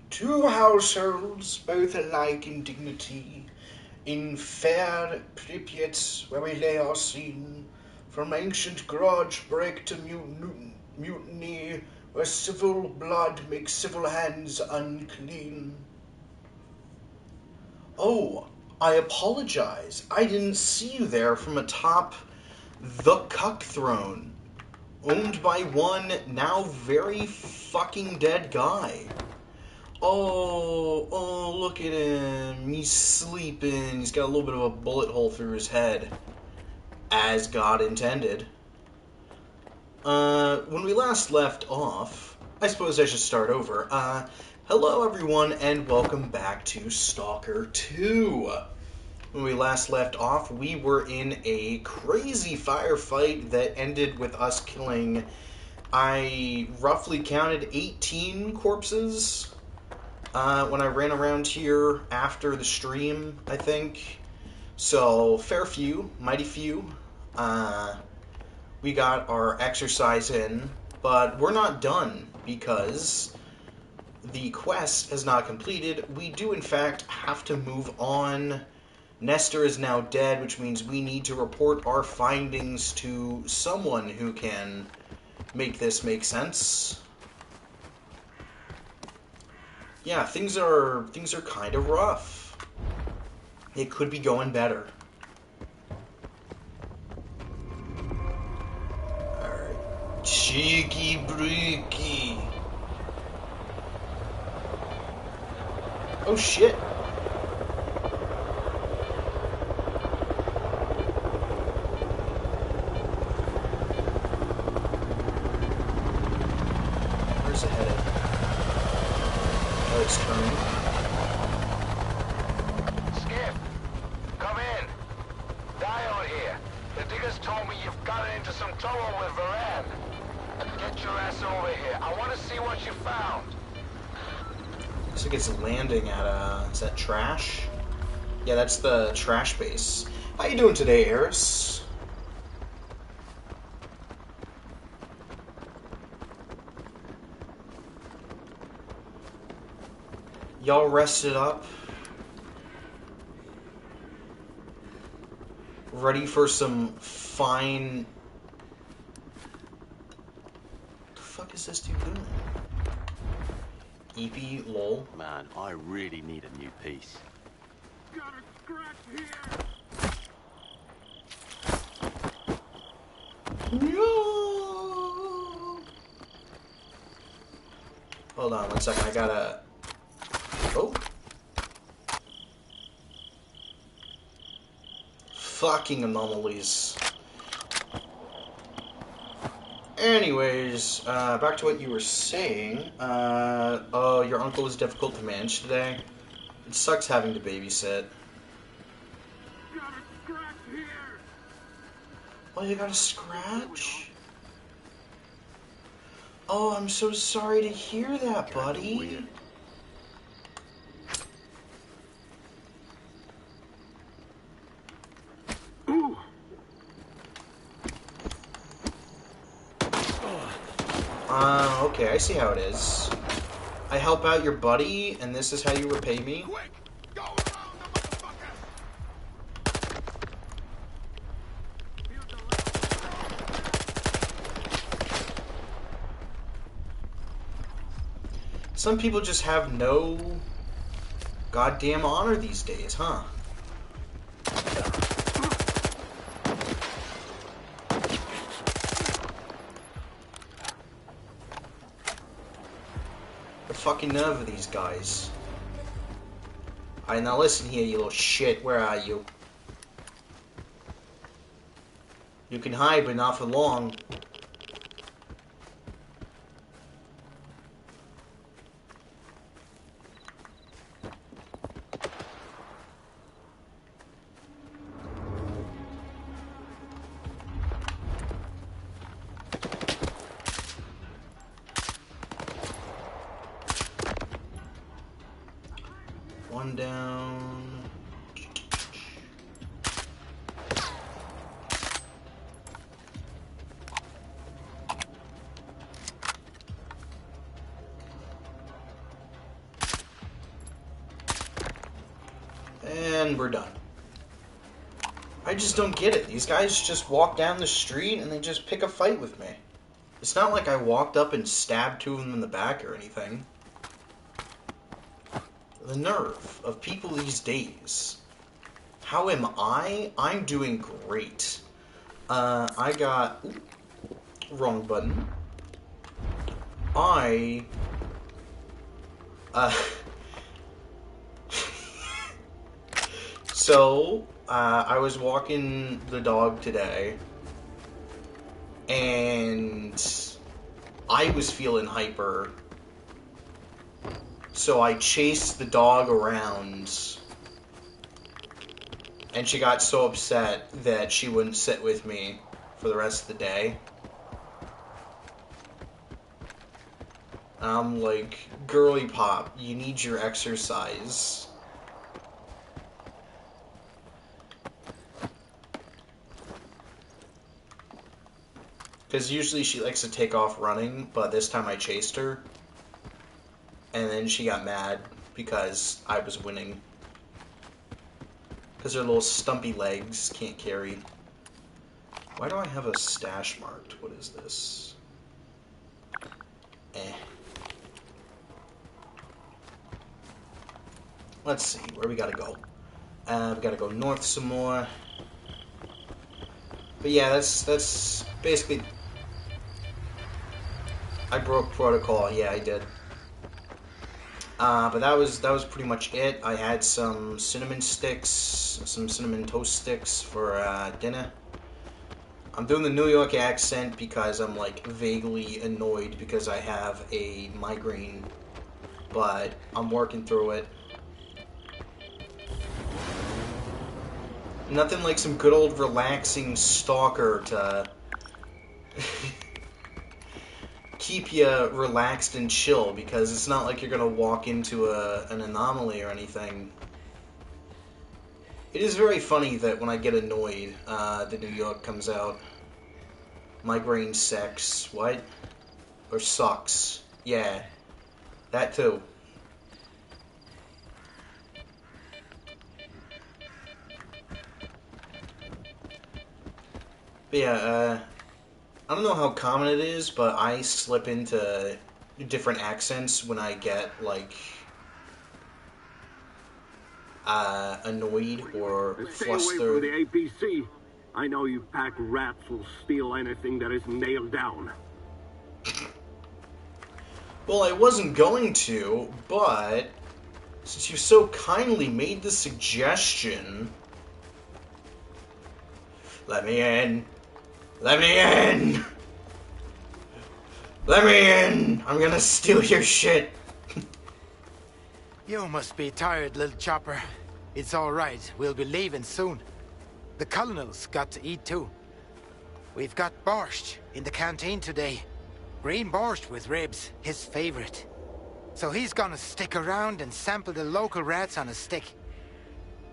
Two households, both alike in dignity, in fair Pripyat, where we lay our scene, from ancient grudge break to mutiny, where civil blood makes civil hands unclean. Oh, I apologize. I didn't see you there from atop the Cuck Throne, owned by one now very fucking dead guy. Oh, look at him. He's sleeping. He's got a little bit of a bullet hole through his head. As God intended. When we last left off, I suppose I should start over. Hello everyone, and welcome back to S.T.A.L.K.E.R 2. When we last left off, we were in a crazy firefight that ended with us killing, I roughly counted 18 corpses. When I ran around here after the stream, I think. So, fair few, mighty few. We got our exercise in, but we're not done because the quest has not completed. We do, in fact, have to move on. Nestor is now dead, which means we need to report our findings to someone who can make this make sense. Yeah, things are kind of rough. It could be going better. Alright. Cheeky breaky. Oh shit. Where's it headed? Oh, it's turning. Skip, come in. Diode here. The diggers told me you've gotten into some trouble with Varan. Get your ass over here. I want to see what you found. Looks like it's landing at, is that trash? Yeah, that's the trash base. How you doing today, Eris? Y'all rested up? Ready for some fine... What the fuck is this dude doing? EP, lol. Man, I really need a new piece. Got a scratch here. No! Hold on 1 second, I gotta... Oh. Fucking anomalies. Anyways, back to what you were saying. Oh, your uncle was difficult to manage today. It sucks having to babysit. Got a scratch here. Oh, you got a scratch? Oh, I'm so sorry to hear that, buddy. Weird. Ooh. Okay, I see how it is. I help out your buddy, and this is how you repay me? Quick, go around the motherfucker. Here's the left. Some people just have no goddamn honor these days, huh? The fucking nerve of these guys. Alright, now listen here, you little shit. Where are you? You can hide, but not for long. One down. and we're done. I just don't get it. These guys just walk down the street and they just pick a fight with me. It's not like I walked up and stabbed two of them in the back or anything. The nerve of people these days. How am I? I'm doing great. I got... Ooh, wrong button. So, I was walking the dog today, and I was feeling hyper, so I chased the dog around, and she got so upset that she wouldn't sit with me for the rest of the day. I'm like, girly pop, you need your exercise. Because usually she likes to take off running, but this time I chased her. And then she got mad because I was winning. Because her little stumpy legs can't carry. Why do I have a stash marked? What is this? Let's see, where we gotta go. We gotta go north some more. But yeah, that's basically... I broke protocol, yeah, I did. But that was pretty much it. I had some cinnamon sticks, some cinnamon toast sticks for dinner. I'm doing the New York accent because I'm like vaguely annoyed because I have a migraine, but I'm working through it. Nothing like some good old relaxing stalker to keep you relaxed and chill, because it's not like you're gonna walk into an anomaly or anything. It is very funny that when I get annoyed, the New York comes out. Migraine sex. What? Or sucks. Yeah. That too. But yeah, I don't know how common it is, but I slip into different accents when I get, like, annoyed or Stay away from flustered. the APC. I know you pack rats will steal anything that is nailed down. Well, I wasn't going to, but since you so kindly made the suggestion... Let me in! Let me in! Let me in! I'm gonna steal your shit! You must be tired, little chopper. It's all right. We'll be leaving soon. The colonel's got to eat too. We've got borscht in the canteen today. Green borscht with ribs, his favorite. So he's gonna stick around and sample the local rats on a stick.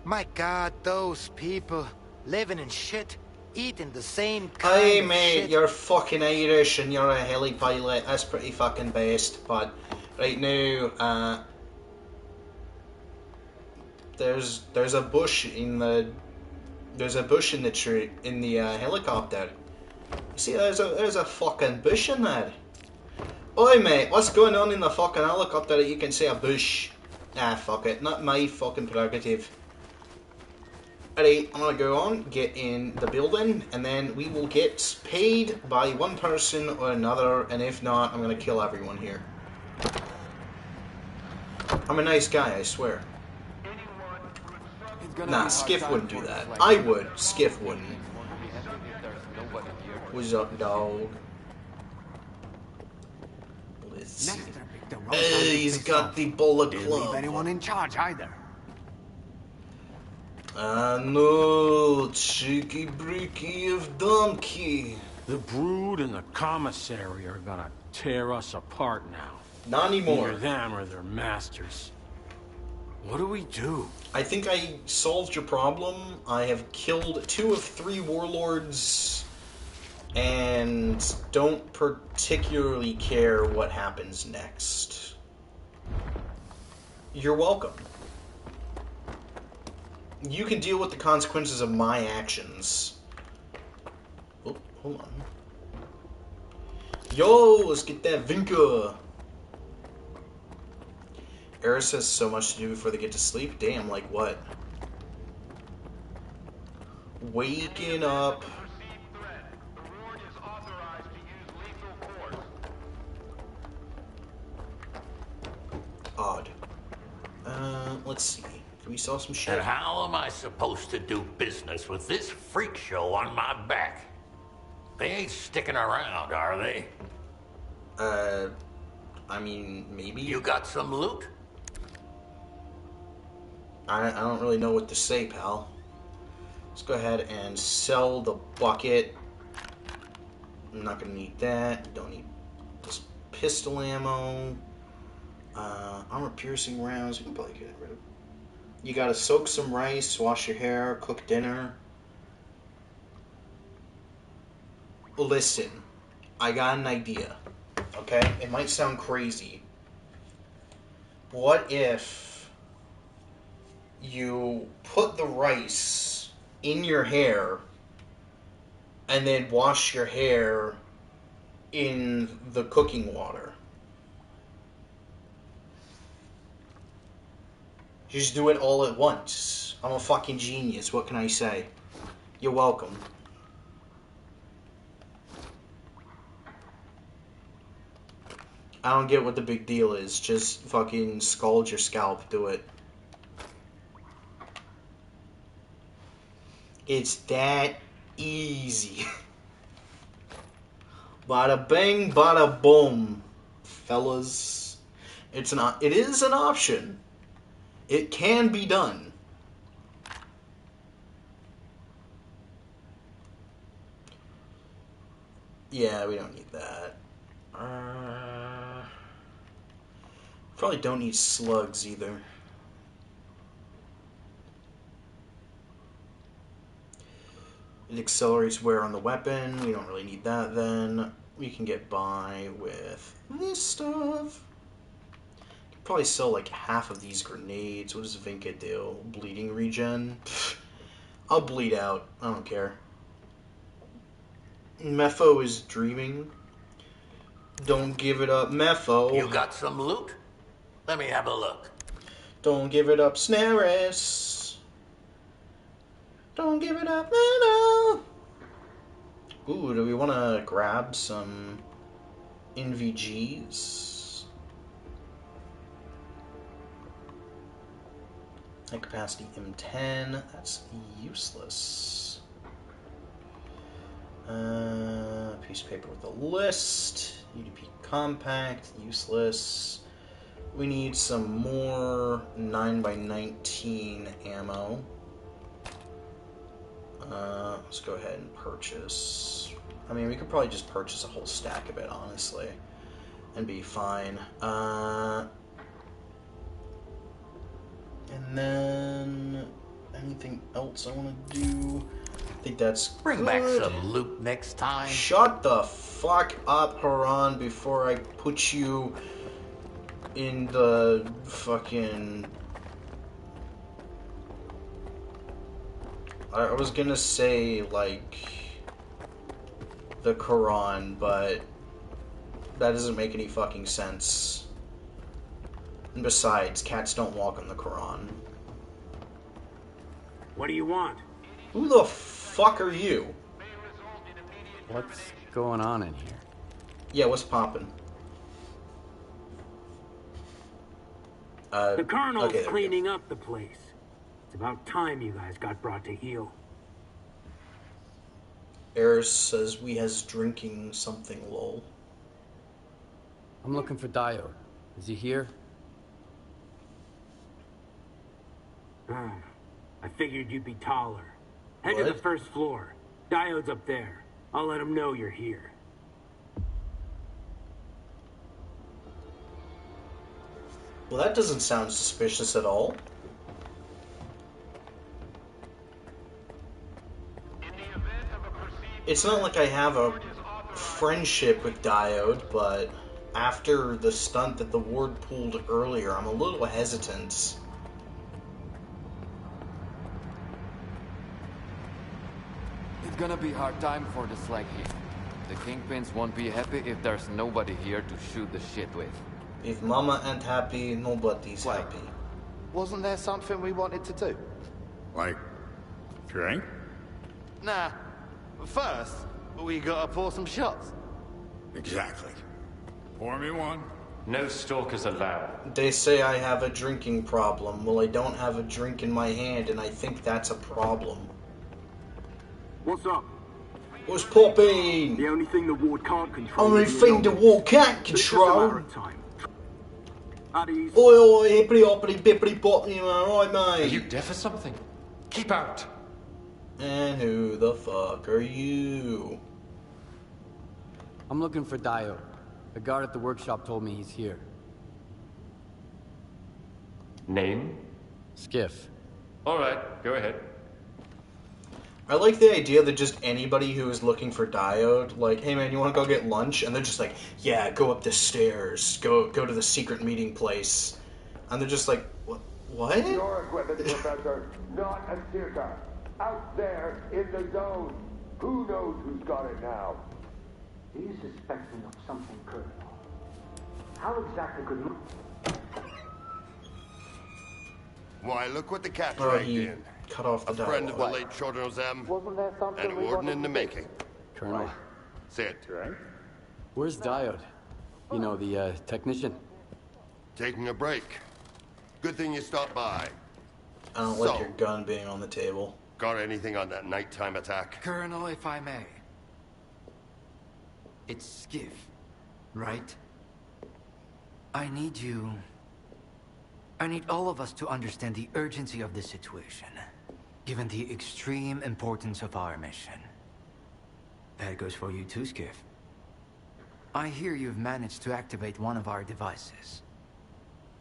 My God, those people living in shit, eating the same kind Hey of mate, shit. you're fucking Irish and you're a heli pilot. That's pretty fucking based. But right now, there's a bush in the tree in the helicopter. You see, there's a fucking bush in there. Oi mate, what's going on in the fucking helicopter that you can say a bush? Ah, fuck it, not my fucking prerogative. Alright, I'm gonna go on, get in the building, and then we will get paid by one person or another, and if not, I'm gonna kill everyone here. I'm a nice guy, I swear. Nah, Skiff wouldn't do that. I would, Skiff wouldn't. What's up, dog? Let's see. Hey, he's got the bullet Didn't club. leave anyone in charge either. No, cheeky breeky of donkey. The Brood and the commissary are gonna tear us apart now. Not anymore. Either them or their masters. What do we do? I think I solved your problem. I have killed 2 of 3 warlords and don't particularly care what happens next. You're welcome. You can deal with the consequences of my actions. Oh, hold on. Yo, let's get that Vinca. Eris has so much to do before they get to sleep. Damn, like what? Waking up. Odd. Let's see. Can we sell some shit? And how am I supposed to do business with this freak show on my back? They ain't sticking around, are they? I mean, maybe. You got some loot? I don't really know what to say, pal. Let's go ahead and sell the bucket. I'm not gonna need that. Don't need this pistol ammo. Armor piercing rounds. We can probably get rid of. You gotta soak some rice, wash your hair, cook dinner. Listen, I got an idea. Okay? It might sound crazy. What if you put the rice in your hair and then wash your hair in the cooking water? Just do it all at once. I'm a fucking genius. What can I say? You're welcome. I don't get what the big deal is. Just fucking scald your scalp. Do it. It's that easy. Bada bang, bada boom, fellas. It is an option. It can be done. Yeah, we don't need that. Probably don't need slugs either. It accelerates wear on the weapon. We don't really need that then. We can get by with this stuff. Probably sell like half of these grenades. What does Vinca do? Bleeding regen? Pfft. I'll bleed out. I don't care. Mepho is dreaming. Don't give it up, Mepho. You got some loot? Let me have a look. Don't give it up, Snaris. Don't give it up, no. Ooh, do we want to grab some NVGs? High capacity M10, that's useless. Piece of paper with a list. UDP compact, useless. We need some more 9x19 ammo. Let's go ahead and purchase. I mean, we could probably just purchase a whole stack of it, honestly, and be fine. And then anything else I want to do? I think that's Bring good. back some loot next time. Shut the fuck up, Haran, before I put you in the fucking... I was gonna say, like, the Quran, but that doesn't make any fucking sense. And besides, cats don't walk on the Quran. What do you want? Who the fuck are you? What's going on in here? Yeah, what's poppin'? The Colonel's okay, cleaning up the place. It's about time you guys got brought to heel. Eris says we has drinking something, lol. I'm looking for Diode. Is he here? I figured you'd be taller. Head to What? the first floor. Diode's up there. I'll let him know you're here. Well, that doesn't sound suspicious at all. It's not like I have a friendship with Diode, but after the stunt that the ward pulled earlier, I'm a little hesitant. gonna be hard time for the slag here. The Kingpins won't be happy if there's nobody here to shoot the shit with. If Mama ain't happy, nobody's Wait. happy. Wasn't there something we wanted to do? Like, drink? Nah. First, we gotta pour some shots. Exactly. Pour me one. No stalkers allowed. They say I have a drinking problem. Well, I don't have a drink in my hand, and I think that's a problem. What's up? What's popping? The only thing the ward can't control. Only thing the ward can't It's just a matter control. of time. At ease. Oi, oi, hippity hoppity bippity boppity, alright, Are mate? you deaf or something? Keep out. And who the fuck are you? I'm looking for Dio. The guard at the workshop told me he's here. Name? Skiff. All right, go ahead. I like the idea that just anybody who is looking for Diode, like, hey man, you want to go get lunch? And they're just like, yeah, go up the stairs, go to the secret meeting place. And they're just like, what? Your equipment, Professor, not a T.A.L.K.E.R. Out there in the zone. Who knows who's got it now? He's suspecting of something, Colonel. How exactly could you... Why, look what the cat Oh, dragged he in. cut off the A friend of the dialogue. late Chordozem, Wasn't there something and we warden wanted in the to do? making. Colonel, Say it. where's Diode? You know, the technician. Taking a break. Good thing you stopped by. I don't like your gun being on the table. Got anything on that nighttime attack? Colonel, if I may. It's Skiff, right? I need all of us to understand the urgency of this situation, given the extreme importance of our mission. That goes for you too, Skiff. I hear you've managed to activate one of our devices.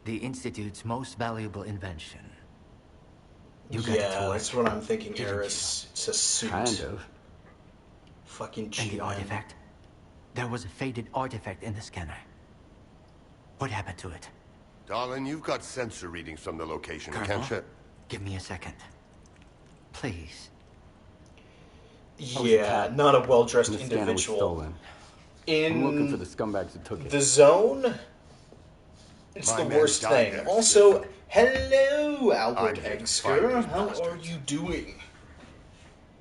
The Institute's most valuable invention. You got it to Yeah, work, that's what I'm thinking, didn't Eris. It's a suit. Kind of. Fucking And the G-Man. artifact? There was a faded artifact in the scanner. What happened to it? Darling, you've got sensor readings from the location, Colonel, can't you? give me a second. Please. Yeah, not a well-dressed The scanner was individual. stolen. I'm looking for In the scumbags who took it. the zone, it's My the man worst died thing. there, Also, hello, Albert I'm here to Eggsker. find these How are bastards. you doing?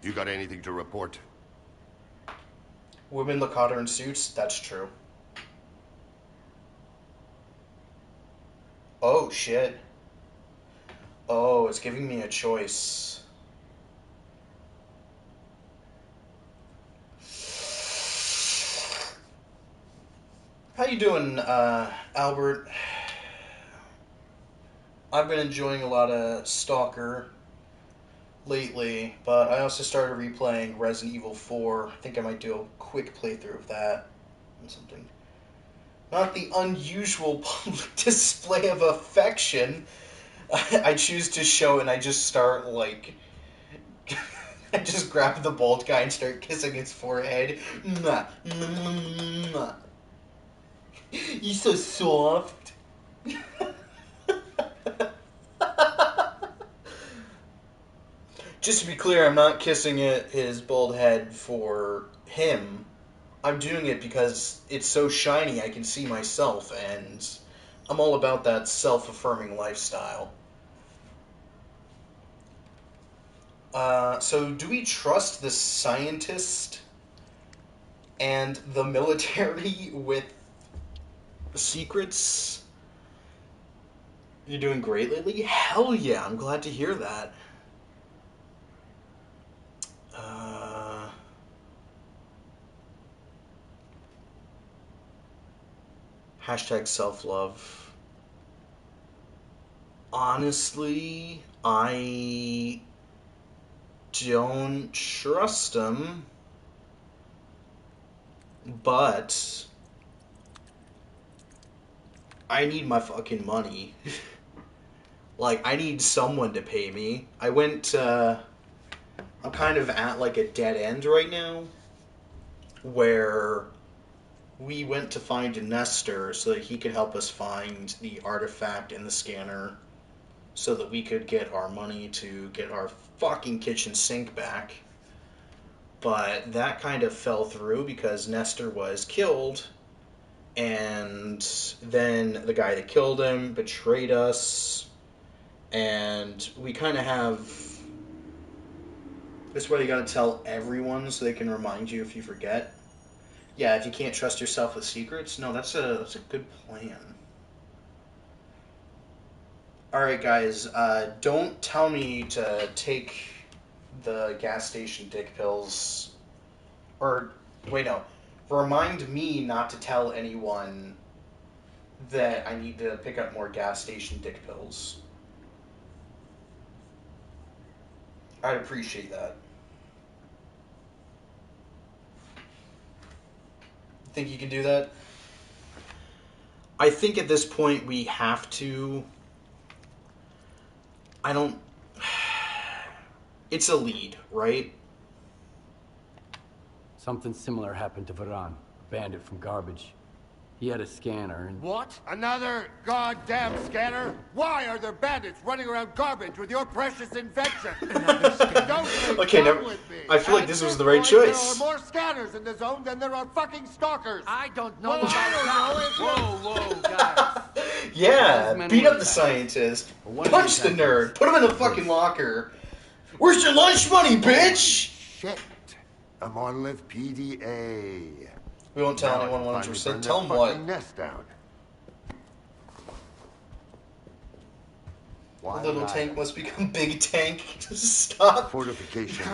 You got anything to report? Women look hotter in suits? That's true. Oh, shit. Oh, it's giving me a choice. How you doing, Albert? I've been enjoying a lot of S.T.A.L.K.E.R. lately, but I also started replaying Resident Evil 4. I think I might do a quick playthrough of that. And something. Not the unusual public display of affection. I choose to show and I just start, like... I just grab the bald guy and start kissing his forehead. Mwah, mwah, mwah. You're so soft. Just to be clear, I'm not kissing his bald head for him. I'm doing it because it's so shiny I can see myself, and I'm all about that self-affirming lifestyle. So do we trust the scientist and the military with secrets? You're doing great lately? Hell yeah, I'm glad to hear that. Hashtag self-love. Honestly, I don't trust him, but I need my fucking money. Like, I need someone to pay me. I'm kind of at, like, a dead end right now, where we went to find Nestor so that he could help us find the artifact in the scanner so that we could get our money to get our fucking kitchen sink back. But that kind of fell through because Nestor was killed, and then the guy that killed him betrayed us, and we kind of have... This is why you gotta tell everyone so they can remind you if you forget. Yeah, if you can't trust yourself with secrets. No, that's a good plan. Alright, guys, don't tell me to take the gas station dick pills. Or, wait, no. Remind me not to tell anyone that I need to pick up more gas station dick pills. I'd appreciate that. Think you can do that? I think at this point we have to... I don't... It's a lead, right? Something similar happened to Varan, a bandit from Garbage. He had a scanner and... What? Another goddamn scanner? Why are there bandits running around Garbage with your precious invention? Okay, never... I feel like this was the right choice. There are more scanners in the zone than there are fucking stalkers. I don't know about that. Whoa, guys. Yeah, beat up the scientist. Punch the nerd. Put him in the fucking locker. Where's your lunch money, bitch? Shit. A monolith PDA. We won't tell anyone 100%. Tell them what? Nest down. Why little tank must become big tank. Stop. Fortification.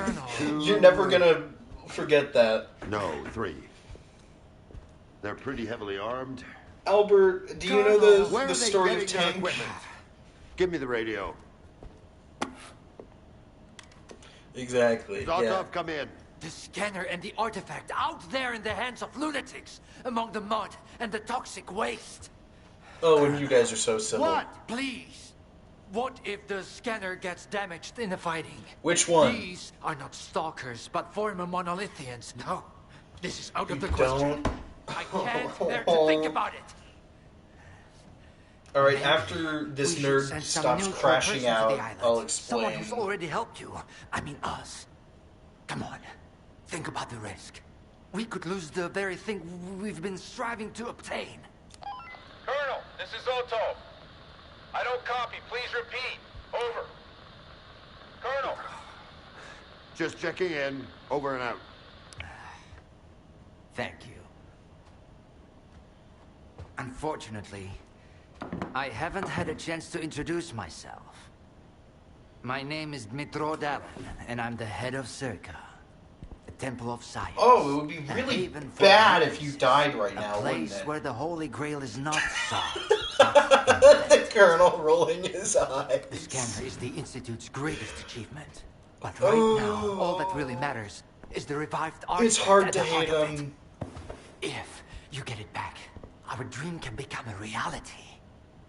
You're never gonna forget that. No, 3. They're pretty heavily armed. Albert, do you know the story of Tank? Give me the radio. Exactly. Zarkov, come in. The scanner and the artifact out there in the hands of lunatics, among the mud and the toxic waste. Oh, and you guys are so civil. What? Please. What if the scanner gets damaged in the fighting? Which one? These are not stalkers, but former monolithians. No, this is out of the question. I can't bear to think about it. Alright, after this nerd stops crashing out, I'll explain. Someone who's already helped you. I mean us. Come on. Think about the risk. We could lose the very thing we've been striving to obtain. Colonel, this is Otto. I don't copy. Please repeat. Over. Colonel. Just checking in. Over and out. Thank you. Unfortunately, I haven't had a chance to introduce myself. My name is Dmitro Dallin, and I'm the head of S.T.A.L.K.E.R, the Temple of Science. Oh, it would be really bad if you died right now, wouldn't it? A place where the Holy Grail is not sought. The Colonel rolling his eyes. The scanner is the Institute's greatest achievement. But right now, all that really matters is the revived artifact. It's hard to hate him. If you get it back, our dream can become a reality.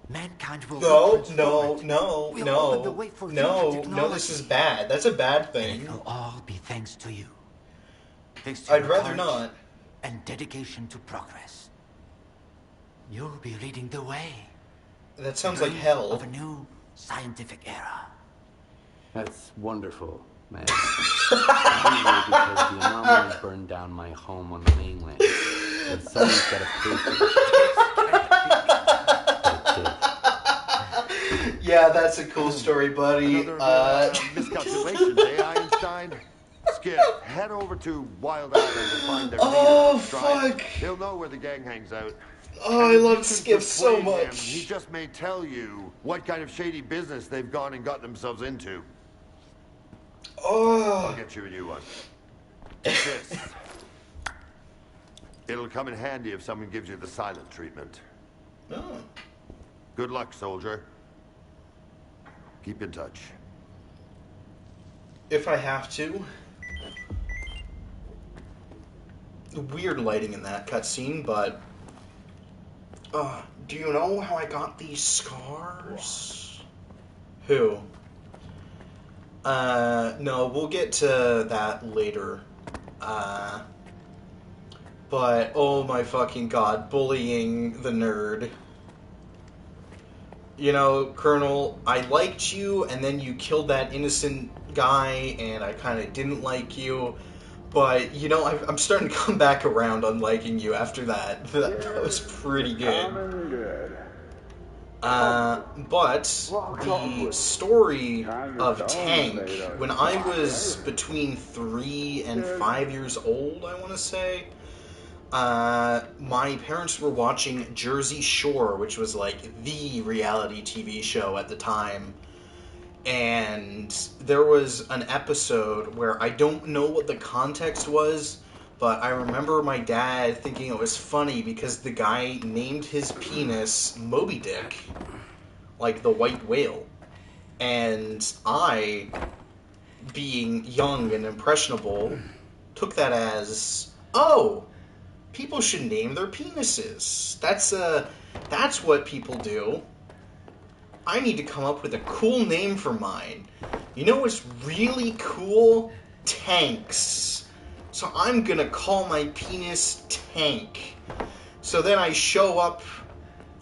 Mankind will no, this is bad. That's a bad thing. And it will all be thanks to you. Thanks to I'd rather not. And dedication to progress. You'll be leading the way. That sounds like hell. Of a new scientific era. That's wonderful, man. Anyway, because the anomalies burned down my home on the mainland. And someone's got to pay for it. Yeah, that's a cool story, buddy. Miscalculations, eh, Einstein? Skip, head over to Wild Island and find their leader. Fuck! He'll know where the gang hangs out. Oh, I love Skip so much. He just may tell you what kind of shady business they've gone and got themselves into. Oh. I'll get you a new one. Take this. It'll come in handy if someone gives you the silent treatment. Oh. Good luck, soldier. Keep in touch. If I have to. Weird lighting in that cutscene, but... do you know how I got these scars? Who? No, we'll get to that later. But, oh my fucking god, bullying the nerd. You know, Colonel, I liked you, and then you killed that innocent guy, and I kind of didn't like you. But, you know, I'm starting to come back around on liking you after that. That was pretty good. But the story of Tank, when I was between 3 and 5 years old, I want to say, my parents were watching Jersey Shore, which was like the reality TV show at the time. And there was an episode where I don't know what the context was, but I remember my dad thinking it was funny because the guy named his penis Moby Dick, like the white whale. And I, being young and impressionable, took that as, oh, people should name their penises. That's what people do. I need to come up with a cool name for mine. You know what's really cool? Tanks. So I'm gonna call my penis Tank. So then I show up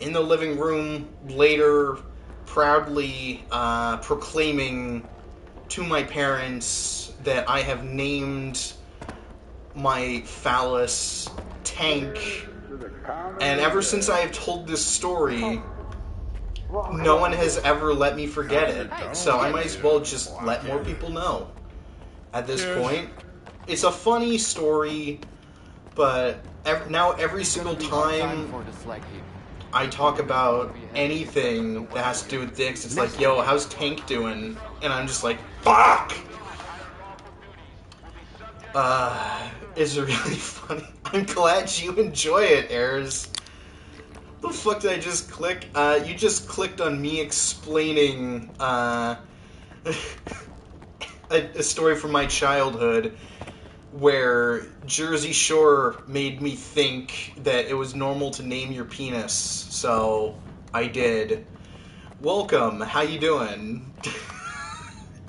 in the living room later, proudly proclaiming to my parents that I have named my phallus Tank. And ever since I have told this story, no one has ever let me forget it. So I might as well just let more people know at this point. It's a funny story, but now every single time I talk about anything that has to do with dicks, it's like, yo, how's Tank doing? And I'm just like, fuck! It's really funny. I'm glad you enjoy it, Ayers. The fuck did I just click? You just clicked on me explaining a story from my childhood where Jersey Shore made me think that it was normal to name your penis. So I did. Welcome. How you doing?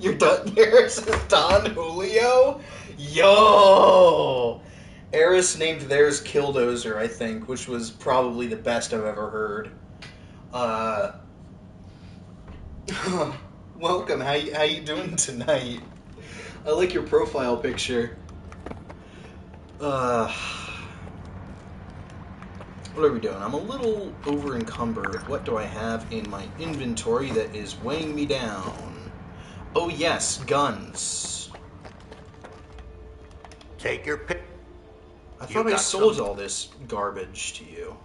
You're done. Yours is Don Julio. Yo. Eris named theirs Killdozer, I think, which was probably the best I've ever heard. Welcome. How you doing tonight? I like your profile picture. What are we doing? I'm a little over encumbered. What do I have in my inventory that is weighing me down? Oh yes, guns. Take your pick. I thought I sold all this garbage to you.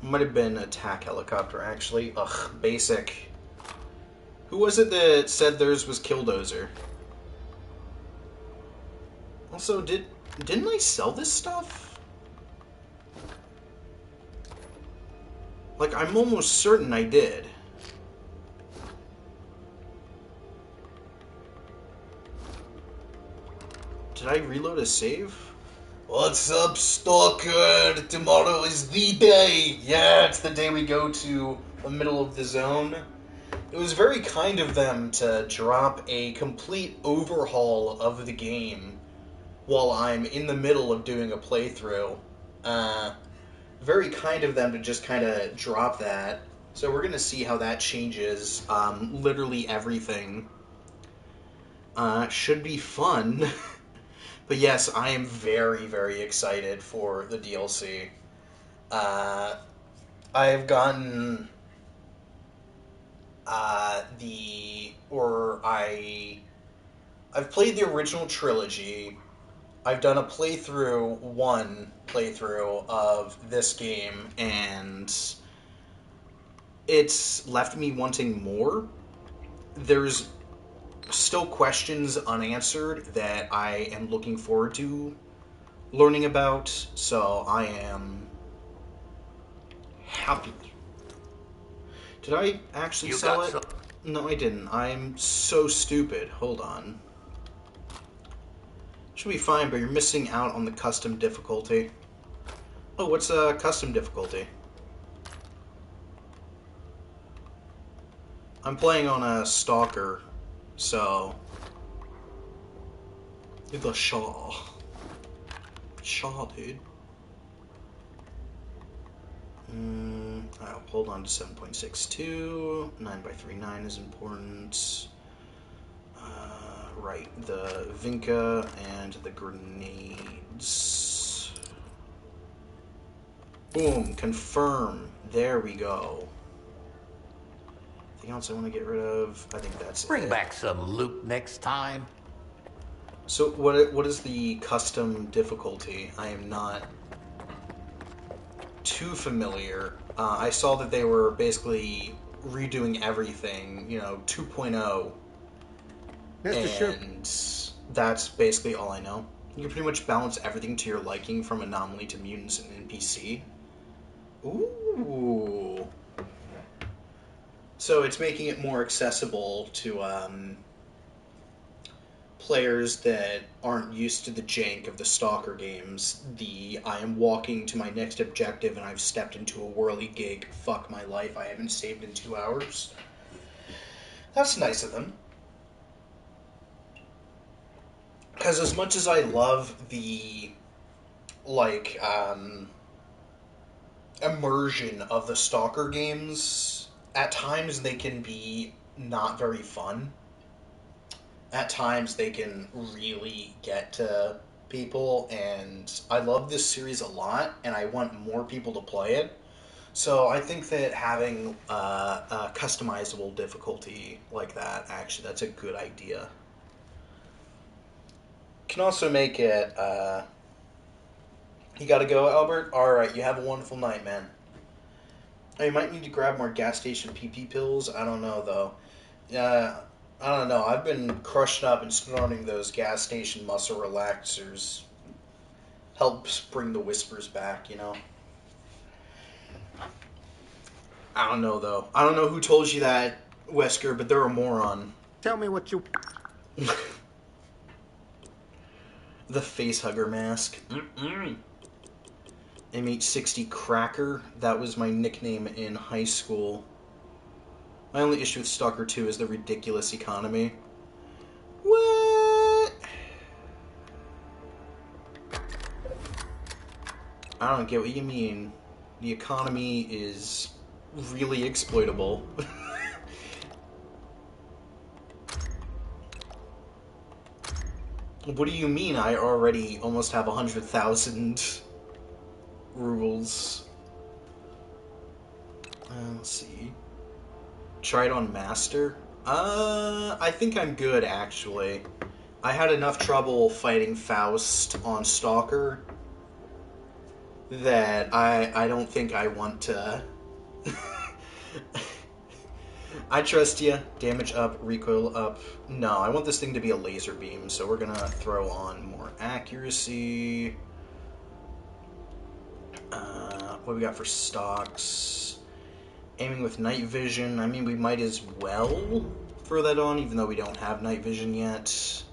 Might have been attack helicopter, actually. Ugh, basic. Who was it that said theirs was Killdozer? Also, didn't I sell this stuff? Like, I'm almost certain I did. Did I reload a save? What's up, Stalker? Tomorrow is the day! Yeah, it's the day we go to the middle of the zone. It was very kind of them to drop a complete overhaul of the game while I'm in the middle of doing a playthrough. Very kind of them to just kind of drop that. So we're going to see how that changes literally everything. Should be fun. But yes, I am very, very excited for the DLC. I've gotten I've played the original trilogy. I've done a one playthrough of this game, and it's left me wanting more. There's still questions unanswered that I am looking forward to learning about, so I am happy. Did I actually sell it? No, I didn't. I'm so stupid. Hold on. Should be fine, but you're missing out on the custom difficulty. Oh, what's custom difficulty? I'm playing on a S.T.A.L.K.E.R, so... The Shaw, dude. I'll hold on to 7.62. 9x39 is important. Right, the Vinca and the grenades. Boom, confirm. There we go. Anything else I want to get rid of? I think that's Bring it. back some loot next time. So what is the custom difficulty? I am not too familiar. I saw that they were basically redoing everything, 2.0. And that's basically all I know. You can pretty much balance everything to your liking from anomaly to mutants and NPC. Ooh. So it's making it more accessible to players that aren't used to the jank of the Stalker games. I am walking to my next objective and I've stepped into a whirly gig. Fuck my life, I haven't saved in 2 hours. That's nice of them. Because as much as I love the, immersion of the Stalker games, at times they can be not very fun. At times they can really get to people, and I love this series a lot, and I want more people to play it. So I think that having a customizable difficulty like that, actually, that's a good idea. Can also make it, you gotta go, Albert? Alright, you have a wonderful night, man. I might need to grab more gas station PP pills. I don't know, though. I don't know. I've been crushing up and snorting those gas station muscle relaxers. Helps bring the whispers back, I don't know, though. I don't know who told you that, Wesker, but they're a moron. Tell me what you... The facehugger mask. MH60 Cracker. That was my nickname in high school. My only issue with Stalker 2 is the ridiculous economy. What? I don't get what you mean. The economy is really exploitable. What do you mean I already almost have 100,000 rubles? Let's see. Try it on Master? I think I'm good, actually. I had enough trouble fighting Faust on Stalker that I don't think I want to... I trust you. Damage up, recoil up. No, I want this thing to be a laser beam, so we're gonna throw on more accuracy. What do we got for stocks? Aiming with night vision. I mean, we might as well throw that on, even though we don't have night vision yet.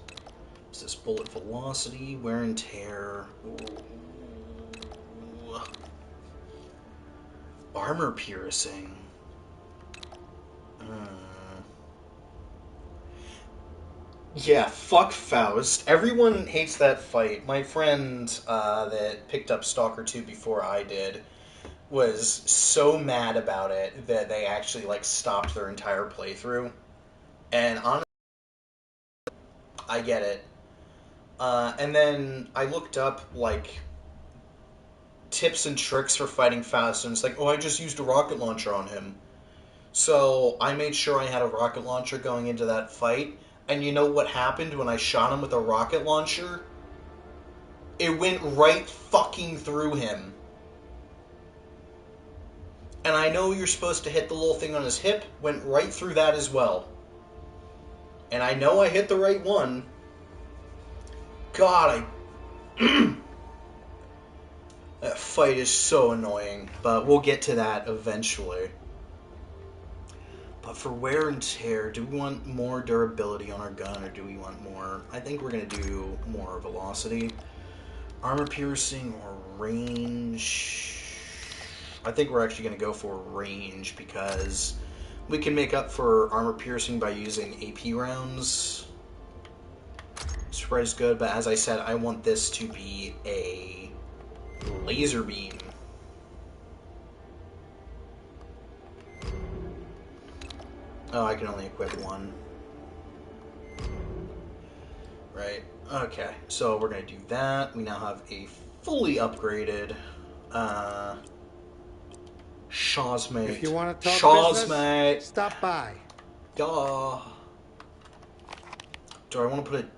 What's this? Bullet velocity, wear and tear. Ooh. Armor piercing. Yeah, fuck Faust. Everyone hates that fight. My friend that picked up Stalker 2 before I did was so mad about it that they actually stopped their entire playthrough. And honestly, I get it. And then I looked up tips and tricks for fighting Faust, and it's like, oh, I just used a rocket launcher on him. So I made sure I had a rocket launcher going into that fight. And you know what happened when I shot him with a rocket launcher? It went right fucking through him. And I know you're supposed to hit the little thing on his hip. Went right through that as well. And I know I hit the right one. God, that fight is so annoying. But we'll get to that eventually. But for wear and tear, do we want more durability on our gun, or do we want more... I think we're going to do more velocity. Armor piercing or range... I think we're actually going to go for range, because we can make up for armor piercing by using AP rounds. Spread is good, but as I said, I want this to be a laser beam. Oh, I can only equip one. right? Okay, so we're gonna do that. We now have a fully upgraded Shaw's mate. If you want to talk Shaw's business, mate. stop by. Duh. Do I want to put it?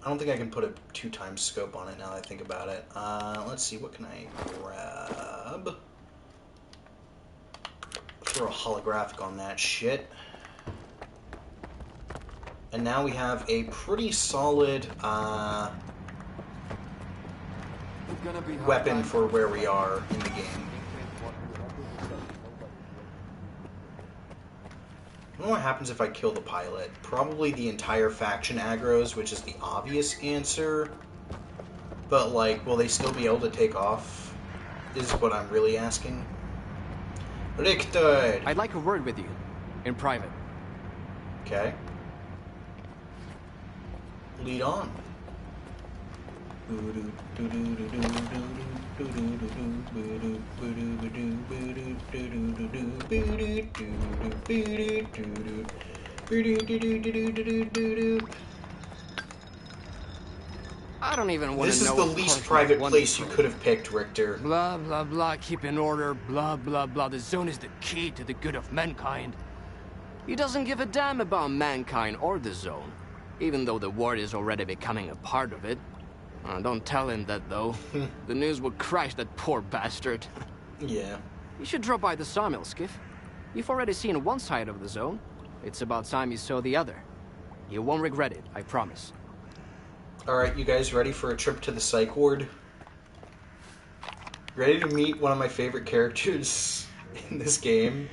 I don't think I can put a 2x scope on it now that I think about it. Let's see, what can I grab? Throw a holographic on that shit. And now we have a pretty solid weapon for where we are in the game. I don't know what happens if I kill the pilot. Probably the entire faction aggroes, which is the obvious answer. But, like, will they still be able to take off? Is what I'm really asking. Richter! I'd like a word with you. In private. Okay. Lead on. I don't even want This to is know. the least private place you could have picked, Richter. Blah, blah, blah, keep in order, blah, blah, blah. The zone is the key to the good of mankind. He doesn't give a damn about mankind or the zone, even though the ward is already becoming a part of it. Don't tell him that, though. The news will crush that poor bastard. Yeah. You should drop by the sawmill, Skiff. You've already seen one side of the zone. It's about time you saw the other. You won't regret it, I promise. Alright, you guys ready for a trip to the psych ward? Ready to meet one of my favorite characters in this game?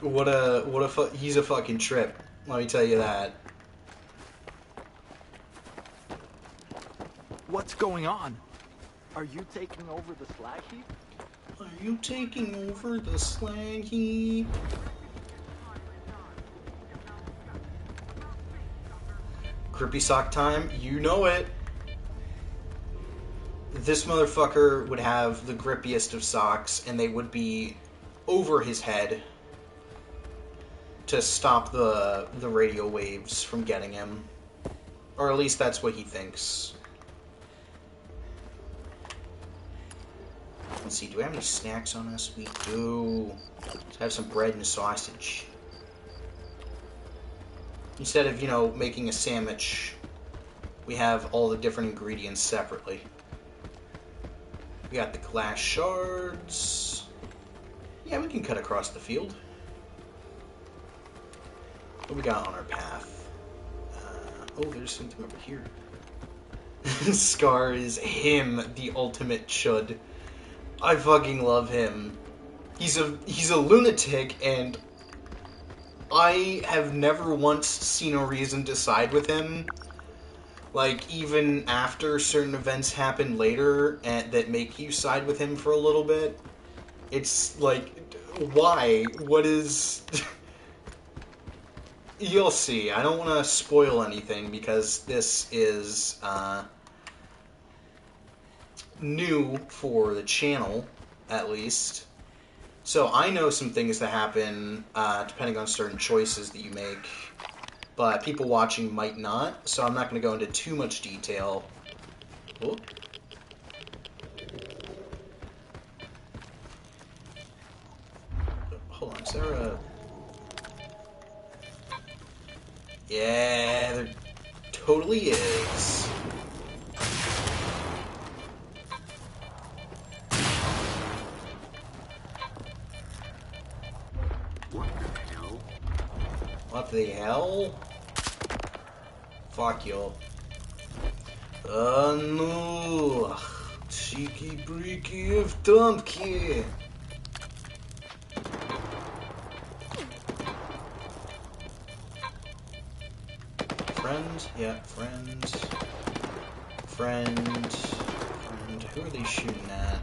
He's a fucking trip. Let me tell you that. What's going on? Are you taking over the slag heap? Are you taking over the slag heap? Grippy sock time, you know it. This motherfucker would have the grippiest of socks, and they would be over his head to stop the radio waves from getting him. Or at least that's what he thinks. Let's see, do we have any snacks on us? We do. Let's have some bread and sausage. Instead of, you know, making a sandwich, we have all the different ingredients separately. We got the glass shards. Yeah, we can cut across the field. What we got on our path? Oh, there's something over here. Scar is him, the ultimate chud. I fucking love him. He's a lunatic, and I have never once seen a reason to side with him. Like, even after certain events happen later that make you side with him for a little bit. It's like, why? What is... You'll see. I don't want to spoil anything because this is new for the channel, at least. So I know some things that happen depending on certain choices that you make, but people watching might not, so I'm not going to go into too much detail. Oh. Hold on, is there a... Yeah, there totally is. What the hell? Fuck you. No. Cheeky breaky of donkey. Friend? Yeah, friend. Friend. Friend. Who are they shooting at?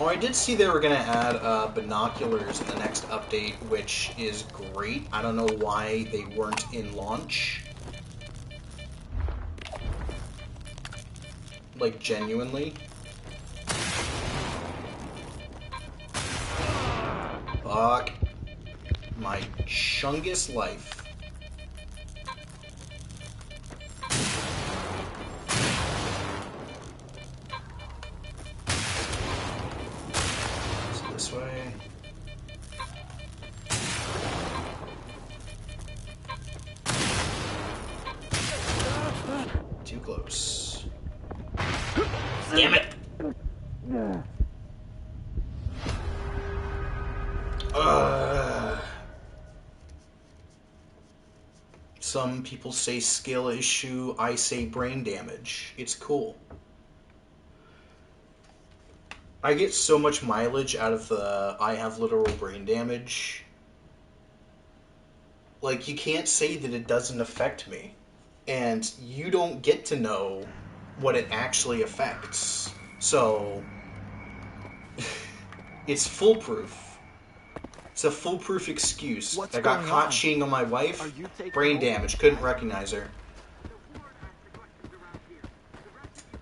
Oh, I did see they were going to add binoculars in the next update, which is great. I don't know why they weren't in launch. Like, genuinely. Fuck. my chungus life. So this way. Too close. Damn it! Some people say skill issue, I say brain damage. It's cool. I get so much mileage out of the I have literal brain damage. Like, you can't say that it doesn't affect me. And you don't get to know what it actually affects. So, it's foolproof. It's a foolproof excuse. I got caught cheating on my wife. Brain damage. Couldn't recognize her.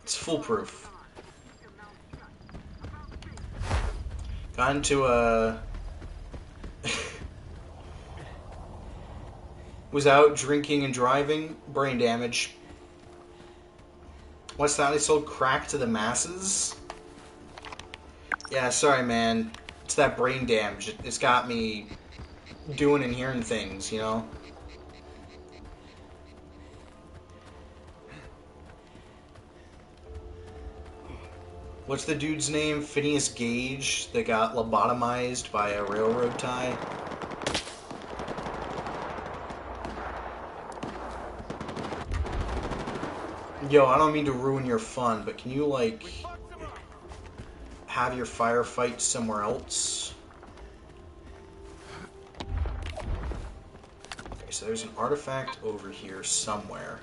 It's foolproof. Got into a... was out drinking and driving. Brain damage. What's that? They sold crack to the masses? Yeah, sorry, man. It's that brain damage. It's got me doing and hearing things, you know? What's the dude's name? Phineas Gage that got lobotomized by a railroad tie? Yo, I don't mean to ruin your fun, but can you, like, have your firefight somewhere else? Okay, so there's an artifact over here somewhere.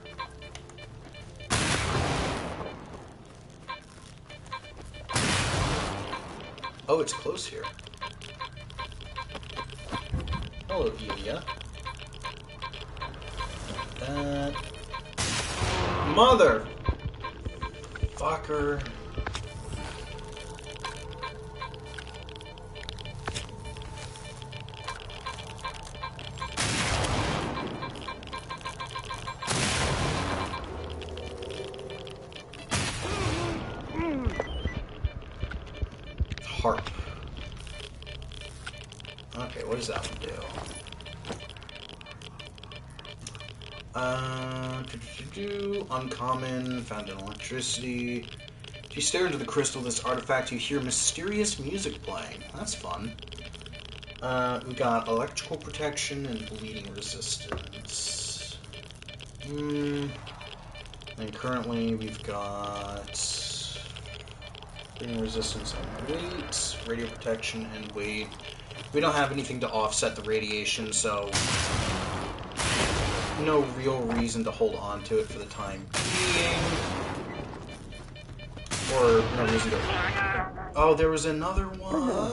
Oh, it's close here. Hello, Elia. Mother! Fucker. Harp. Okay, what does that one do? Uncommon, found in electricity. If you stare into the crystal of this artifact, you hear mysterious music playing. That's fun. We got electrical protection and bleeding resistance. And currently we've got bleeding resistance and weight, radio protection and weight. We don't have anything to offset the radiation, so no real reason to hold on to it for the time being. Or no reason to... Oh, there was another one!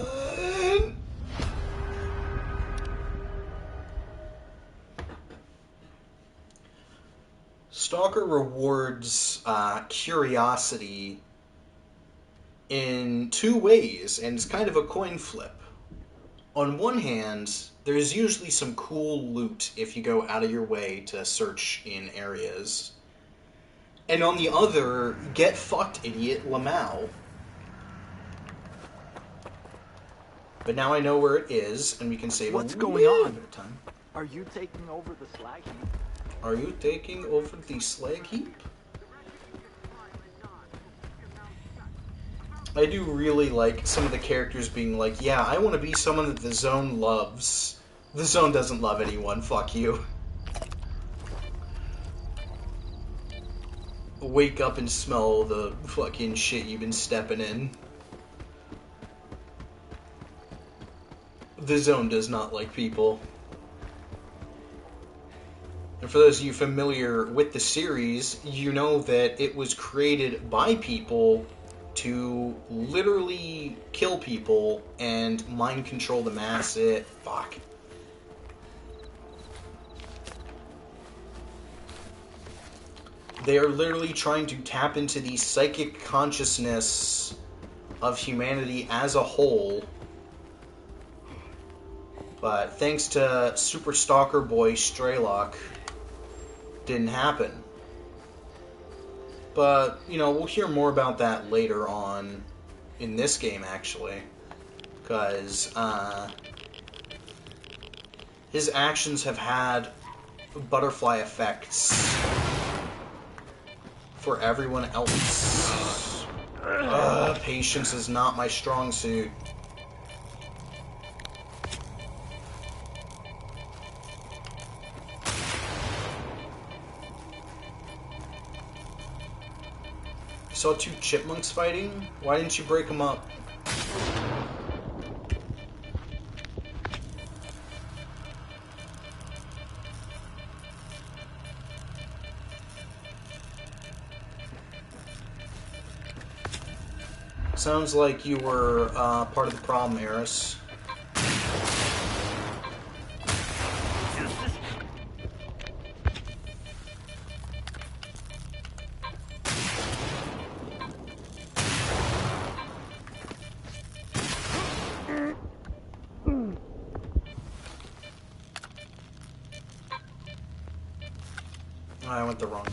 S.T.A.L.K.E.R rewards curiosity in two ways, and it's kind of a coin flip. On one hand, there's usually some cool loot if you go out of your way to search in areas. And on the other, get fucked, idiot, Lamau. But now I know where it is, and we can save What's a going little on? bit of time. Are you taking over the slag heap? Are you taking over the slag heap? I do really like some of the characters being like, yeah, I want to be someone that the Zone loves. The Zone doesn't love anyone, fuck you. Wake up and smell the fucking shit you've been stepping in. The Zone does not like people. And for those of you familiar with the series, you know that it was created by people to literally kill people and mind control the mass. Fuck. They are literally trying to tap into the psychic consciousness of humanity as a whole But thanks to Super Stalker Boy S.T.A.L.K.E.R, didn't happen. But, you know, we'll hear more about that later on in this game, actually. Because, his actions have had butterfly effects for everyone else. Patience is not my strong suit. Saw two chipmunks fighting? Why didn't you break them up? Sounds like you were part of the problem, Eris. I went the wrong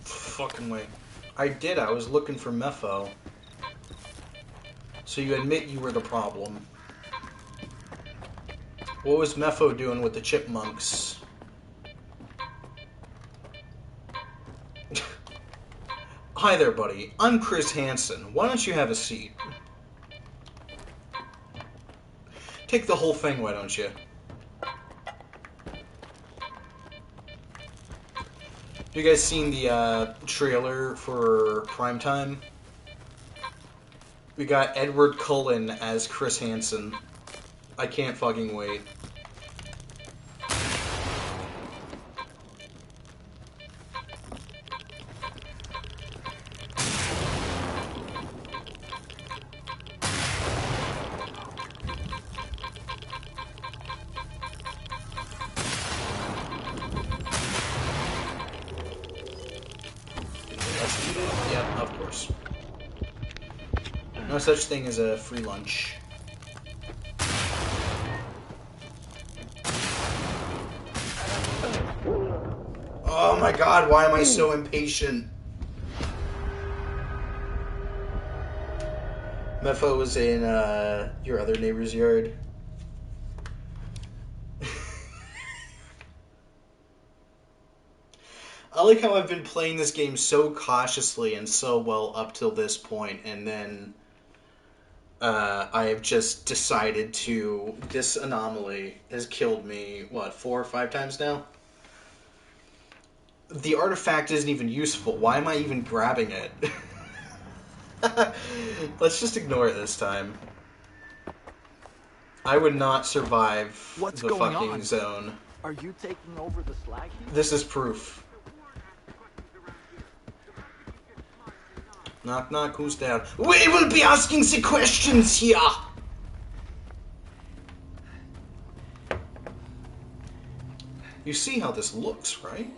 fucking way. I did, I was looking for Mepho. So you admit you were the problem. What was Mepho doing with the chipmunks? Hi there, buddy. I'm Chris Hansen. Why don't you have a seat? Take the whole thing, why don't you? You guys seen the trailer for Primetime? We got Edward Cullen as Chris Hansen. I can't fucking wait. Yeah, of course. No such thing as a free lunch. Oh my god, why am I so impatient? Mepho was in your other neighbor's yard. I like how I've been playing this game so cautiously and so well up till this point, and then I have just decided to... This anomaly has killed me, what, 4 or 5 times now? The artifact isn't even useful. Why am I even grabbing it? Let's just ignore it this time. I would not survive What's the going fucking on? zone. Are you taking over the S.T.A.L.K.E.R? This is proof. Knock knock, who's there? We will be asking the questions here! You see how this looks, right?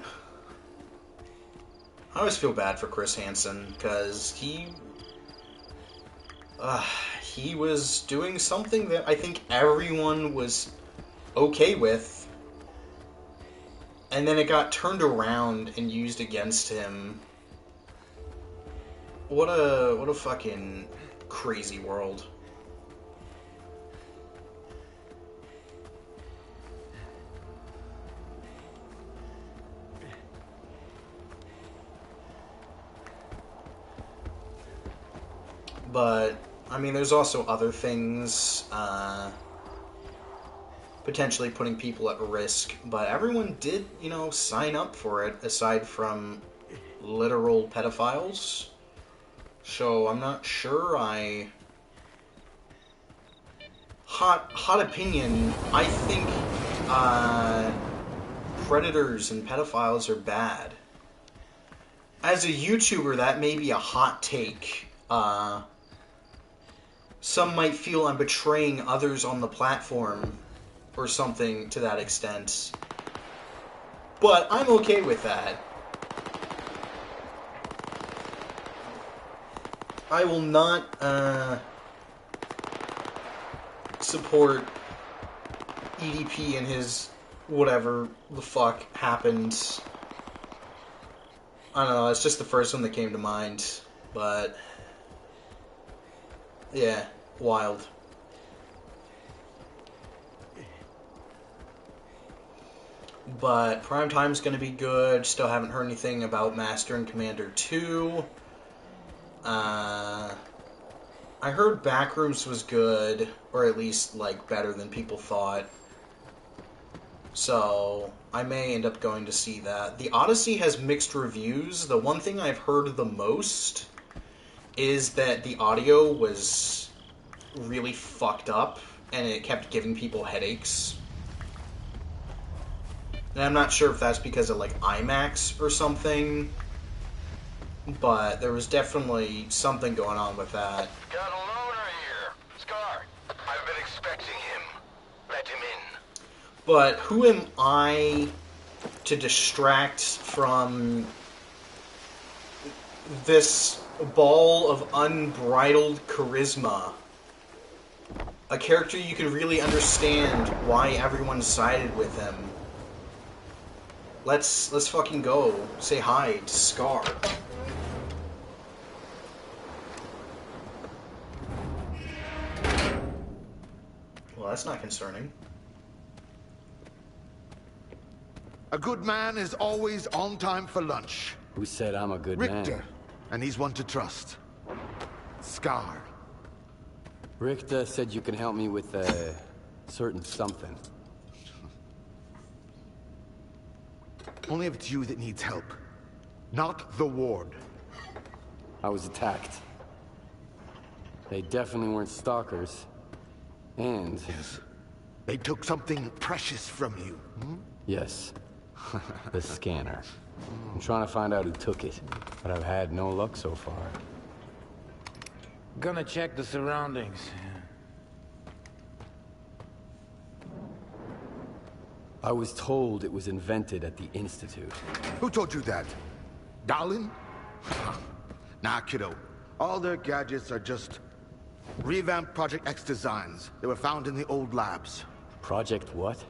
I always feel bad for Chris Hansen, because he was doing something that I think everyone was okay with, and then it got turned around and used against him. What a fucking crazy world. But, I mean, there's also other things, potentially putting people at risk, but everyone did, you know, sign up for it, aside from literal pedophiles. So, I'm not sure Hot opinion, I think, predators and pedophiles are bad. As a YouTuber, that may be a hot take. Some might feel I'm betraying others on the platform, or something to that extent. But I'm okay with that. I will not, support EDP and his whatever the fuck happened. I don't know, it's just the first one that came to mind. But yeah, wild. But Primetime's going to be good. Still haven't heard anything about Master and Commander 2. I heard Backrooms was good, or at least, like, better than people thought. So, I may end up going to see that. The Odyssey has mixed reviews. The one thing I've heard the most is that the audio was really fucked up, and it kept giving people headaches. And I'm not sure if that's because of, like, IMAX or something, but there was definitely something going on with that. Got a loner here. Scar, I've been expecting him. Let him in. But who am I to distract from this ball of unbridled charisma? A character you can really understand why everyone sided with him. Let's fucking go. Say hi to Scar. Well, that's not concerning. A good man is always on time for lunch. Who said I'm a good man? Richter, and he's one to trust. Scar. Richter said you can help me with a certain something. Only if it's you that needs help, not the ward. I was attacked. They definitely weren't stalkers. And... Yes. They took something precious from you. Hmm? Yes. The scanner. I'm trying to find out who took it, but I've had no luck so far. Gonna check the surroundings. I was told it was invented at the Institute. Who told you that? Darlin? Nah, kiddo. All their gadgets are just revamped Project X designs. They were found in the old labs. Project what?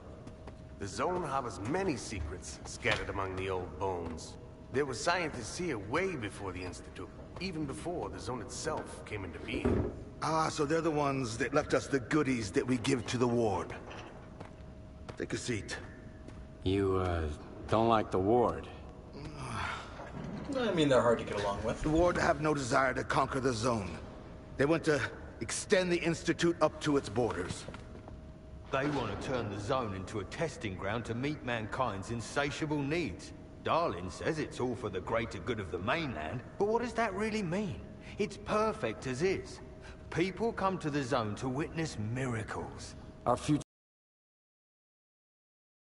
The Zone harbors many secrets scattered among the old bones. There were scientists here way before the Institute, even before the Zone itself came into being. Ah, so they're the ones that left us the goodies that we give to the ward. Take a seat. You, don't like the ward? I mean, they're hard to get along with. The ward have no desire to conquer the Zone. They want to extend the Institute up to its borders. They want to turn the Zone into a testing ground to meet mankind's insatiable needs. Darlin says it's all for the greater good of the mainland, but what does that really mean? It's perfect as is. People come to the Zone to witness miracles. Our future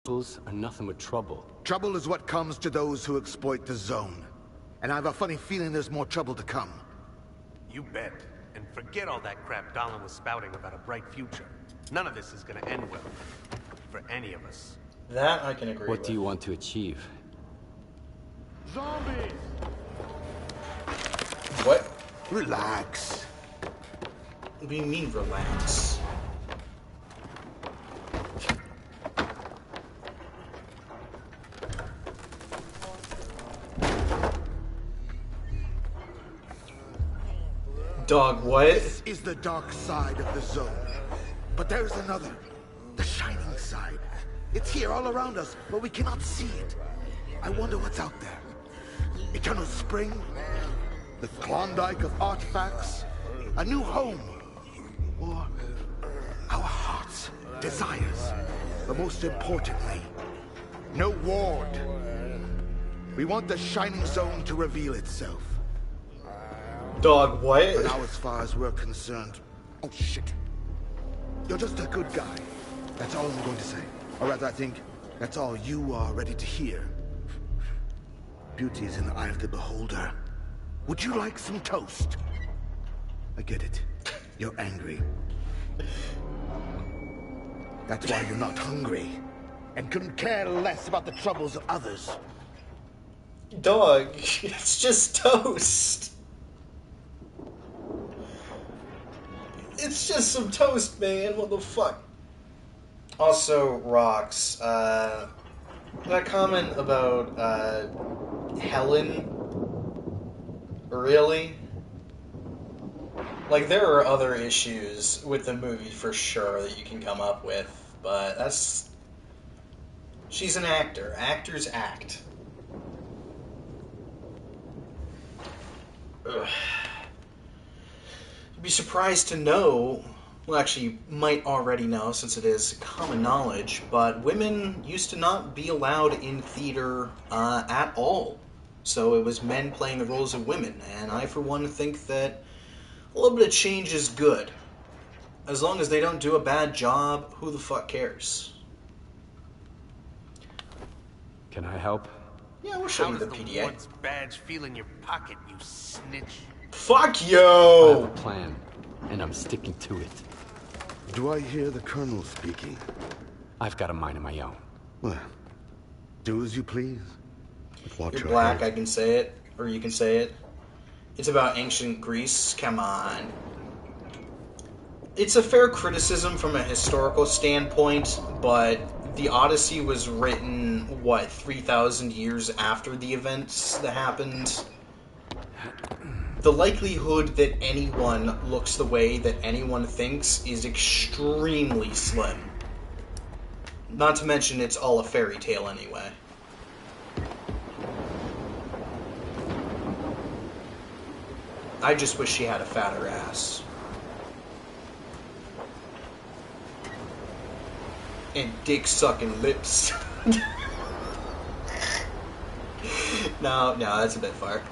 are nothing but trouble. Trouble is what comes to those who exploit the Zone. And I have a funny feeling there's more trouble to come. You bet. And forget all that crap Darlin was spouting about a bright future. None of this is gonna end well. For any of us. That I can agree with. What do you want to achieve? Zombies! What? Relax. What do you mean, relax? Dog, what? This is the dark side of the Zone. But there's another. The shining side. It's here all around us, but we cannot see it. I wonder what's out there. Eternal spring? The Klondike of artifacts? A new home? Or our hearts, desires? But most importantly, no ward. We want the Shining Zone to reveal itself. Dog, what? But now, as far as we're concerned... Oh, shit. You're just a good guy. That's all I'm going to say. Or rather, I think that's all you are ready to hear. Beauty is in the eye of the beholder. Would you like some toast? I get it. You're angry. That's why you're not hungry. And couldn't care less about the troubles of others. Dog, it's just toast. It's just some toast, man. What the fuck? Also, Rox, that comment about Helen, really? Like, there are other issues with the movie for sure that you can come up with, but that's... She's an actor. Actors act. Ugh. You'd be surprised to know, well, actually, you might already know since it is common knowledge, but women used to not be allowed in theater at all. So it was men playing the roles of women, and I, for one, think that a little bit of change is good. As long as they don't do a bad job, who the fuck cares? Can I help? Yeah, we'll show How you the does PDA. Ward's badge feel in your pocket, you snitch? Fuck I yo! have a plan, and I'm sticking to it. Do I hear the Colonel speaking? I've got a mind of my own. Well, do as you please. But watch You're your black, head. I can say it. Or you can say it. It's about ancient Greece. Come on. It's a fair criticism from a historical standpoint, but the Odyssey was written, what, 3,000 years after the events that happened? The likelihood that anyone looks the way that anyone thinks is extremely slim. Not to mention it's all a fairy tale anyway. I just wish she had a fatter ass. And dick-sucking lips. No, that's a bit far.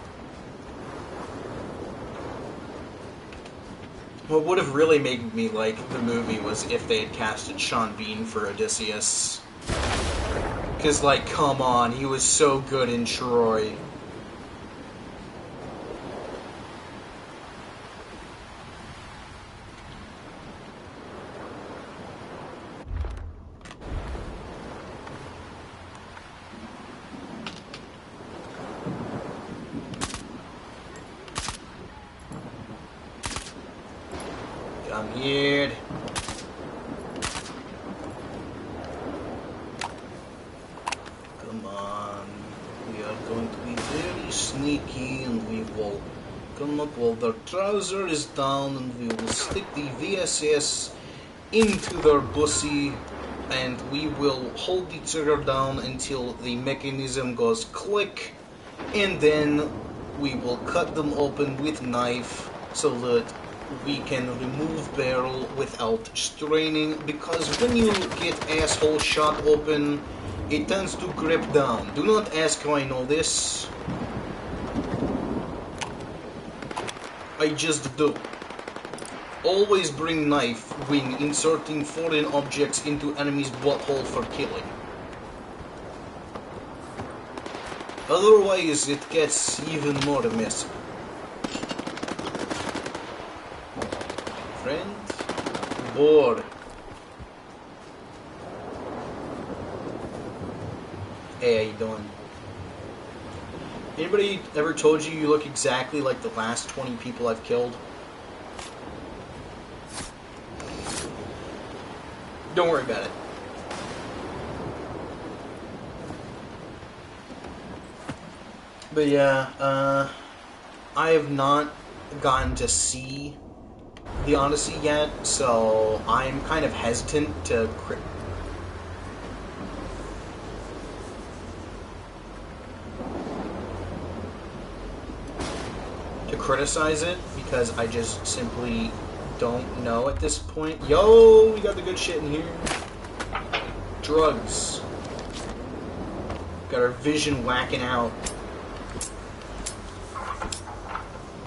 What would have really made me like the movie was if they had casted Sean Bean for Odysseus. Because, like, come on, he was so good in Troy. I'm here. Come on. We are going to be very sneaky and we will come up while their trouser is down and we will stick the VSS into their pussy and we will hold the trigger down until the mechanism goes click and then we will cut them open with knife so that we can remove barrel without straining, because when you get asshole shot open, it tends to grip down. Do not ask how I know this. I just do. Always bring knife when inserting foreign objects into enemy's butthole for killing. Otherwise, it gets even more messy. Friend? Bored. Hey, how you doing? Anybody ever told you look exactly like the last 20 people I've killed? Don't worry about it. But yeah, I have not gotten to see the Odyssey yet, so I'm kind of hesitant to criticize it, because I just simply don't know at this point. Yo, we got the good shit in here. Drugs. Got our vision whacking out.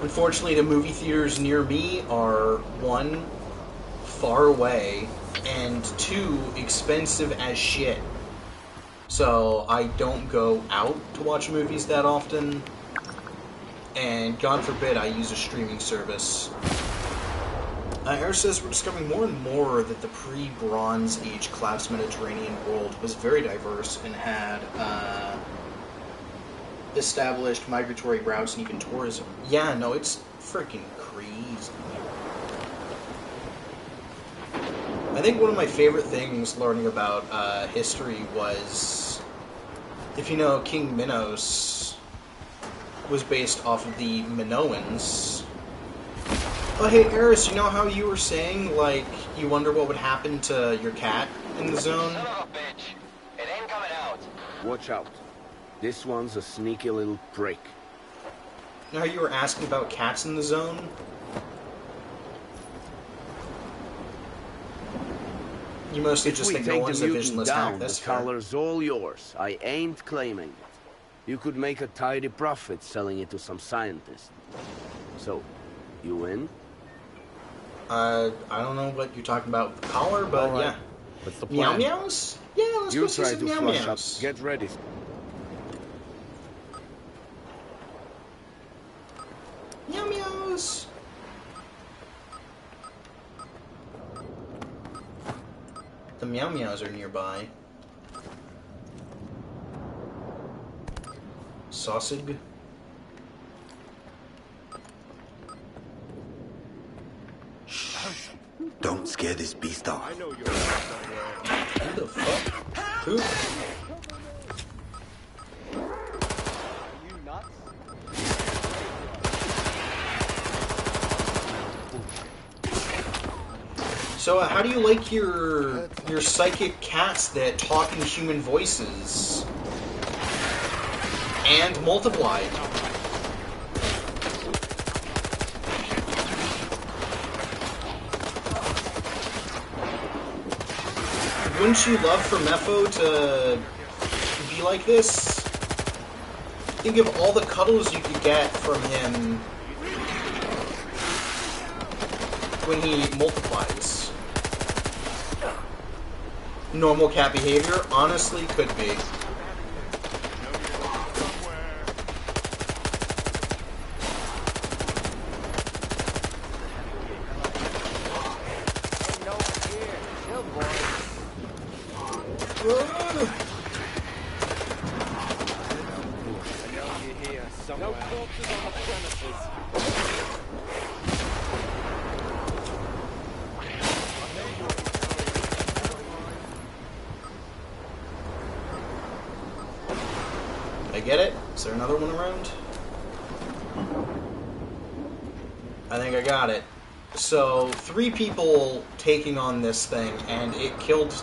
Unfortunately, the movie theaters near me are, 1, far away, and 2, expensive as shit. So I don't go out to watch movies that often, and God forbid I use a streaming service. Air says we're discovering more and more that the pre-Bronze Age collapsed Mediterranean world was very diverse and had established migratory routes and even tourism. Yeah, no, it's freaking crazy. I think one of my favorite things learning about history was, if you know, King Minos was based off of the Minoans. Oh, hey, Eris, you know how you were saying, like, you wonder what would happen to your cat in the zone? Son of a bitch. It ain't coming out. Watch out. This one's a sneaky little prick. You know how you were asking about cats in the zone? You mostly just think no one's a visionless hack. That's fair. The color's all yours. I ain't claiming it. You could make a tidy profit selling it to some scientist. So, you in? I don't know what you're talking about with the collar, but right. yeah. What's the Meow plan? meows? Yeah, let's go see some meow meows. Get ready. Meow meows. The meow meows are nearby. Sausage. Don't scare this beast off. Who the fuck? Who? So, how do you like your psychic cats that talk in human voices and multiply? Wouldn't you love for Mepho to be like this? Think of all the cuddles you could get from him when he multiplies. Normal cat behavior? Honestly, could be. I get it. Is there another one around? I think I got it. So, 3 people taking on this thing, and it killed...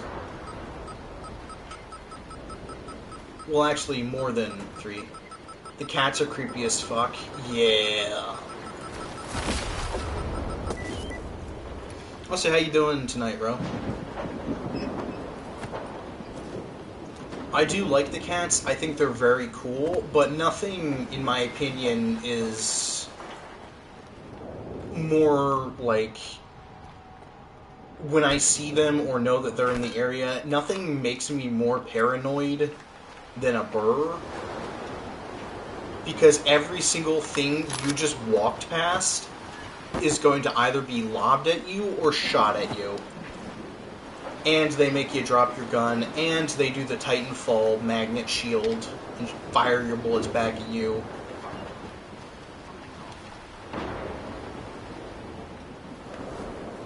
Well, actually, more than 3. The cats are creepy as fuck. Yeah. Also, how you doing tonight, bro? I do like the cats. I think they're very cool, but nothing, in my opinion, is more like when I see them or know that they're in the area, nothing makes me more paranoid than a burr. Because every single thing you just walked past is going to either be lobbed at you or shot at you. And they make you drop your gun, and they do the Titanfall magnet shield and fire your bullets back at you.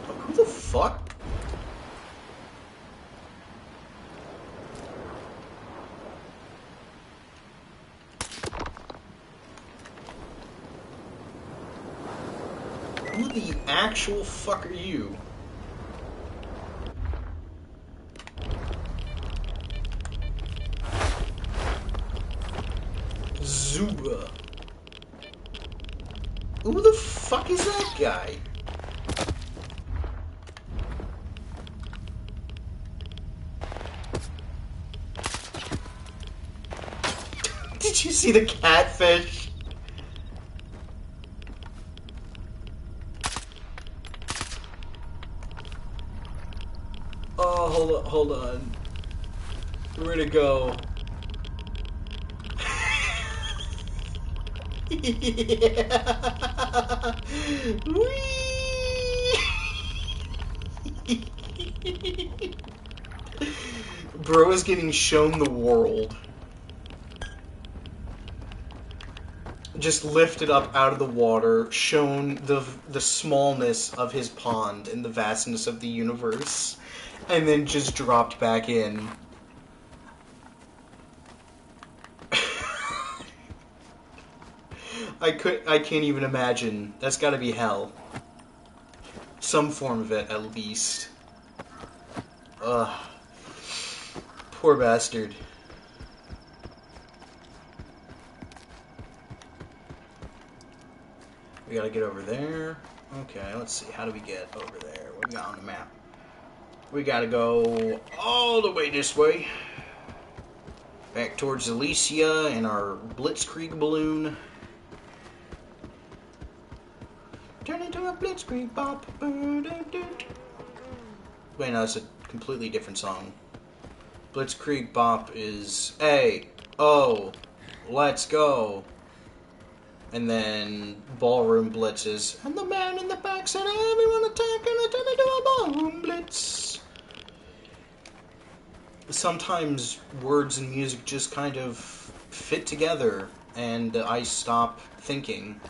Who the fuck? Who the actual fuck are you? Zuba. Who the fuck is that guy? Did you see the catfish? Oh, hold on. Where'd it go? Yeah. Whee! Bro is getting shown the world. Just lifted up out of the water, shown the smallness of his pond and the vastness of the universe. and then just dropped back in. I can't even imagine. That's gotta be hell. Some form of it, at least. Ugh. Poor bastard. We gotta get over there. Okay, let's see. How do we get over there? What do we got on the map? We gotta go all the way this way. Back towards Alicia and our Blitzkrieg balloon. Turn into a Blitzkrieg bop. Wait, no, it's a completely different song. Blitzkrieg bop is A, O, let's go. And then Ballroom Blitzes. And the man in the back said, everyone attack and I turn into a ballroom blitz. Sometimes words and music just kind of fit together and I stop thinking.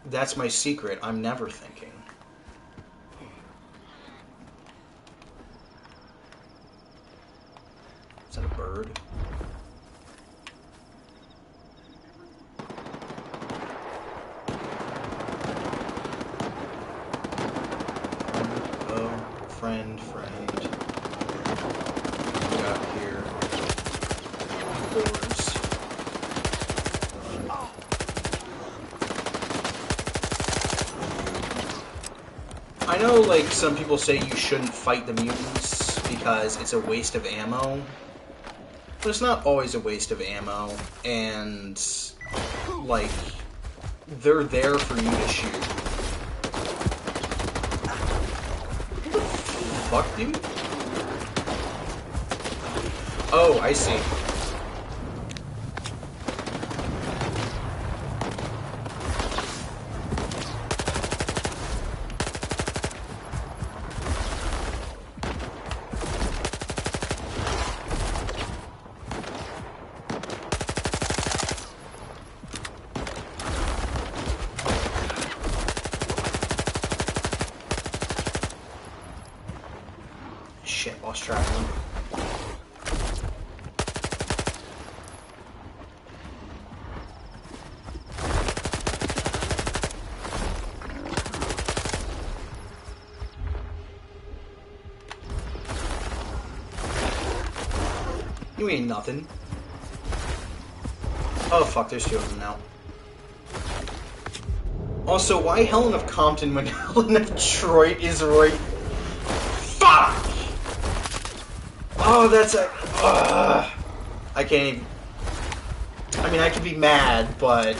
That's my secret. I'm never thinking. Is that a bird? Oh, friend. We got here. Doors. I know, like, some people say you shouldn't fight the mutants because it's a waste of ammo. But it's not always a waste of ammo, and, like, they're there for you to shoot. What the fuck, dude? Oh, I see. Shit, lost track of them. You ain't nothing. Oh fuck, there's two of them now. Also, why Helen of Compton when Helen of Detroit is right? Fuck! Oh, that's a... I can't even... I mean, I can be mad, but...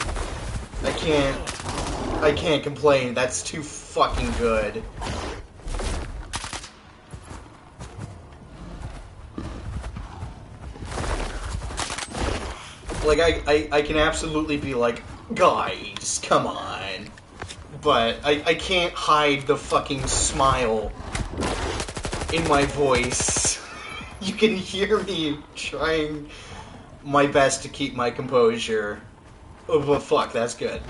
I can't complain. That's too fucking good. Like, I can absolutely be like, guys, come on. But I can't hide the fucking smile in my voice. You can hear me trying my best to keep my composure. Oh, but fuck, that's good.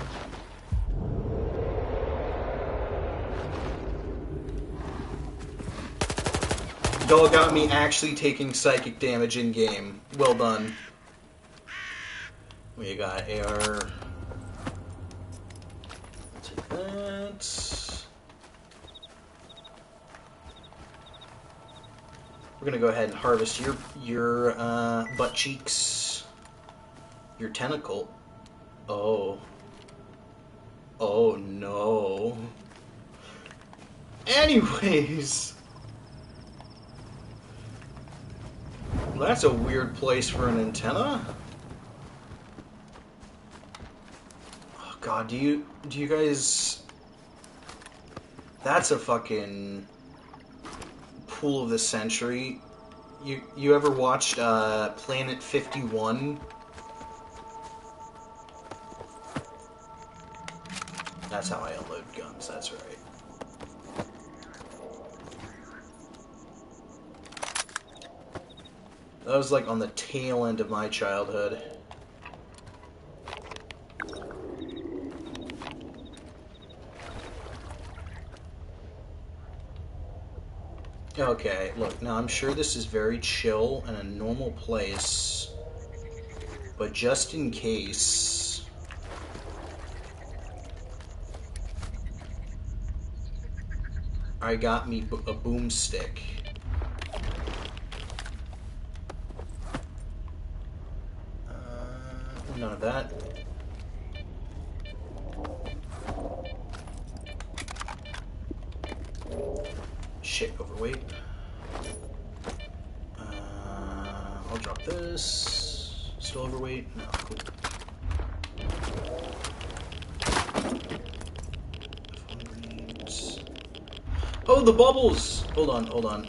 Y'all got me actually taking psychic damage in-game. Well done. We got AR. Take that. We're gonna go ahead and harvest your butt cheeks. Your tentacle. Oh. Oh no. Anyways. Well, that's a weird place for an antenna. Oh god, do you guys... That's a fucking pool of the century. You ever watched Planet 51? That's how I unload guns, that's right. That was like on the tail end of my childhood. Okay, look, now I'm sure this is very chill and a normal place, but just in case... I got me a boomstick. None of that. Shit, overweight. I'll drop this. Still overweight? No, cool. Oh, the bubbles! Hold on, hold on.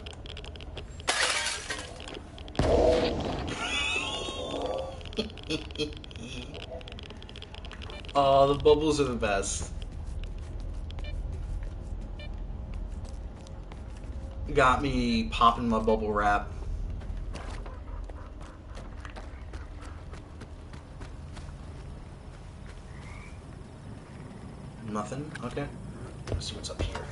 Oh, the bubbles are the best. Got me popping my bubble wrap. Nothing? Okay. Let's see what's up here.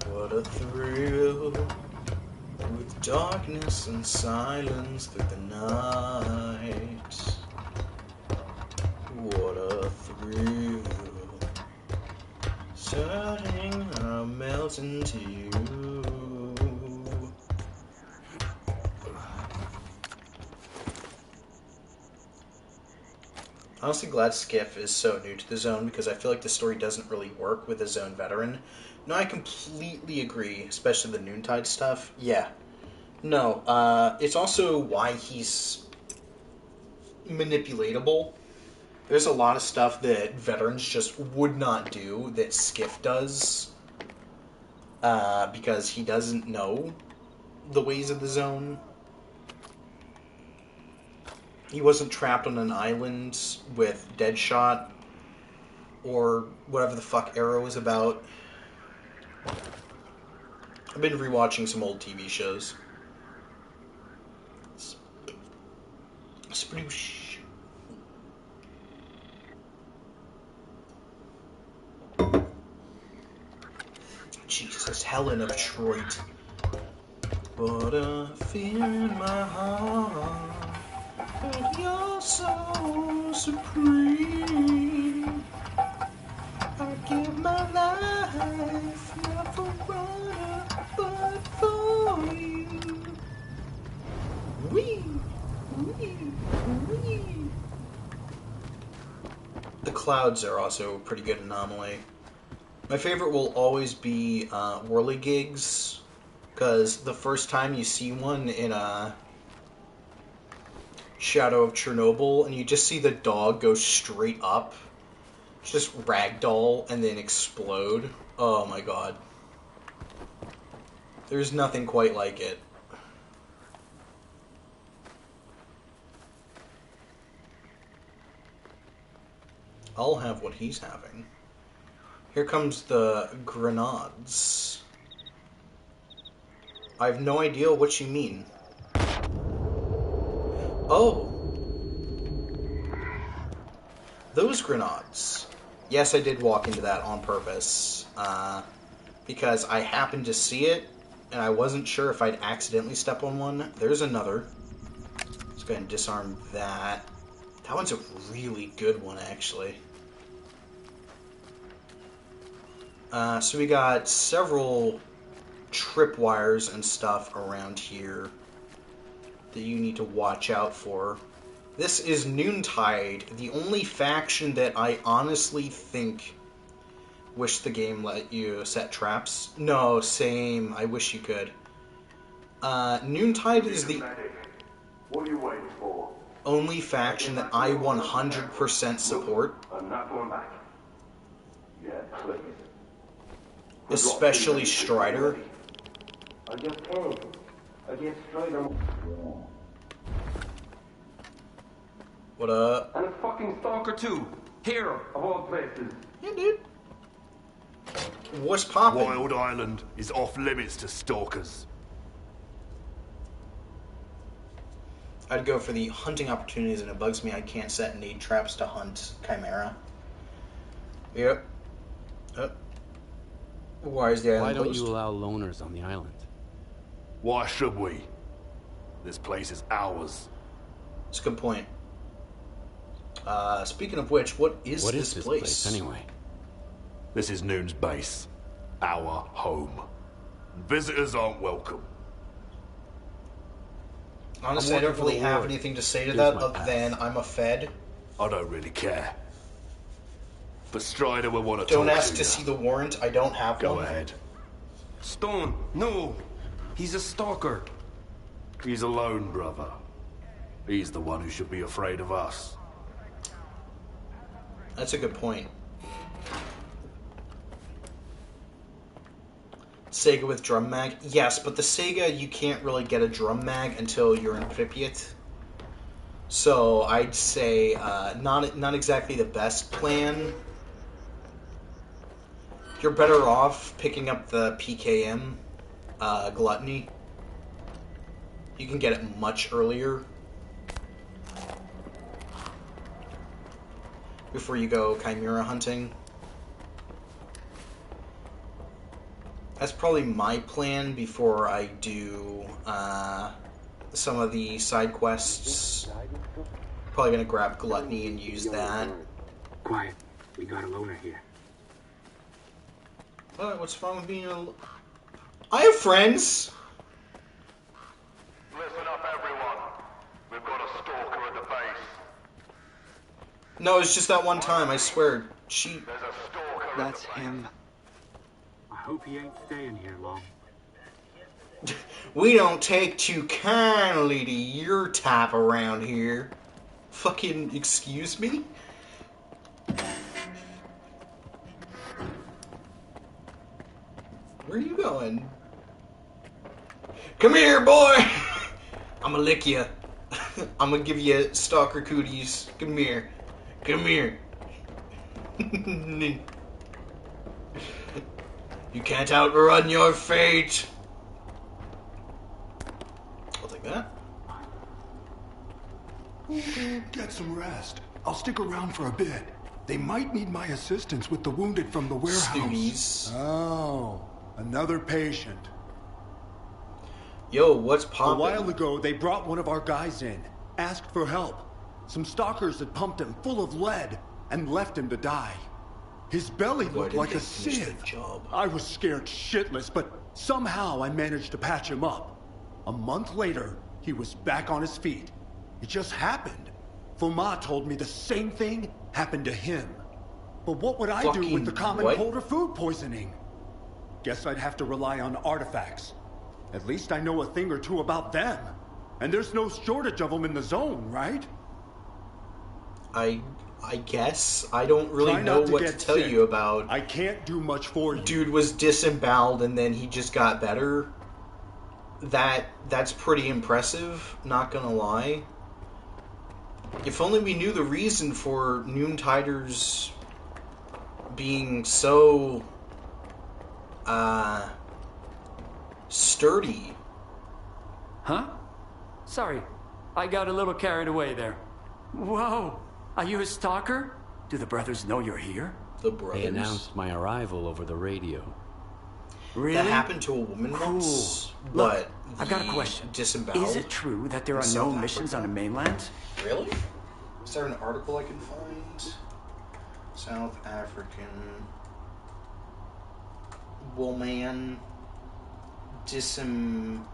What a thrill with darkness and silence through the night. What a thrill, starting I melt into you. Honestly glad Skiff is so new to the zone because I feel like the story doesn't really work with a zone veteran. No, I completely agree, especially the Noontide stuff. Yeah. No, it's also why he's manipulatable. There's a lot of stuff that veterans just would not do that Skiff does because he doesn't know the ways of the zone. He wasn't trapped on an island with Deadshot or whatever the fuck Arrow is about. I've been rewatching some old TV shows. Sploosh. Jesus, Helen of Troit. What a fear in my heart, but you're so supreme. I give my life, not for honor, but for you. Wee, wee, wee. The clouds are also a pretty good anomaly. My favorite will always be whirligigs, because the first time you see one in Shadow of Chernobyl, and you just see the dog go straight up, just ragdoll, and then explode. Oh my god. There's nothing quite like it. I'll have what he's having. Here comes the grenades. I have no idea what you mean. Oh. Those grenades. Yes, I did walk into that on purpose. Because I happened to see it, and I wasn't sure if I'd accidentally step on one. There's another. Let's go ahead and disarm that. That one's a really good one, actually. So we got several tripwires and stuff around here that you need to watch out for. This is Noontide, the only faction that I honestly think wish the game let you set traps. No, same. I wish you could. Noontide is the What are you waiting for? only faction that I 100% support. I'm not going back. Yeah, please. Especially Strider. I just came. I get Strider. What up? And a fucking stalker too. Here, of all places. Yeah, dude. What's poppin'? Wild Island is off limits to stalkers. I'd go for the hunting opportunities, and it bugs me I can't set nade traps to hunt Chimera. Yep. Why is the island Why don't closed? you allow loners on the island? Why should we? This place is ours. That's a good point. Speaking of which, what is this place anyway? This is Noon's base. Our home. Visitors aren't welcome. Honestly, I don't really have anything to say to that other than I'm a Fed. I don't really care. But Strider will want to Don't talk ask to to you. see the warrant. I don't have Go one. ahead. Stone, no. He's a stalker. He's alone, brother. He's the one who should be afraid of us. That's a good point. Sega with drum mag? Yes, but the Sega, you can't really get a drum mag until you're in Pripyat. So I'd say not exactly the best plan. You're better off picking up the PKM Gluttony. You can get it much earlier. Before you go Chimera hunting. That's probably my plan before I do some of the side quests. Probably gonna grab Gluttony and use that. Quiet. We got a loner here. What's wrong with being a... I have friends! Listen up, everyone. We've got a stalker at the base. No, it's just that one time, I swear. She... That's him. I hope he ain't staying here long. We don't take too kindly to your type around here. Fucking excuse me? Where are you going? Come here, boy! I'ma lick you. I'ma give you stalker cooties. Come here. Come here. You can't outrun your fate. I'll take that. Get some rest. I'll stick around for a bit. They might need my assistance with the wounded from the warehouse. Snooties. Oh, another patient. Yo, what's poppin'? A while ago, they brought one of our guys in, asked for help. Some stalkers had pumped him full of lead and left him to die. His belly looked like a sieve. I was scared shitless, but somehow I managed to patch him up. A month later, he was back on his feet. It just happened. Foma told me the same thing happened to him. But what would I do with the common cold or food poisoning? Guess I'd have to rely on artifacts. At least I know a thing or two about them. And there's no shortage of them in the zone, right? I guess. I don't really know what to tell you about. I can't do much for you. Dude was disemboweled and then he just got better. That's pretty impressive, not gonna lie. If only we knew the reason for Noontiders being so sturdy. Huh? Sorry, I got a little carried away there. Whoa, are you a stalker? Do the brothers know you're here? The brothers? They announced my arrival over the radio. Really? That happened to a woman once, but I've got a question. Disemboweled. Is it true that there are no missions on the mainland? Really? Is there an article I can find? South African woman disemboweled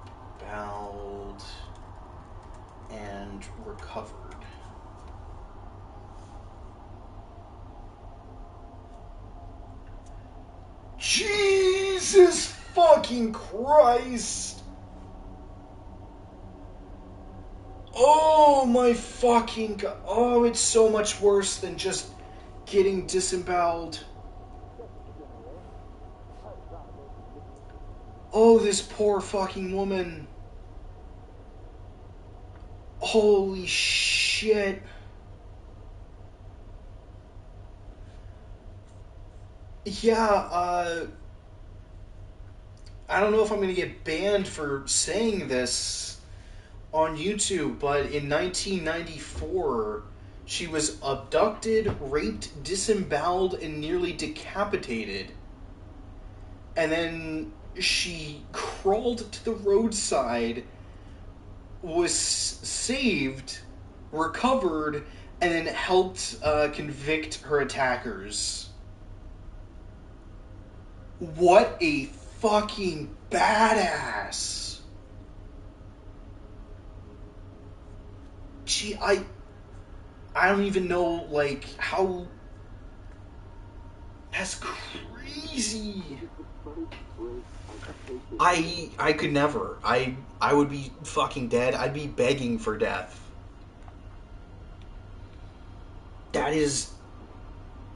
and recovered. Jesus fucking Christ! Oh my fucking god. Oh, it's so much worse than just getting disemboweled. Oh, this poor fucking woman. Holy shit. Yeah, I don't know if I'm gonna get banned for saying this on YouTube, but in 1994, she was abducted, raped, disemboweled, and nearly decapitated and then she crawled to the roadside, was saved, recovered, and then helped convict her attackers. What a fucking badass. Gee, I don't even know, like, how... That's crazy. I could never. I would be fucking dead. I'd be begging for death. That is...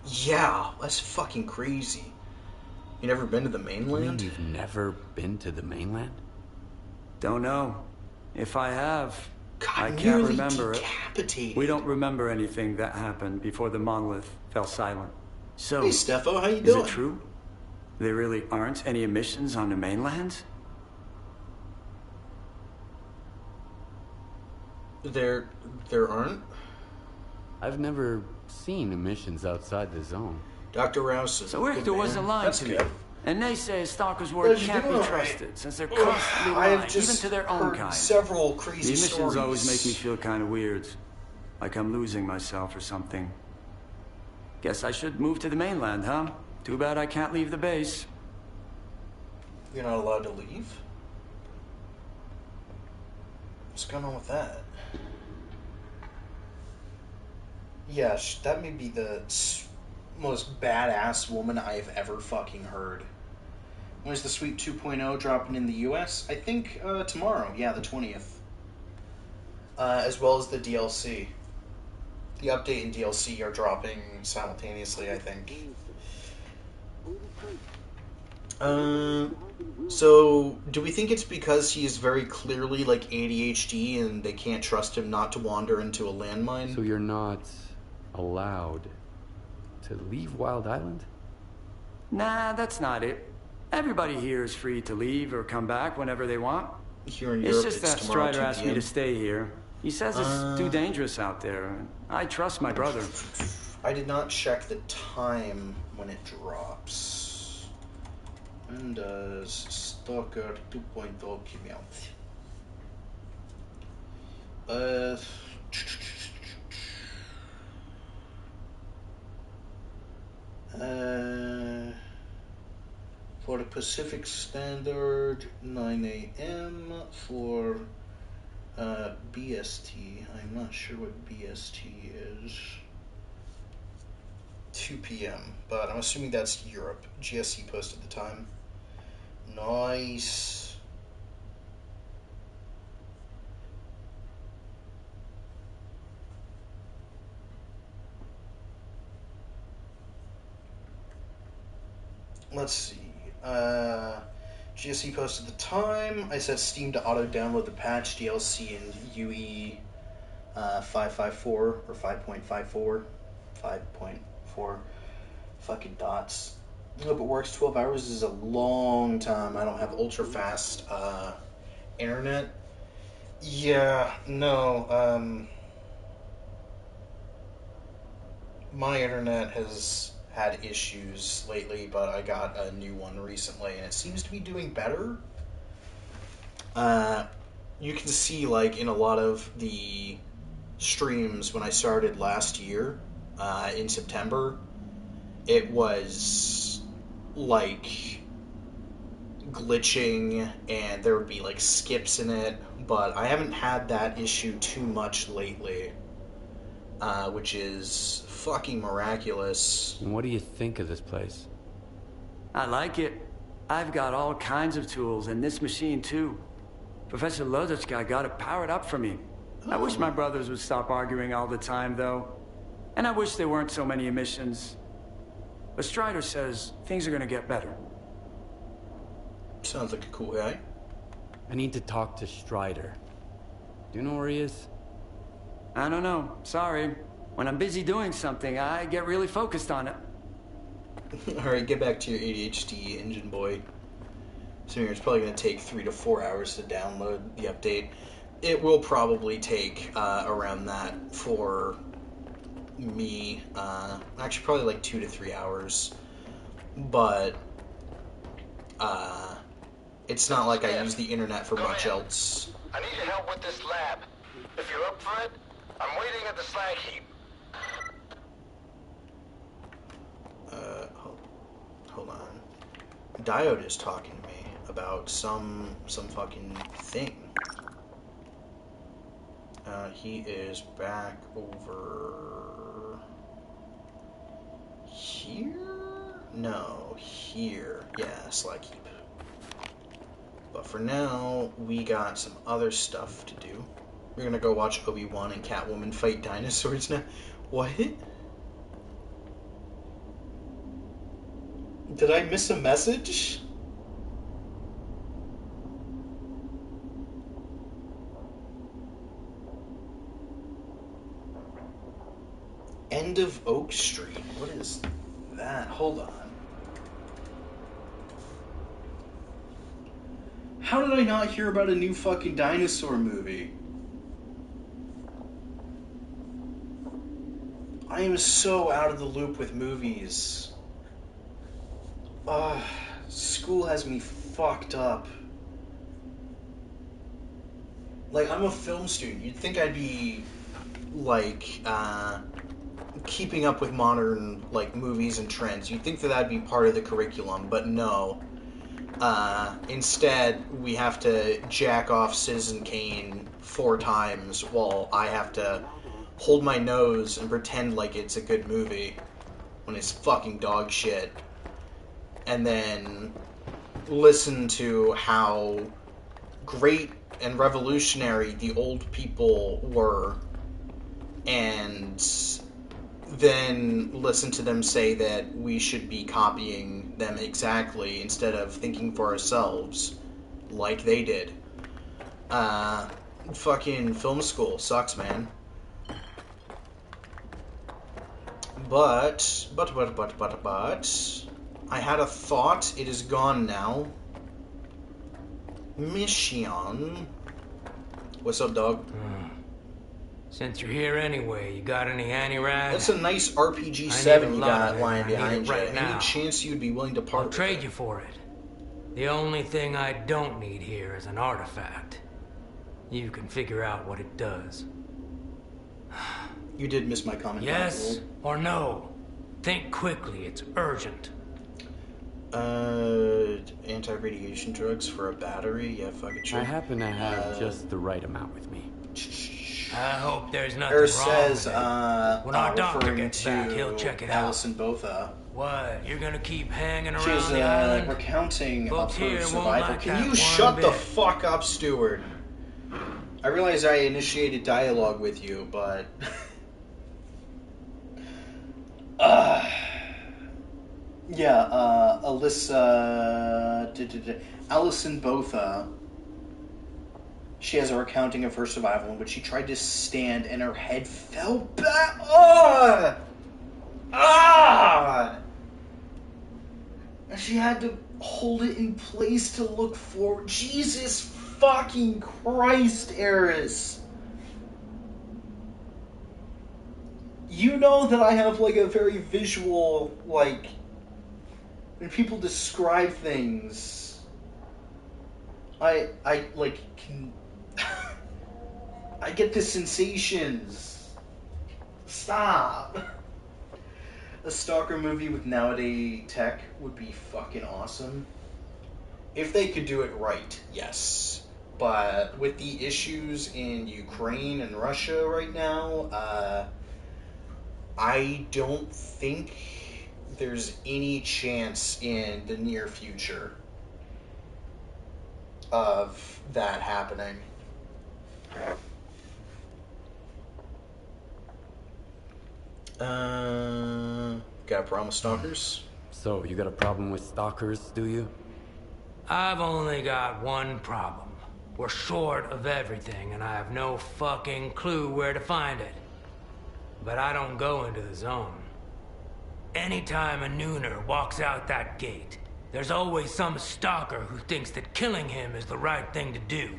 Yeah, that's fucking crazy. You never been to the mainland? You've never been to the mainland? Don't know. If I have, God, I can't remember decapitated. it. We don't remember anything that happened before the monolith fell silent. So, hey, Steffo, how you doing? Is it true? There really aren't any emissions on the mainland? There aren't? I've never seen emissions outside the zone. Dr. Rouse. So Richter wasn't lying to me. And they say Stalker's word can't be trusted, since they're constantly lying, even to their own kind. Several crazy The emissions stories. always make me feel kind of weird. Like I'm losing myself or something. Guess I should move to the mainland, huh? Too bad I can't leave the base. You're not allowed to leave? What's going on with that? Yeah, that may be the most badass woman I've ever fucking heard. When is the Suite 2.0 dropping in the US? I think tomorrow. Yeah, the 20th. As well as the DLC. The update and DLC are dropping simultaneously, I think. So, do we think it's because he's very clearly, like, ADHD and they can't trust him not to wander into a landmine? So you're not allowed to leave Wild Island? Nah, that's not it. Everybody here is free to leave or come back whenever they want. Here in It's Europe, just that tomorrow, Strider 2 asked me p.m. to stay here. He says it's too dangerous out there. I trust my brother. I did not check the time when it drops. When does Stalker 2.0 come out? For the Pacific Standard, 9 a.m. For BST, I'm not sure what BST is. 2 p.m., but I'm assuming that's Europe. GSC posted the time. Nice. Let's see. GSC posted the time. I set Steam to auto-download the patch, DLC, and UE 554 or 5.54. 5.4 fucking dots. I hope it works. 12 hours is a long time. I don't have ultra-fast internet. Yeah, no. My internet has had issues lately, but I got a new one recently, and it seems to be doing better. You can see, like, in a lot of the streams when I started last year, in September, it was, like, glitching, and there would be, like, skips in it, but I haven't had that issue too much lately, which is fucking miraculous. And what do you think of this place? I like it. I've got all kinds of tools, and this machine too. Professor Lodotchka got it powered up for me. I wish my brothers would stop arguing all the time, though. And I wish there weren't so many emissions. But Strider says things are gonna get better. Sounds like a cool guy. I need to talk to Strider. Do you know where he is? I don't know. Sorry. When I'm busy doing something, I get really focused on it. Alright, get back to your ADHD, engine boy. So it's probably going to take 3 to 4 hours to download the update. It will probably take around that for me. Actually, probably like 2 to 3 hours. But It's not like I use the internet for much else. I need your help with this lab. If you're up for it, I'm waiting at the slag heap. Hold on. Diode is talking to me about some fucking thing. He is back over here? No, here. Yeah, slag heap. But for now, we got some other stuff to do. We're gonna go watch Obi-Wan and Catwoman fight dinosaurs now. What? Did I miss a message? End of Oak Street. What is that? Hold on. How did I not hear about a new fucking dinosaur movie? I am so out of the loop with movies. School has me fucked up. Like, I'm a film student. You'd think I'd be, like, keeping up with modern, like, movies and trends. You'd think that that'd be part of the curriculum, but no. Instead, we have to jack off Citizen Kane 4 times while I have to hold my nose and pretend like it's a good movie when it's fucking dog shit. And then listen to how great and revolutionary the old people were, and then listen to them say that we should be copying them exactly instead of thinking for ourselves like they did. Fucking film school sucks, man. But I had a thought. It is gone now. Mission. What's up, dog? Since you're here anyway, you got any anti-rad? That's a nice RPG 7 you got lying behind you. Any chance you'd be willing to part I'll trade you for it. The only thing I don't need here is an artifact. You can figure out what it does. You did miss my comment. Yes or no? Think quickly, it's urgent. Anti-radiation drugs for a battery? Yeah, fuck it, sure. I happen to have just the right amount with me. I hope there's nothing Eric wrong says, with it. When our doctor referring gets to back, he'll check it Allison out. Botha. What? You're gonna keep hanging around She's the island? recounting of Folks her here won't survival. like Can that you one shut the bit. fuck up, Stewart? I realize I initiated dialogue with you, but... Yeah, Allison Botha. She has a recounting of her survival in which she tried to stand and her head fell back. And she had to hold it in place to look forward. Jesus fucking Christ, Eris. You know that I have, like, a very visual, like, when people describe things, I like, can... I get the sensations. Stop. A S.T.A.L.K.E.R movie with nowadays tech would be fucking awesome. If they could do it right, yes. But with the issues in Ukraine and Russia right now, I don't think there's any chance in the near future of that happening. Got a problem with stalkers? So, you got a problem with stalkers, do you? I've only got one problem. We're short of everything, and I have no fucking clue where to find it. But I don't go into the zone. Anytime a nooner walks out that gate, there's always some stalker who thinks that killing him is the right thing to do.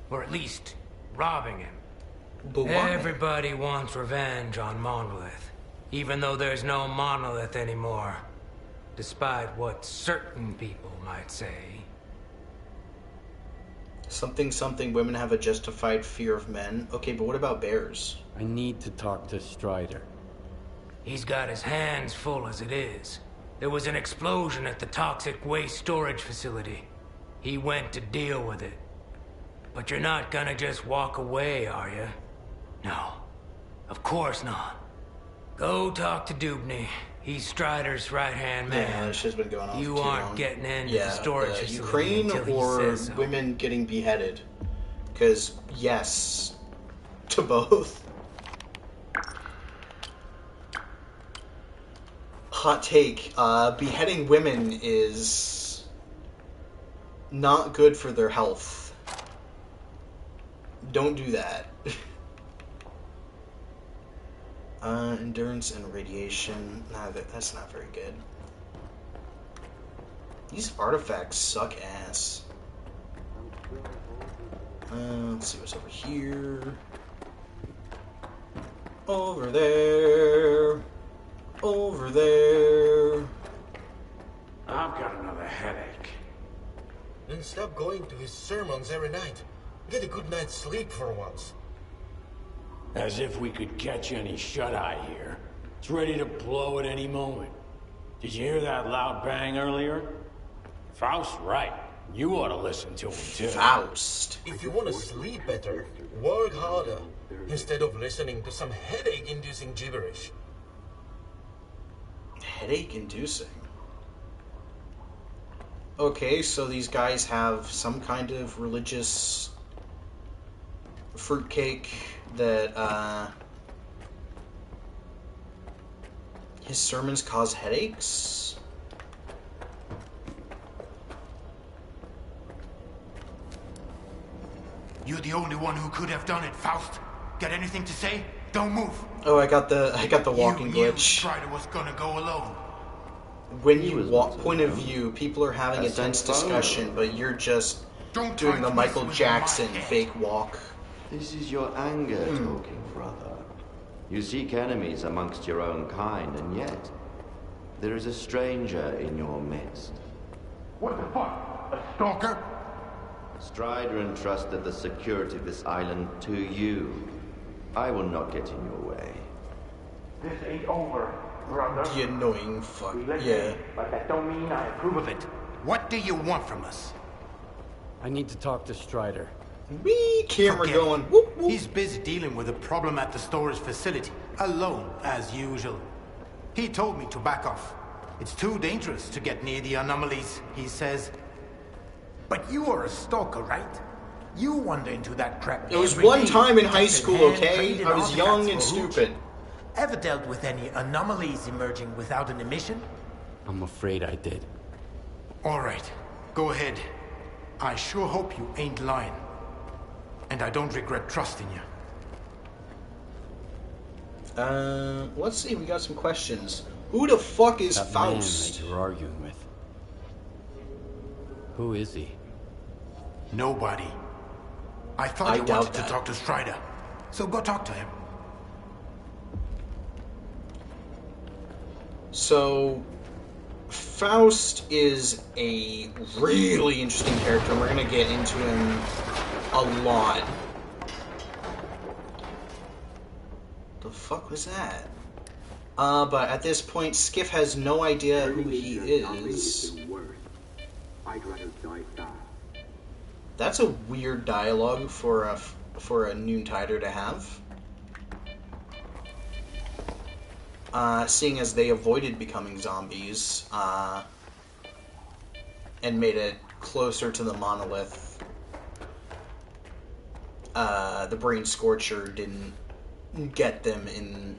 Or at least, robbing him. But why? Everybody wants revenge on Monolith, even though there's no Monolith anymore. despite what certain people might say. Something women have a justified fear of men. Okay, but what about bears? I need to talk to Strider. He's got his hands full as it is. There was an explosion at the toxic waste storage facility. He went to deal with it. But you're not gonna just walk away, are you? No. Of course not. Go talk to Dubny. He's Strider's right-hand man. Yeah, this shit's been going on You for too aren't long. getting into the storage facility Ukraine until he or says so. women getting beheaded? Because, yes, to both. Hot take, beheading women is not good for their health. Don't do that. Endurance and radiation. Nah, that's not very good. These artifacts suck ass. Let's see what's over here. Over there. Over there. I've got another headache. Then stop going to his sermons every night. Get a good night's sleep for once. As if we could catch any shut-eye here. It's ready to blow at any moment. Did you hear that loud bang earlier? Faust's right. You ought to listen to him, too. Faust. If you want to sleep better, work harder, instead of listening to some headache-inducing gibberish. Headache-inducing? Okay, so these guys have some kind of religious fruitcake that, his sermons cause headaches? You're the only one who could have done it, Faust. Got anything to say? Don't move. Oh, I got the walking you knew glitch. Strider was gonna go alone. When you walk, point of view, people are having a tense discussion, but you're just doing the Michael Jackson fake walk. This is your anger talking, brother. You seek enemies amongst your own kind, and yet there is a stranger in your midst. What the fuck? A stalker? Strider entrusted the security of this island to you. I will not get in your way. This ain't over, brother. The annoying fuck. Yeah. But that don't mean I approve of it. What do you want from us? I need to talk to Strider. Wee, camera Forget going. it. Whoop, whoop. He's busy dealing with a problem at the storage facility, alone as usual. He told me to back off. It's too dangerous to get near the anomalies, he says. But you are a stalker, right? You wander into that crap. It was every one day, time in high testing school, hand, okay? trading I was young and artifacts for hooch. stupid. Ever dealt with any anomalies emerging without an emission? I'm afraid I did. All right, go ahead. I sure hope you ain't lying. And I don't regret trusting you. Let's see, we got some questions. Who the fuck is That Faust? man that you're arguing with. Who is he? Nobody. I thought I you doubt wanted that. to talk to Strider. So go talk to him. So, Faust is a really interesting character, and we're gonna get into him a lot. The fuck was that? But at this point, Skiff has no idea who he is. I'd rather die fast. That's a weird dialogue for a Noontider to have. Seeing as they avoided becoming zombies, and made it closer to the monolith, the Brain Scorcher didn't get them in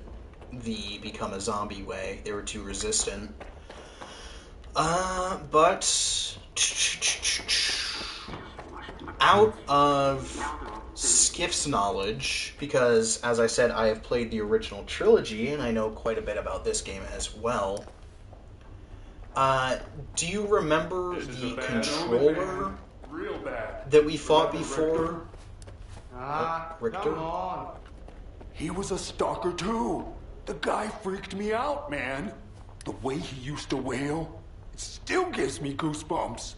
the become a zombie way. They were too resistant. But out of Skiff's knowledge, because as I said, I have played the original trilogy and I know quite a bit about this game as well. Do you remember the controller Real bad. that we fought before? Richter? Come on. He was a stalker too. The guy freaked me out, man. The way he used to wail. It still gives me goosebumps.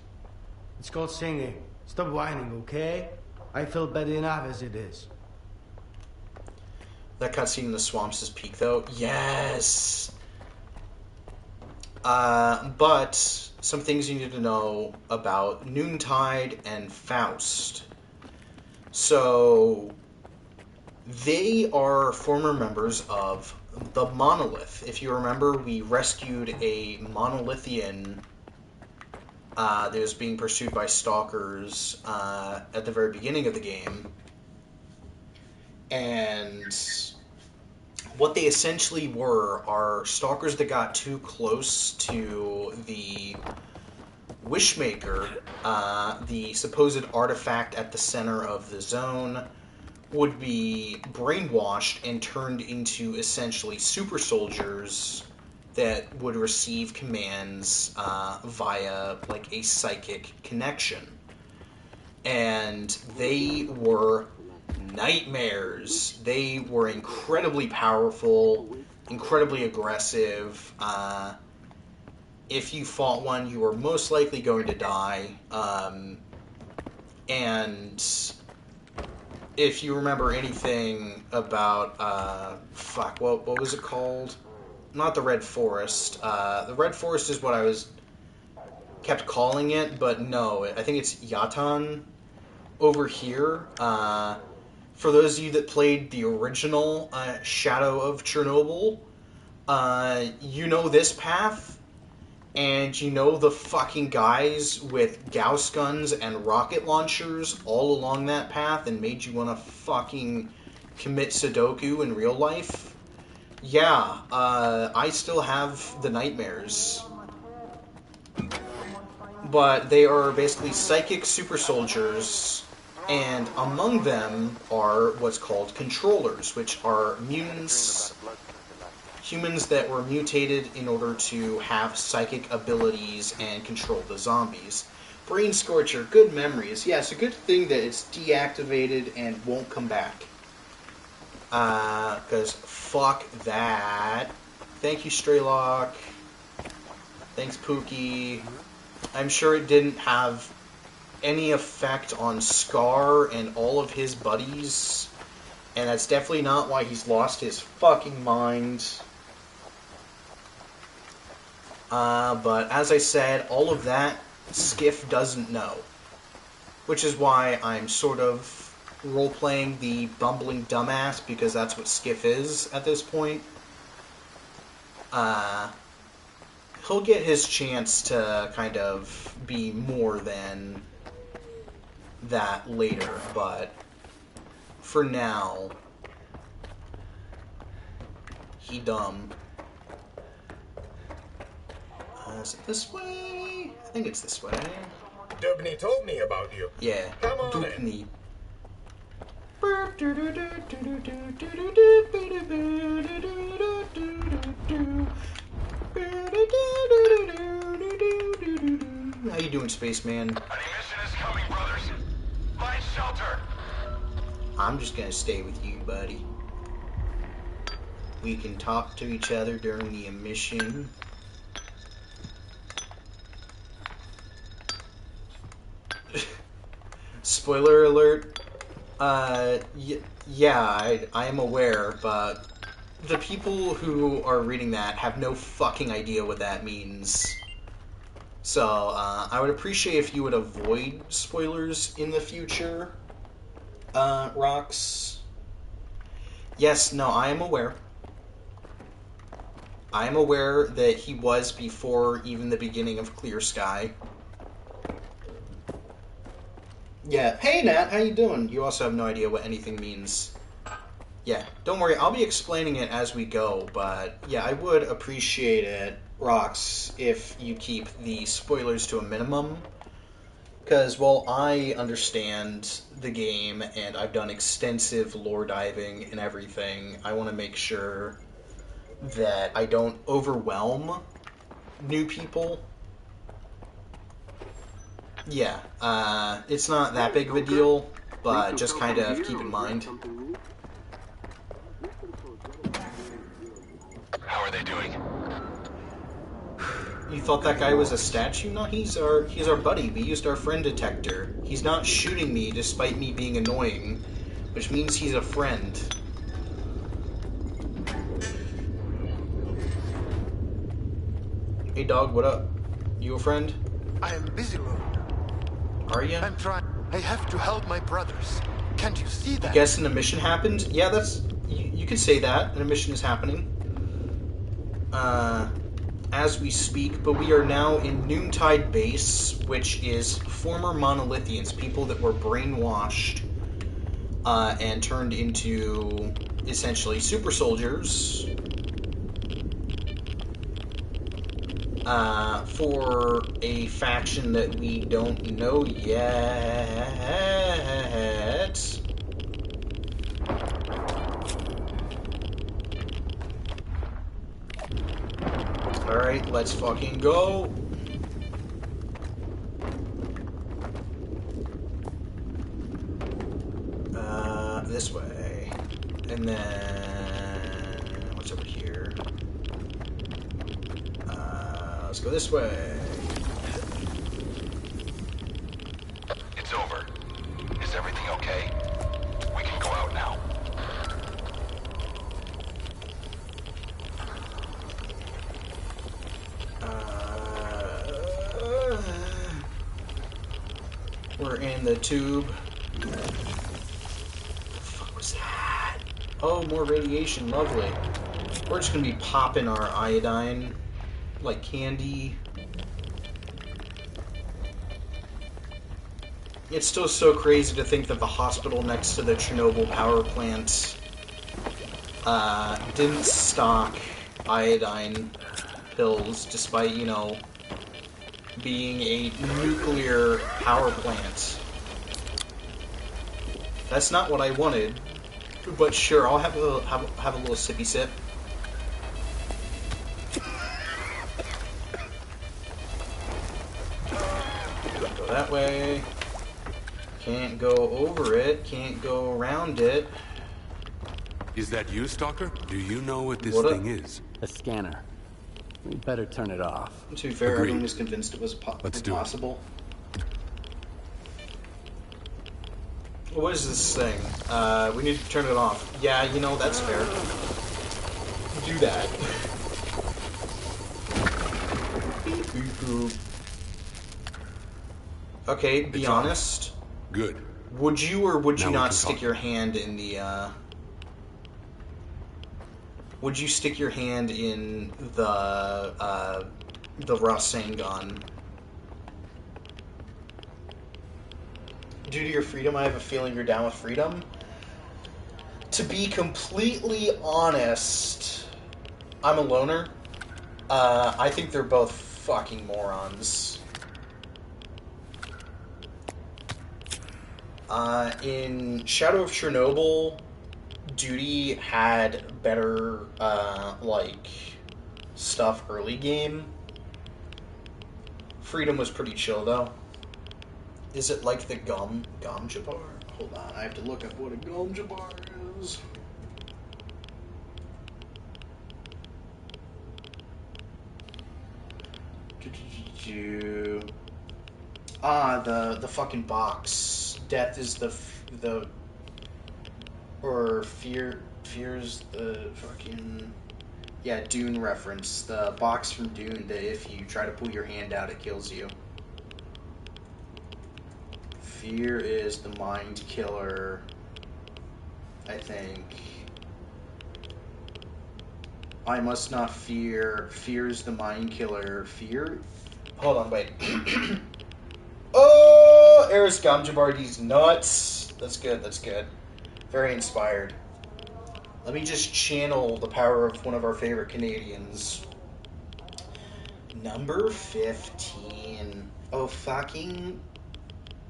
It's called singing. Stop whining, okay? I feel bad enough as it is. That cutscene in the swamps is peak, though. Yes! But some things you need to know about Noontide and Faust. So, they are former members of the Monolith. If you remember, we rescued a Monolithian that was being pursued by stalkers at the very beginning of the game. And what they essentially were are stalkers that got too close to the Wishmaker, the supposed artifact at the center of the zone, would be brainwashed and turned into essentially super soldiers that would receive commands via like a psychic connection. And they were nightmares. They were incredibly powerful, incredibly aggressive. If you fought one, you were most likely going to die. And if you remember anything about, what was it called? Not the Red Forest. The Red Forest is what I kept calling it, but no, I think it's Yatan over here. For those of you that played the original Shadow of Chernobyl, you know this path, and you know the fucking guys with Gauss guns and rocket launchers all along that path and made you want to fucking commit Sudoku in real life? Yeah, I still have the nightmares. But they are basically psychic super soldiers, and among them are what's called controllers, which are mutants, humans that were mutated in order to have psychic abilities and control the zombies. Brain Scorcher, good memories. Yeah, it's a good thing that it's deactivated and won't come back. Because fuck that. Thank you, Straylock. Thanks, Pookie. I'm sure it didn't have any effect on Scar and all of his buddies, and that's definitely not why he's lost his fucking mind. But as I said, all of that Skiff doesn't know, which is why I'm sort of role-playing the bumbling dumbass, because that's what Skiff is at this point. He'll get his chance to kind of be more than that later, but for now, he dumb. Is it this way? I think it's this way. Dubney told me about you. Yeah, Come on Dubney. How you doing, spaceman? An emission is coming, brothers. Find shelter. I'm just gonna stay with you, buddy. We can talk to each other during the emission. Spoiler alert. Yeah, I am aware, but the people who are reading that have no fucking idea what that means. So, I would appreciate if you would avoid spoilers in the future, Rox. Yes, no, I am aware. I am aware that he was before even the beginning of Clear Sky. Yeah, hey Nat, how you doing? You also have no idea what anything means. Yeah, don't worry, I'll be explaining it as we go, but yeah, I would appreciate it, Rox, if you keep the spoilers to a minimum. Because while I understand the game and I've done extensive lore diving and everything, I want to make sure that I don't overwhelm new people. Yeah, it's not that big of a deal, but just kind of keep in mind. How are they doing? You thought that guy was a statue? No, he's our buddy. We used our friend detector. He's not shooting me despite me being annoying, which means he's a friend. Hey dog, what up? You a friend? I am busy, Lord. Are you? I'm trying. I have to help my brothers. Can't you see that? You guessing a mission happened? Yeah, that's... You could say that. An mission is happening. As we speak, but we are now in Noontide Base, which is former Monolithians, people that were brainwashed and turned into, essentially, super soldiers for a faction that we don't know yet. Alright, let's fucking go. This way. And then... what's over here? Let's go this way. It's over. Is everything okay? We can go out now. We're in the tube. What the fuck was that? Oh, more radiation. Lovely. We're just gonna be popping our iodine like candy. It's still so crazy to think that the hospital next to the Chernobyl power plant didn't stock iodine pills, despite, you know, being a nuclear power plant. That's not what I wanted, but sure, I'll have a little sippy sip. Go that way. Can't go over it. Can't go around it. Is that you, Stalker? Do you know what this What thing is? A scanner. We'd better turn it off. To be fair, Agreed. everyone was convinced it was impossible. What is this thing? We need to turn it off. Yeah, you know, that's fair. Do that. Okay, be honest. Good. Would you or would you Now we not can stick talk. your hand in the, would you stick your hand in the Rasengan? Due to your freedom, I have a feeling you're down with freedom. To be completely honest, I'm a loner. I think they're both fucking morons. In Shadow of Chernobyl, Duty had better, like, stuff early game. Freedom was pretty chill, though. Is it like the Gom Jabbar? Hold on, I have to look up what a Gom Jabbar is. The fucking box. Death is or fear's the fucking, yeah, Dune reference. The box from Dune that if you try to pull your hand out, it kills you. Fear is the mind killer, I think. I must not fear. Fear's the mind killer. Fear? Hold on, wait. Oh, Eris Gamjabardi's nuts. That's good, that's good. Very inspired. Let me just channel the power of one of our favorite Canadians. Number 15. Oh, fucking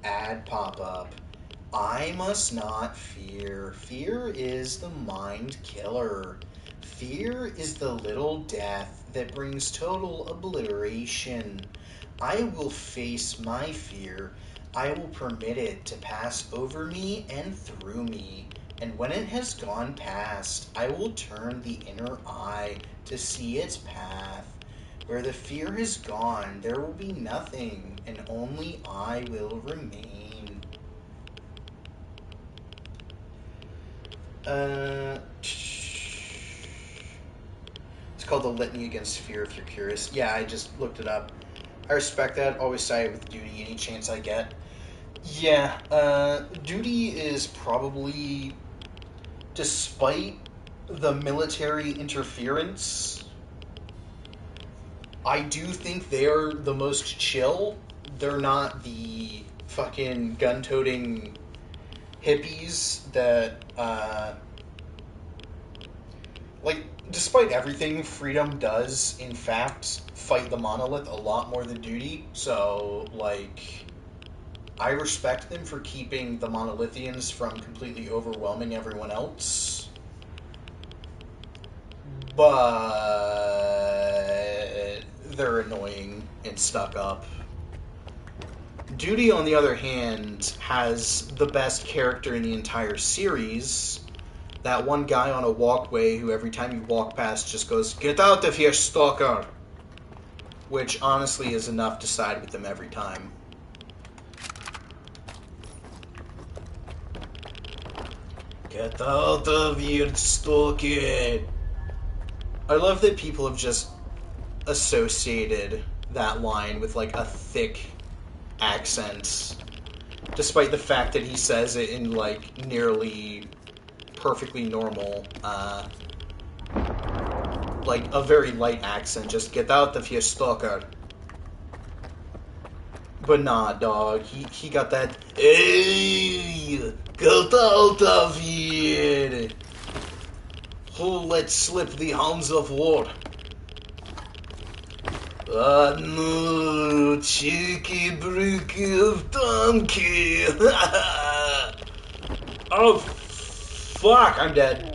ad pop-up. I must not fear. Fear is the mind killer. Fear is the little death that brings total obliteration. I will face my fear. I will permit it to pass over me and through me. And when it has gone past, I will turn the inner eye to see its path. Where the fear is gone, there will be nothing, and only I will remain. It's called the Litany Against Fear, if you're curious. Yeah, I just looked it up. I respect that. Always side with duty any chance I get. Yeah, duty is probably, despite the military interference, I do think they're the most chill. They're not the fucking gun-toting hippies that, like, despite everything, Freedom does, in fact, fight the Monolith a lot more than Duty. So, like, I respect them for keeping the Monolithians from completely overwhelming everyone else. But they're annoying and stuck up. Duty, on the other hand, has the best character in the entire series. That one guy on a walkway who every time you walk past just goes, "Get out of here, stalker!" Which honestly is enough to side with them every time. Get out of here, stalker! I love that people have just associated that line with like a thick accent, despite the fact that he says it in like nearly perfectly normal, like a very light accent. Just get out of here, stalker. But nah, dog. He got that. Hey, get out of here! Who let slip the hounds of war? No, cheeky brookie of donkey. Oh, fuck, I'm dead.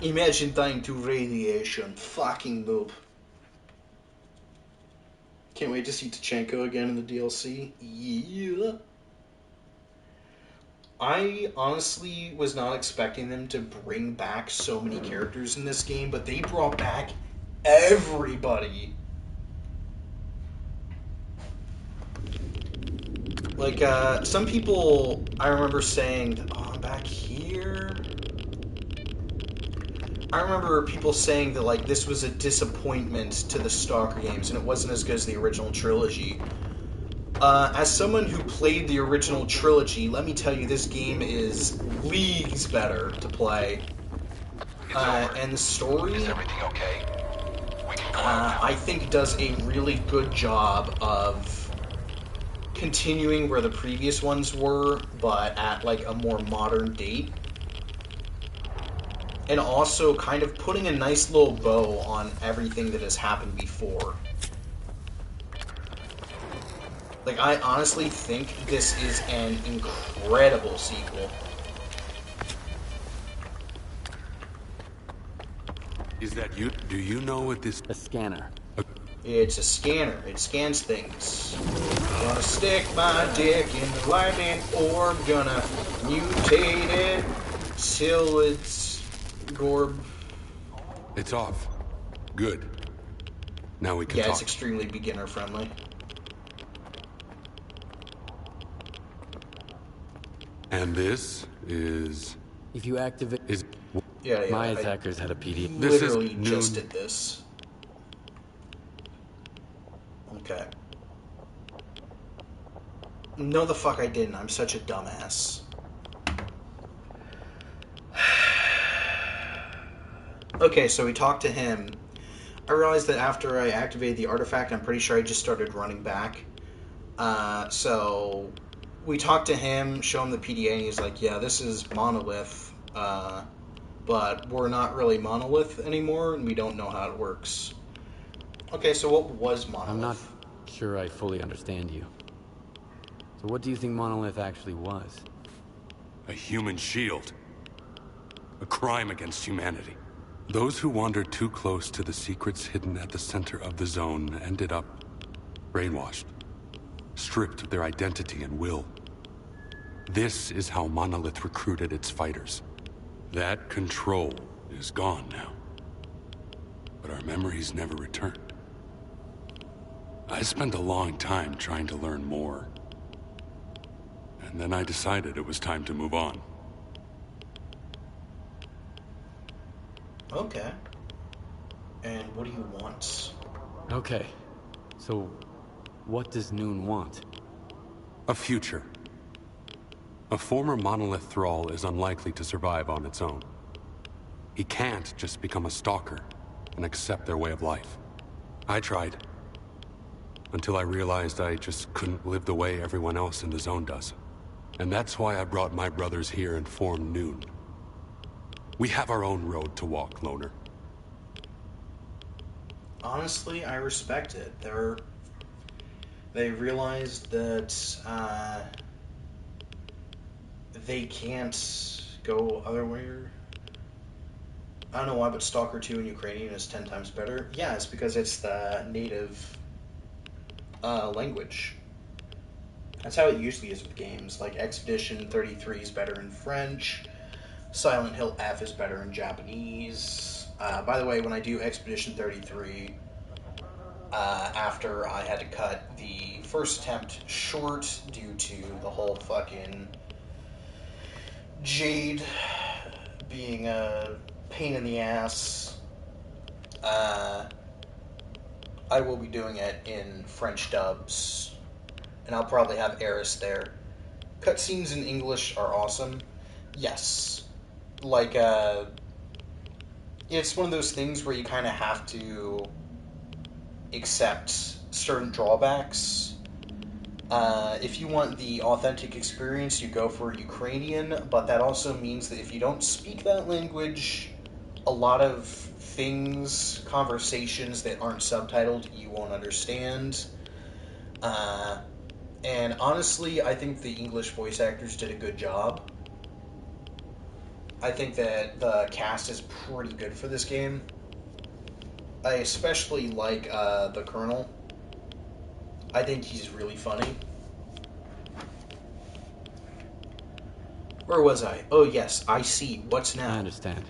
Imagine dying to radiation. Fucking noob. Can't wait to see Tachenko again in the DLC. Yeah. I honestly was not expecting them to bring back so many characters in this game, but they brought back everybody. Like, some people, I remember saying, "Oh, I'm back here." I remember people saying that, like, this was a disappointment to the S.T.A.L.K.E.R games, and it wasn't as good as the original trilogy. As someone who played the original trilogy, let me tell you, this game is leagues better to play. And the story, Is everything okay? I think does a really good job of continuing where the previous ones were, but at like a more modern date. And also kind of putting a nice little bow on everything that has happened before. Like, I honestly think this is an incredible sequel. Is that you? Do you know what this... A scanner. It's a scanner. It scans things. Gonna stick my dick in the lightning orb. Gonna mutate it till it's gorb. It's off. Good. Now we can talk. Yeah, it's extremely beginner friendly. And this is... If you activate... Yeah, my attackers had a PD. This Literally is just did this. Okay. No, the fuck I didn't. I'm such a dumbass. Okay, so we talked to him. I realized that after I activated the artifact, I'm pretty sure I just started running back. So we talked to him, show him the PDA, and he's like, yeah, this is Monolith, but we're not really Monolith anymore, and we don't know how it works. Okay, so what was Monolith? I'm not sure I fully understand you. So what do you think Monolith actually was? A human shield. A crime against humanity. Those who wandered too close to the secrets hidden at the center of the zone ended up brainwashed, stripped of their identity and will. This is how Monolith recruited its fighters. That control is gone now. But our memories never returned. I spent a long time trying to learn more. And then I decided it was time to move on. Okay. And what do you want? Okay. So, what does Noon want? A future. A former Monolith Thrall is unlikely to survive on its own. He can't just become a stalker and accept their way of life. I tried. Until I realized I just couldn't live the way everyone else in the zone does. And that's why I brought my brothers here and formed Noon. We have our own road to walk, Loner. Honestly, I respect it. They realized that they can't go otherwhere. I don't know why, but Stalker 2 in Ukrainian is 10 times better. Yeah, it's because it's the native language. That's how it usually is with games. Like Expedition 33 is better in French. Silent Hill F is better in Japanese. By the way, when I do Expedition 33, after I had to cut the first attempt short due to the whole fucking Jade being a pain in the ass, I will be doing it in French dubs, and I'll probably have Eris there. Cutscenes in English are awesome. Yes. Like, it's one of those things where you kind of have to accept certain drawbacks. If you want the authentic experience, you go for Ukrainian, but that also means that if you don't speak that language, a lot of things, conversations that aren't subtitled, you won't understand. And honestly, I think the English voice actors did a good job. I think that the cast is pretty good for this game. I especially like the Colonel. I think he's really funny. Where was I? Oh yes, I see. What's now? I understand.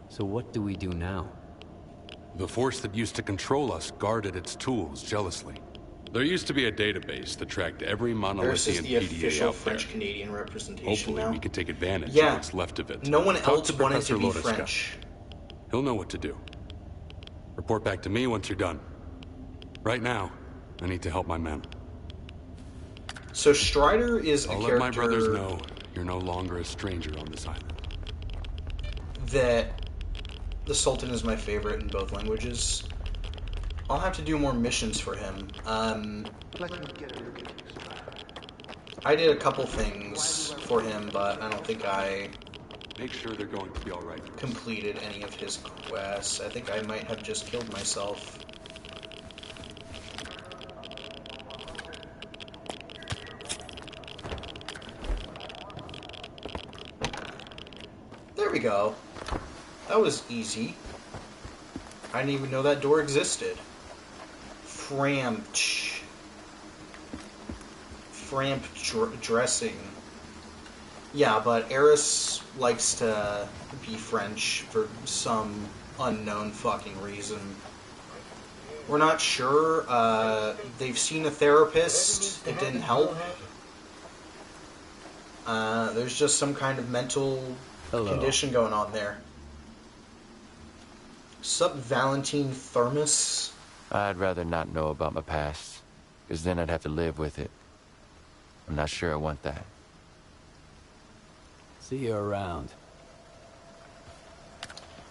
So what do we do now? The force that used to control us guarded its tools jealously. There used to be a database that tracked every monolithian the PDA official out there. French-Canadian representation Hopefully now. we can take advantage of what's left of it. No one Talk else to wanted Professor to be Lodeska. French. He'll know what to do. Report back to me once you're done. Right now, I need to help my men. So Strider is a I'll character... let my brothers know you're no longer a stranger on this island. That the Sultan is my favorite in both languages. I'll have to do more missions for him. I did a couple things for him, but I don't think I... Make sure they're going to be alright. Completed any of his quests. I think I might have just killed myself. There we go. That was easy. I didn't even know that door existed. Framp dressing. Yeah, but Eris likes to be French for some unknown fucking reason. We're not sure. They've seen a therapist. It didn't help. There's just some kind of mental condition going on there. Sup, Valentine Thermos? I'd rather not know about my past, because then I'd have to live with it. I'm not sure I want that. See you around.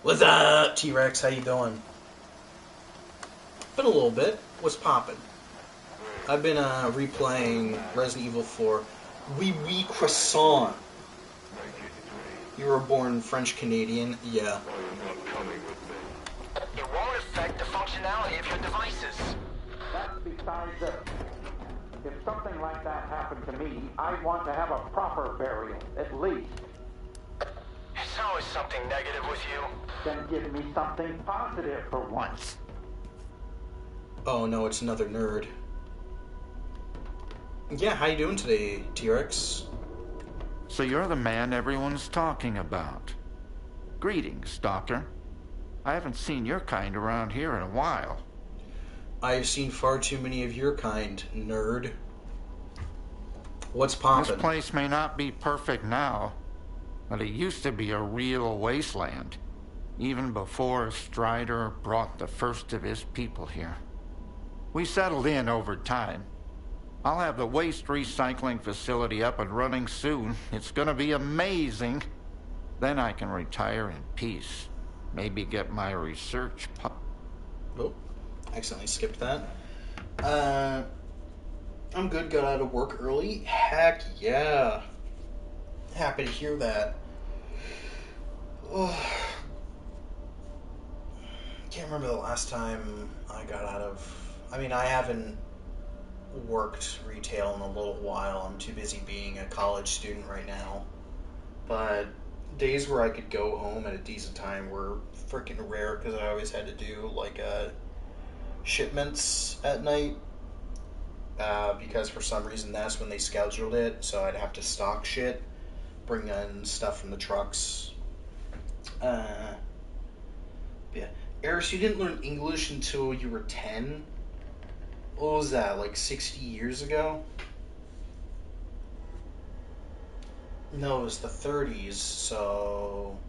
What's up, T-Rex? How you doing? Been a little bit. What's poppin'? I've been replaying Resident Evil 4. Oui, croissant. You were born French-Canadian? Yeah. It won't affect the functionality of your devices. That's besides it. If something like that happened to me, I'd want to have a proper burial, at least. It's always something negative with you. Then give me something positive for once. Oh no, it's another nerd. Yeah, how you doing today, T-Rex? So you're the man everyone's talking about. Greetings, Stalker. I haven't seen your kind around here in a while. I've seen far too many of your kind, nerd. What's poppin'? This place may not be perfect now, but it used to be a real wasteland, even before Strider brought the first of his people here. We settled in over time. I'll have the waste recycling facility up and running soon. It's gonna be amazing. Then I can retire in peace. Maybe get my research Oh, accidentally skipped that. I'm good, got out of work early. Heck yeah. Happy to hear that. Oh. Can't remember the last time I got out of... I mean, I haven't worked retail in a little while. I'm too busy being a college student right now. But days where I could go home at a decent time were freaking rare because I always had to do like shipments at night because for some reason that's when they scheduled it, so I'd have to stock shit, bring in stuff from the trucks. Yeah. Eris, you didn't learn English until you were 10? What was that, like 60 years ago? No, it was the 30s, so...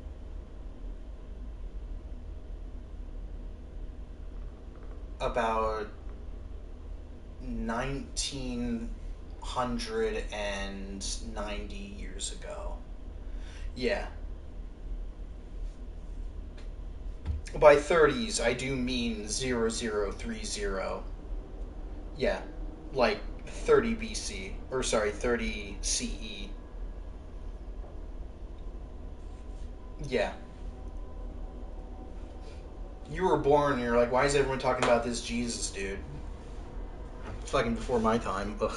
about 1990 years ago. Yeah. By 30s, I do mean 0030. Yeah, like 30 BC, or sorry, 30 CE. Yeah. You were born and you're like, why is everyone talking about this Jesus dude? Fucking before my time. Ugh.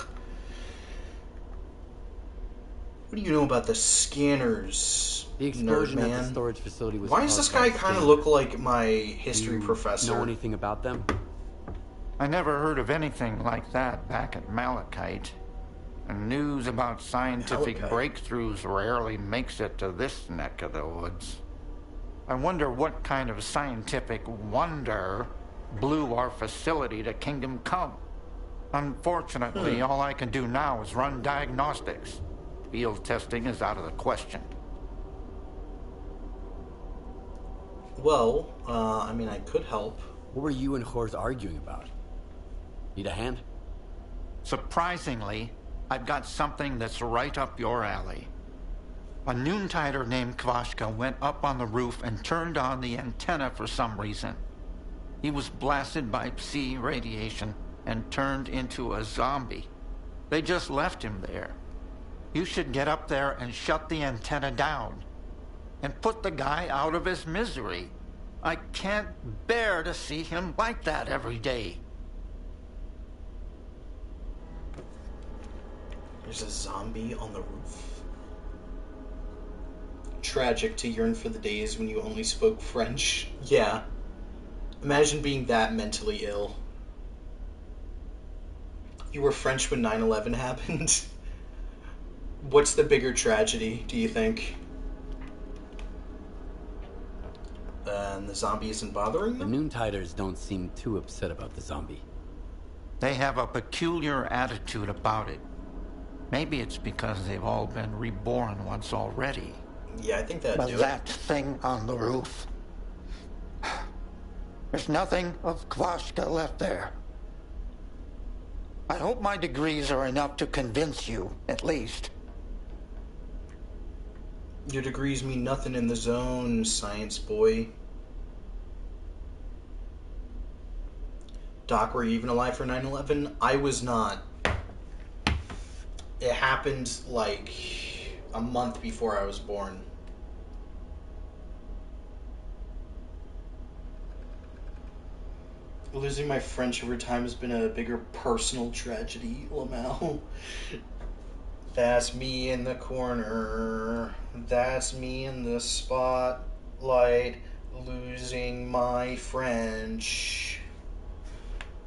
What do you know about the scanners, The explosion nerd at man? the storage facility was Why does this guy kind of look like my history professor? Know anything about them? I never heard of anything like that back at Malachite. And news about scientific breakthroughs rarely makes it to this neck of the woods. I wonder what kind of scientific wonder blew our facility to Kingdom Come. Unfortunately, all I can do now is run diagnostics. Field testing is out of the question. Well, I mean, I could help. What were you and Horse arguing about? Need a hand? Surprisingly, I've got something that's right up your alley. A noontider named Kvashka went up on the roof and turned on the antenna for some reason. He was blasted by Psi radiation and turned into a zombie. They just left him there. You should get up there and shut the antenna down and put the guy out of his misery. I can't bear to see him like that every day. There's a zombie on the roof. Tragic to yearn for the days when you only spoke French. Yeah. Imagine being that mentally ill. You were French when 9/11 happened. What's the bigger tragedy, do you think? And the zombie isn't bothering them? The Noontiders don't seem too upset about the zombie. They have a peculiar attitude about it. Maybe it's because they've all been reborn once already. Yeah, I think that'd But do that thing on the roof... There's nothing of Kvashka left there. I hope my degrees are enough to convince you, at least. Your degrees mean nothing in the zone, science boy. Doc, were you even alive for 9/11? I was not. It happened like a month before I was born. Losing my French over time has been a bigger personal tragedy, Lamau. That's me in the corner. That's me in the spotlight, losing my French.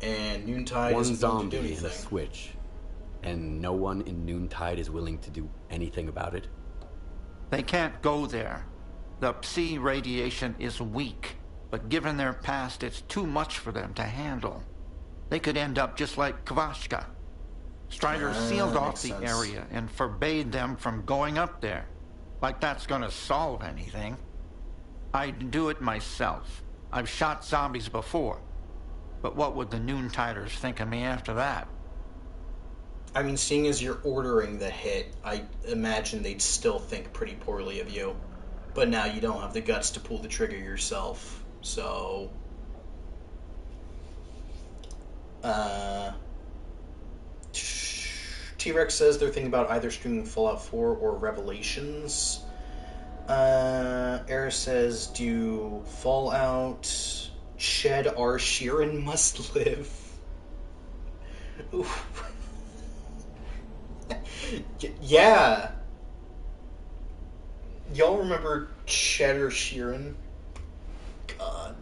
And Noontide One isn't going to do zombie anything. and a switch. And no one in Noontide is willing to do anything about it? They can't go there. The Psi radiation is weak, but given their past, it's too much for them to handle. They could end up just like Kvashka. Strider sealed off the area and forbade them from going up there. Like that's gonna solve anything. I'd do it myself. I've shot zombies before. But what would the Noontiders think of me after that? I mean, seeing as you're ordering the hit, I imagine they'd still think pretty poorly of you. But now you don't have the guts to pull the trigger yourself, so... T-Rex says they're thinking about either streaming Fallout 4 or Revelations. Eris says, do Fallout... Shed R. Sheeran must live. Oof. Yeah. Y'all remember Cheddar Sheeran? God.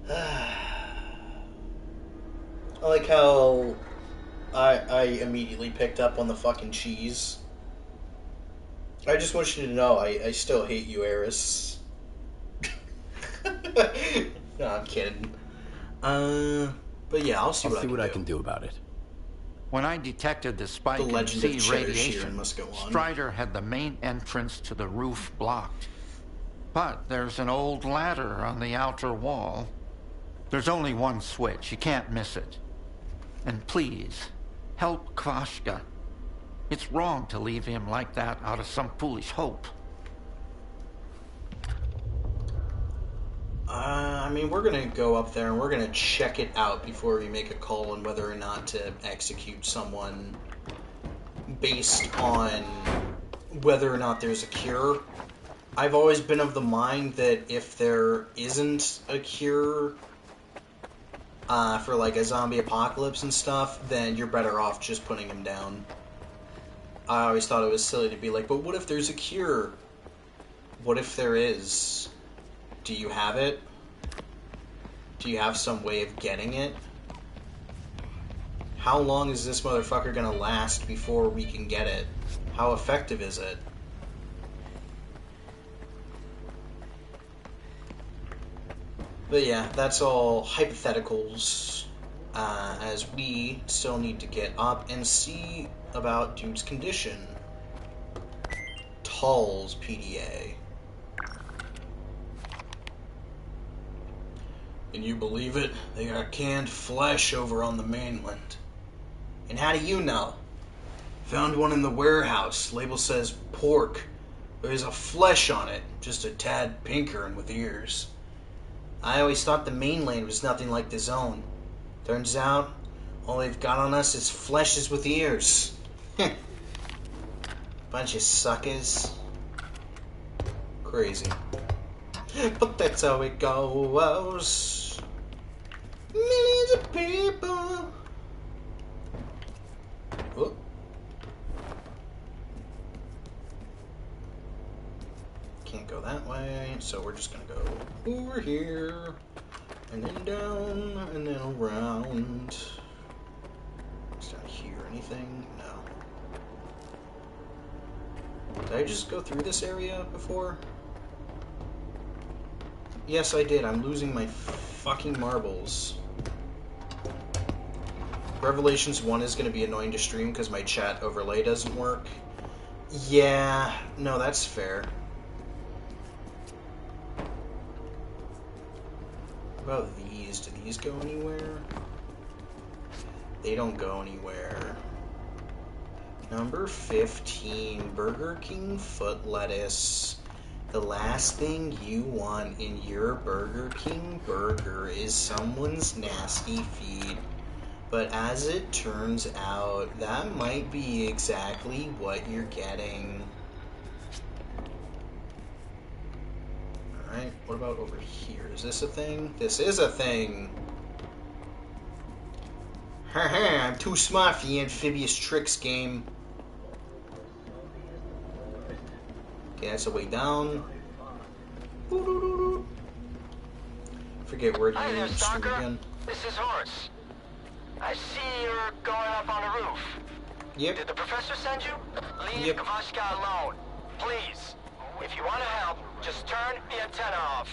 I like how I immediately picked up on the fucking cheese. I just want you to know I still hate you, Eris. No, I'm kidding. But yeah, I'll see what I can do about it. When I detected the spike in Psi radiation, Strider had the main entrance to the roof blocked. But there's an old ladder on the outer wall. There's only one switch. You can't miss it. And please, help Kvashka. It's wrong to leave him like that out of some foolish hope. I mean, we're gonna go up there and we're gonna check it out before we make a call on whether or not to execute someone based on whether or not there's a cure. I've always been of the mind that if there isn't a cure for like a zombie apocalypse and stuff, then you're better off just putting him down. I always thought it was silly to be like, but what if there's a cure? What if there is? Do you have it? Do you have some way of getting it? How long is this motherfucker gonna last before we can get it? How effective is it? But yeah, that's all hypotheticals, as we still need to get up and see about dude's condition. Tull's PDA. Can you believe it? They got canned flesh over on the mainland. And how do you know? Found one in the warehouse. Label says pork. There's a flesh on it, just a tad pinker and with ears. I always thought the mainland was nothing like the zone. Turns out, all they've got on us is fleshes with ears. Bunch of suckers. Crazy. But that's how it goes. Millions of people. Oh. Can't go that way, so we're just gonna go over here, and then down, and then around. Is down here anything? No. Did I just go through this area before? Yes, I did. I'm losing my fucking marbles. Revelations 1 is going to be annoying to stream because my chat overlay doesn't work. Yeah, no, that's fair. What about these? Do these go anywhere? They don't go anywhere. Number 15, Burger King foot lettuce. The last thing you want in your Burger King burger is someone's nasty feet. But as it turns out, that might be exactly what you're getting. Alright, what about over here? Is this a thing? This is a thing! Haha, I'm too smart for the amphibious tricks game. Okay, that's a way down. Forget where to use the stream again. This is Horace. I see you're going up on the roof. Yep. Did the professor send you? Leave Kvashka alone. Please. If you want to help, just turn the antenna off.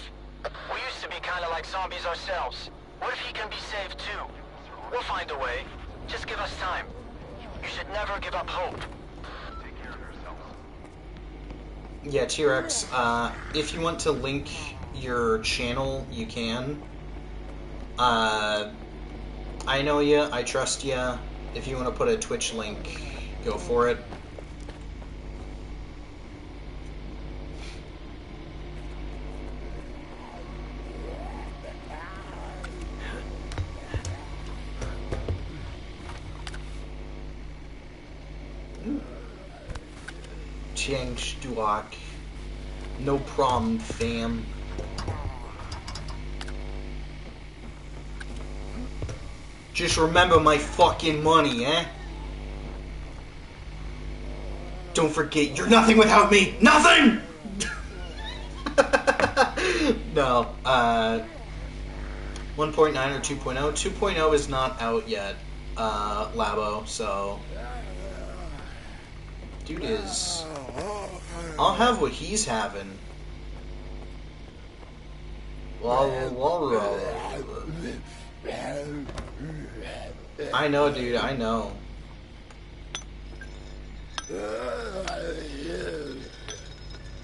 We used to be kind of like zombies ourselves. What if he can be saved too? We'll find a way. Just give us time. You should never give up hope. Yeah, T-Rex, if you want to link your channel, you can. I know ya, I trust ya. If you want to put a Twitch link, go for it. Change Duak. No problem, fam. Just remember my fucking money, eh? Don't forget, you're nothing without me! Nothing! No, 1.9 or 2.0? 2.0 is not out yet, Labo, so... Dude is... I'll have what he's having. I know, dude, I know.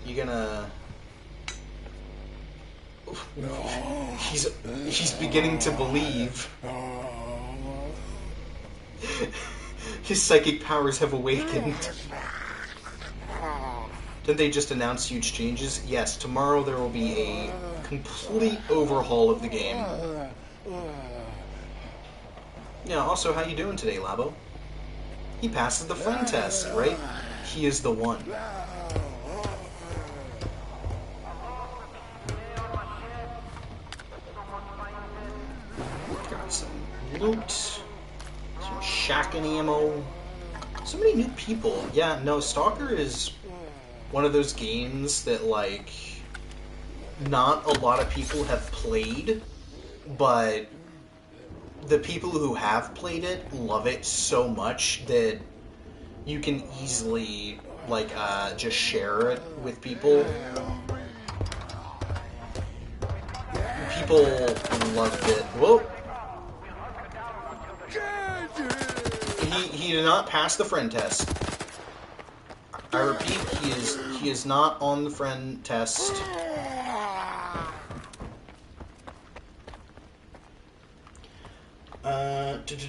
You gonna... He's beginning to believe. His psychic powers have awakened. Didn't they just announce huge changes? Yes, tomorrow there will be a complete overhaul of the game. Yeah, also, how you doing today, Labo? He passes the friend test, right? He is the one. Got some loot, some shotgun ammo, so many new people. Yeah, no, S.T.A.L.K.E.R is one of those games that, like, not a lot of people have played, but the people who have played it love it so much that you can easily, like, just share it with people. People loved it. Whoa! He did not pass the friend test. I repeat, he is not on the friend test.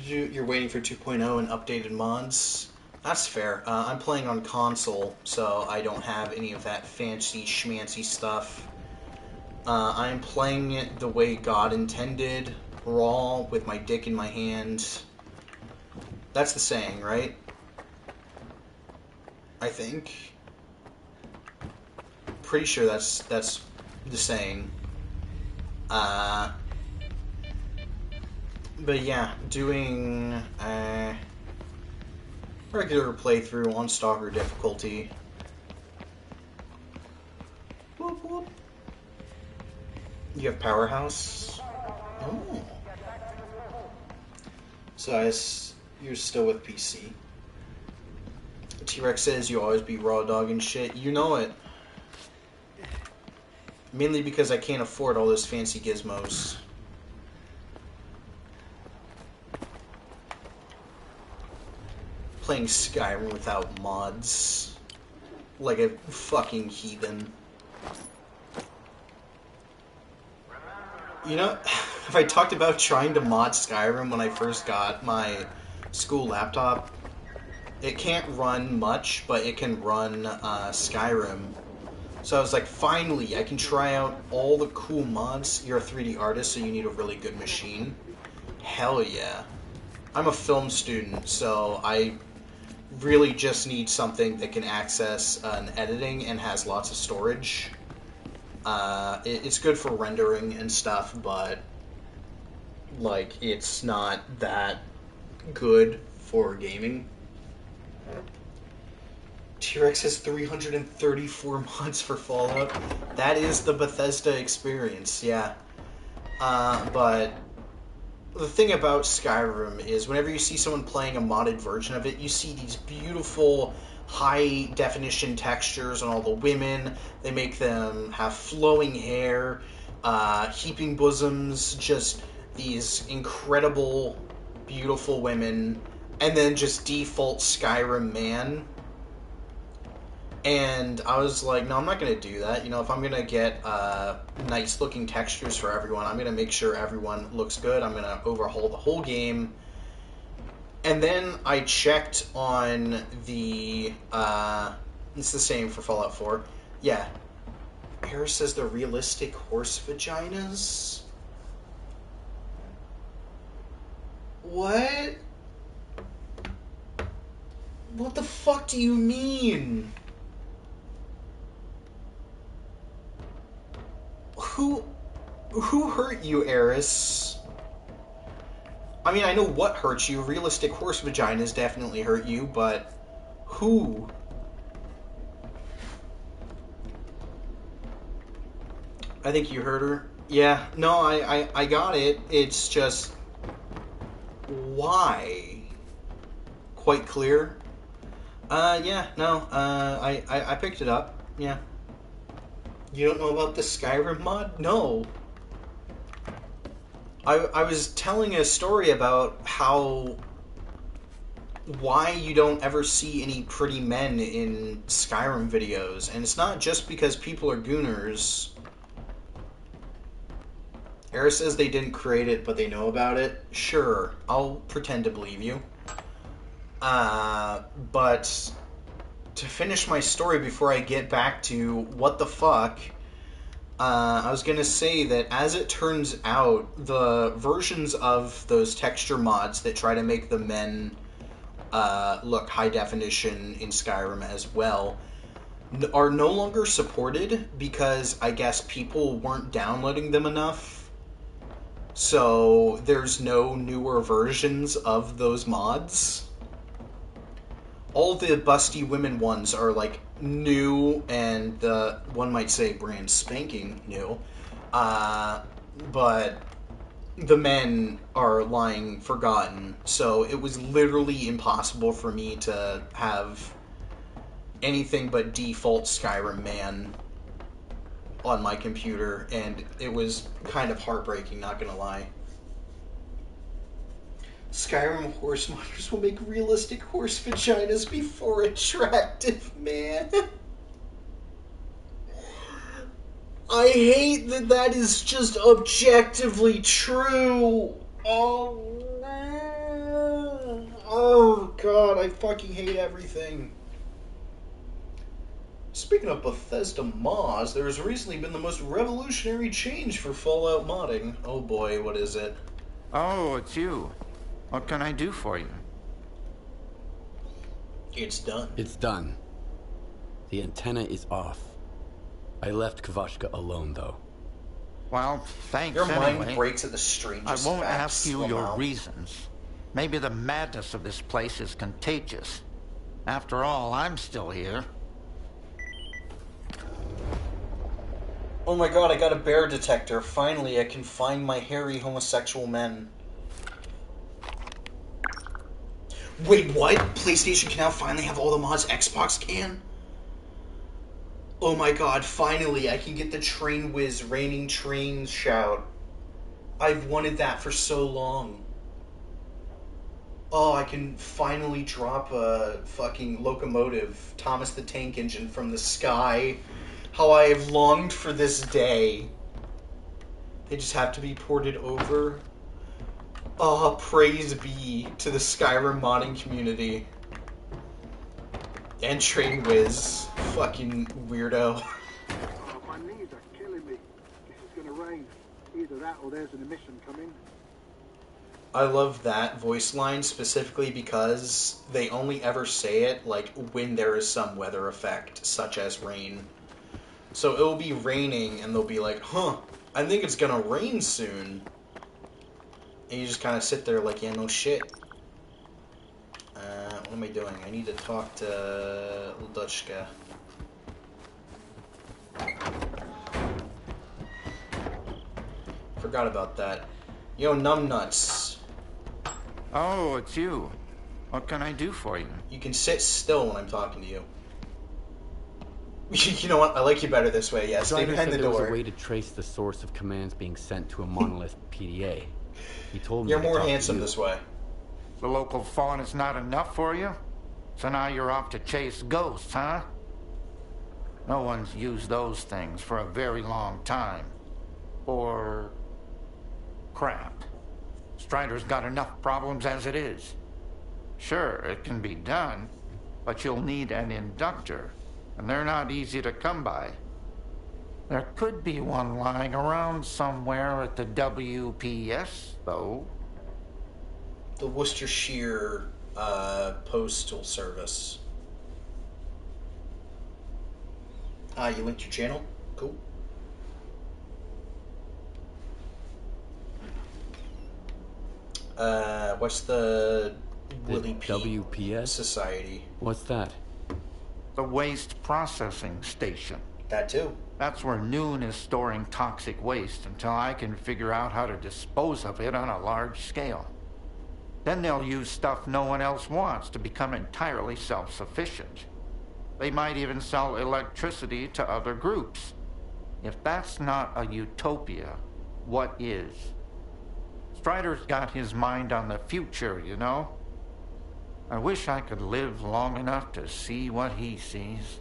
You're waiting for 2.0 and updated mods? That's fair. I'm playing on console, so I don't have any of that fancy schmancy stuff. I'm playing it the way God intended, raw, with my dick in my hand. That's the saying, right? I think. Pretty sure that's the saying. But yeah, doing a regular playthrough on S.T.A.L.K.E.R difficulty. Whoop, whoop. You have Powerhouse? Oh. So you're still with PC. T-Rex says you always be raw dogging shit. You know it. Mainly because I can't afford all those fancy gizmos. Playing Skyrim without mods. Like a fucking heathen. You know, have I talked about trying to mod Skyrim when I first got my school laptop? It can't run much, but it can run Skyrim. So I was like, finally, I can try out all the cool mods. You're a 3D artist, so you need a really good machine. Hell yeah. I'm a film student, so I really just need something that can access an editing and has lots of storage. It's good for rendering and stuff, but like it's not that good for gaming. T-Rex has 334 mods for Fallout. That is the Bethesda experience, yeah. But the thing about Skyrim is whenever you see someone playing a modded version of it, you see these beautiful high definition textures on all the women. They make them have flowing hair, heaping bosoms, just these incredible, beautiful women, and then just default Skyrim man. And I was like, no, I'm not going to do that. You know, if I'm going to get nice-looking textures for everyone, I'm going to make sure everyone looks good. I'm going to overhaul the whole game. And then I checked on the... it's the same for Fallout 4. Yeah. Paris says they're realistic horse vaginas? What? What the fuck do you mean? Who hurt you, Eris? I mean, I know what hurts you. Realistic horse vaginas definitely hurt you, but who? I think you heard her. Yeah, no, I got it. It's just... why? Quite clear. Yeah, no, I picked it up. Yeah. You don't know about the Skyrim mod? No. I was telling a story about why you don't ever see any pretty men in Skyrim videos, and it's not just because people are gooners. Era says they didn't create it, but they know about it. Sure, I'll pretend to believe you. But to finish my story before I get back to what the fuck, I was going to say that as it turns out, the versions of those texture mods that try to make the men look high definition in Skyrim as well are no longer supported because I guess people weren't downloading them enough. So there's no newer versions of those mods. All the busty women ones are like new and one might say brand spanking new. But the men are lying forgotten. So it was literally impossible for me to have anything but default Skyrim man on my computer, and it was kind of heartbreaking, not gonna lie. Skyrim horse modders will make realistic horse vaginas before attractive, man. I hate that that is just objectively true. Oh god, I fucking hate everything. Speaking of Bethesda mods, there has recently been the most revolutionary change for Fallout modding. Oh boy, what is it? Oh, it's you. What can I do for you? It's done. It's done. The antenna is off. I left Kvashka alone, though. Well, thanks Your mind anyway. breaks at the strangest I won't facts, ask you your Lamau. reasons. Maybe the madness of this place is contagious. After all, I'm still here. Oh my god, I got a bear detector. Finally, I can find my hairy homosexual men. Wait, what? PlayStation can now finally have all the mods Xbox can? Oh my god, finally, I can get the Train Whiz Raining Trains shout. I've wanted that for so long. Oh, I can finally drop a fucking locomotive, Thomas the Tank Engine, from the sky. How I have longed for this day. They just have to be ported over. Oh, praise be to the Skyrim modding community. And Train Whiz. Fucking weirdo. Oh, my knees are killing me. This is gonna rain. Either that or there's an emission coming. I love that voice line specifically because they only ever say it like when there is some weather effect, such as rain. So it'll be raining and they'll be like, huh, I think it's gonna rain soon. And you just kind of sit there like, yeah, no shit. What am I doing? I need to talk to Ludushka. Forgot about that. Yo, numbnuts. Oh, it's you. What can I do for you? You can sit still when I'm talking to you. You know what? I like you better this way. Yeah, stay Strider behind said the there was door. a way to trace the source of commands being sent to a monolith PDA. He told me You're to more talk handsome to you. this way. The local fawn is not enough for you? So now you're off to chase ghosts, huh? No one's used those things for a very long time. Or... crap. Strider's got enough problems as it is. Sure, it can be done, but you'll need an inductor, and they're not easy to come by. There could be one lying around somewhere at the WPS, though. The Worcestershire Postal Service. You linked your channel? Cool. What's the Willie P. WPS? Society? What's that? The Waste Processing Station. That too. That's where Noon is storing toxic waste until I can figure out how to dispose of it on a large scale. Then they'll use stuff no one else wants to become entirely self-sufficient. They might even sell electricity to other groups. If that's not a utopia, what is? Strider's got his mind on the future, you know? I wish I could live long enough to see what he sees.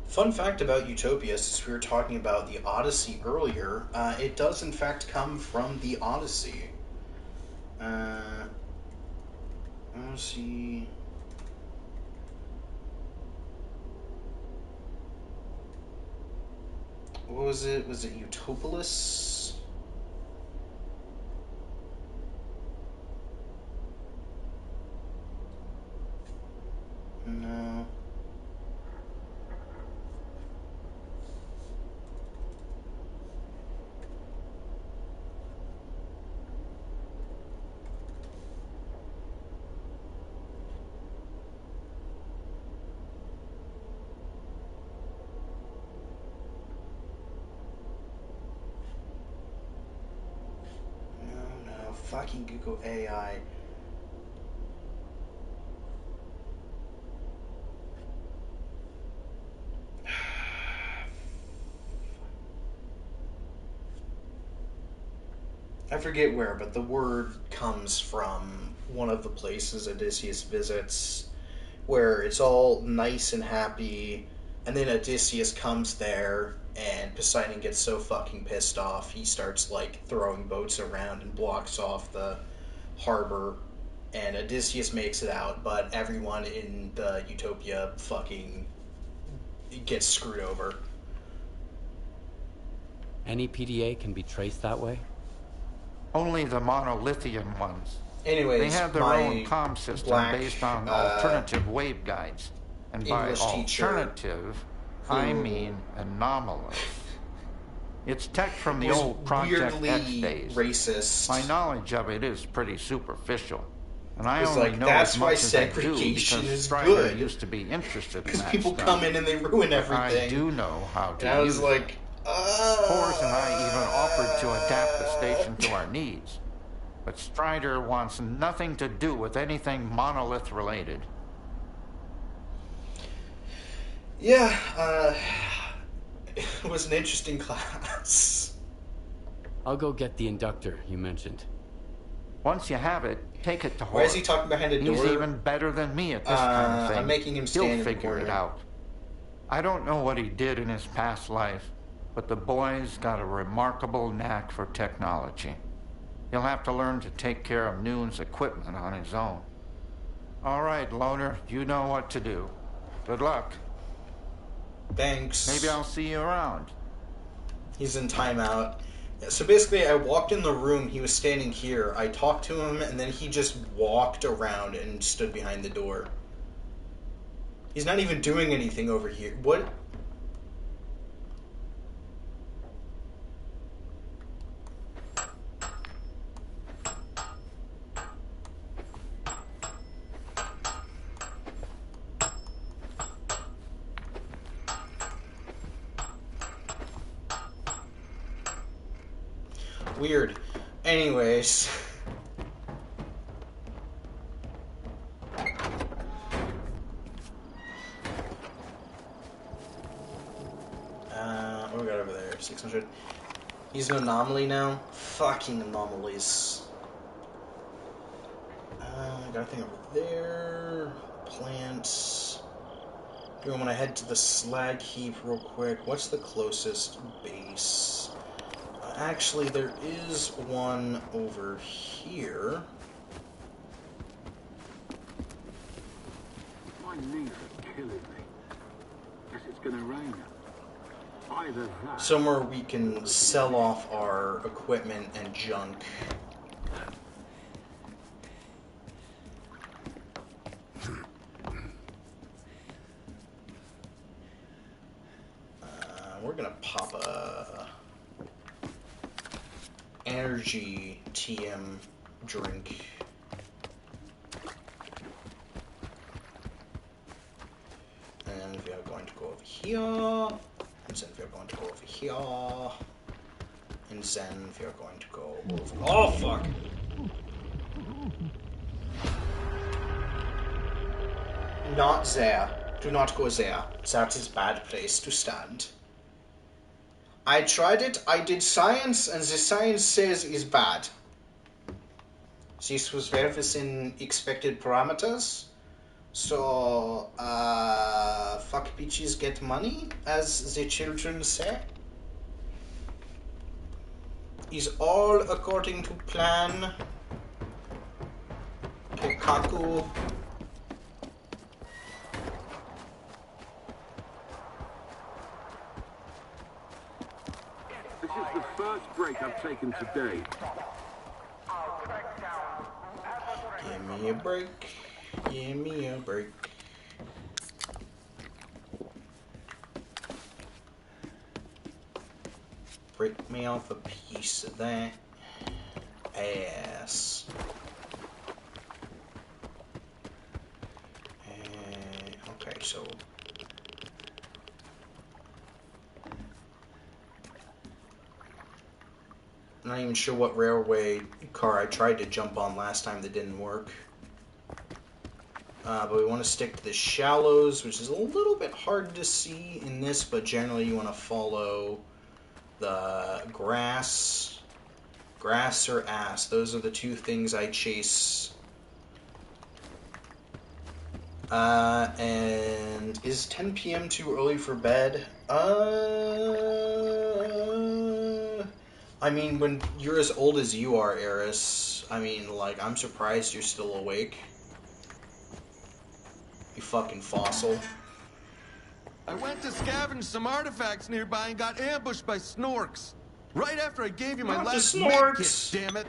Fun fact about Utopia, since we were talking about the Odyssey earlier, it does in fact come from the Odyssey. Odyssey... What was it? Was it Utopolis? No. Fucking Google AI. I forget where, but the word comes from one of the places Odysseus visits, where it's all nice and happy, and then Odysseus comes there, and Poseidon gets so fucking pissed off, he starts, like, throwing boats around and blocks off the harbor, and Odysseus makes it out, but everyone in the Utopia fucking gets screwed over. Any PDA can be traced that way? Only the monolithian ones. Anyways, they have their own comm system based on alternative waveguides. And by alternative, I mean anomalous. It's tech from the old Project X days. Racist. My knowledge of it is pretty superficial. And I only like, know that's as why much as I do segregation because is Strider good. used to be interested in Because that people stuff. come in and they ruin everything. I do know how to and I use was like, Forrest and I even offered to adapt the station to our needs. But Strider wants nothing to do with anything monolith related. Yeah, it was an interesting class. I'll go get the inductor you mentioned. Once you have it, take it to Horace. Why is he talking behind a door? He's even better than me at this kind of thing. I'm making him stand in He'll the figure it corner. out. I don't know what he did in his past life, but the boy's got a remarkable knack for technology. He'll have to learn to take care of Noon's equipment on his own. All right, Loner, you know what to do. Good luck. Thanks. Maybe I'll see you around. He's in timeout. So basically, I walked in the room, he was standing here, I talked to him, and then he just walked around and stood behind the door. He's not even doing anything over here. What? Weird. Anyways. have 600. He's an anomaly now. Fucking anomalies. Got a thing over there. Plants. Do I want to head to the slag heap real quick? What's the closest base? Actually, there is one over here. My knees are killing me. Guess it's gonna rain. Either that. Somewhere we can sell off our equipment and junk. We're gonna pop a energy TM drink. And we are going to go over here. And then we are going to go over here. And then we are going to go over... Oh, fuck! Not there. Do not go there. That is a bad place to stand. I tried it, I did science, and the science says is bad. This was well within expected parameters. So, fuck bitches get money, as the children say. Is all according to plan. Kekaku. This is the first break I've taken today. Give me a break. Give me a break. Break me off a piece of that ass. Okay, so I'm not even sure what railway car I tried to jump on last time that didn't work. But we want to stick to the shallows, which is a little bit hard to see in this, but generally you want to follow the grass. Grass or ass. Those are the two things I chase. And is 10 p.m. too early for bed? I mean, when you're as old as you are, Eris, I mean, like, I'm surprised you're still awake. You fucking fossil. I went to scavenge some artifacts nearby and got ambushed by snorks. Right after I gave you my last med kit, damn it.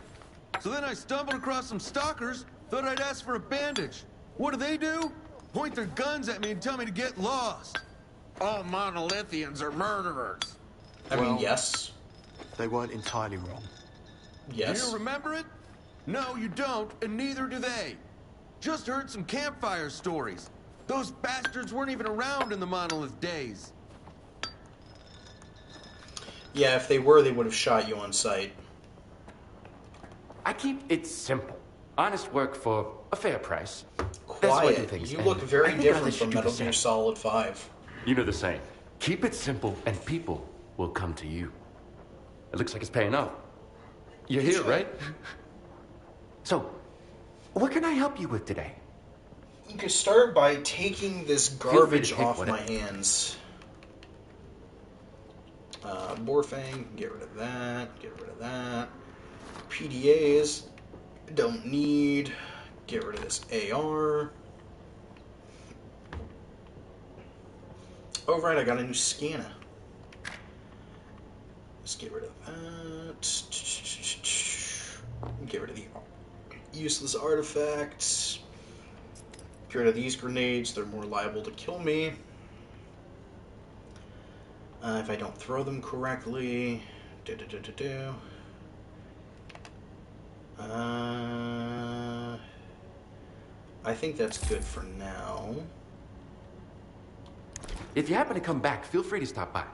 So then I stumbled across some stalkers, thought I'd ask for a bandage. What do? Point their guns at me and tell me to get lost. All monolithians are murderers. I mean, yes. They weren't entirely wrong. Yes. You remember it? No, you don't, and neither do they. Just heard some campfire stories. Those bastards weren't even around in the monolith days. Yeah, if they were, they would have shot you on sight. I keep it simple. Honest work for a fair price. Quiet. You look very different from Metal Gear Solid 5. You know the saying. Keep it simple and people will come to you. It looks like it's paying off. You're here, right? So, what can I help you with today? You could start by taking this garbage off my hands. Borfang, get rid of that, get rid of that. PDAs, don't need. Get rid of this AR. Oh right, I got a new scanner. Let's get rid of that. Get rid of the useless artifacts. Get rid of these grenades, they're more liable to kill me. If I don't throw them correctly. I think that's good for now. If you happen to come back, feel free to stop by.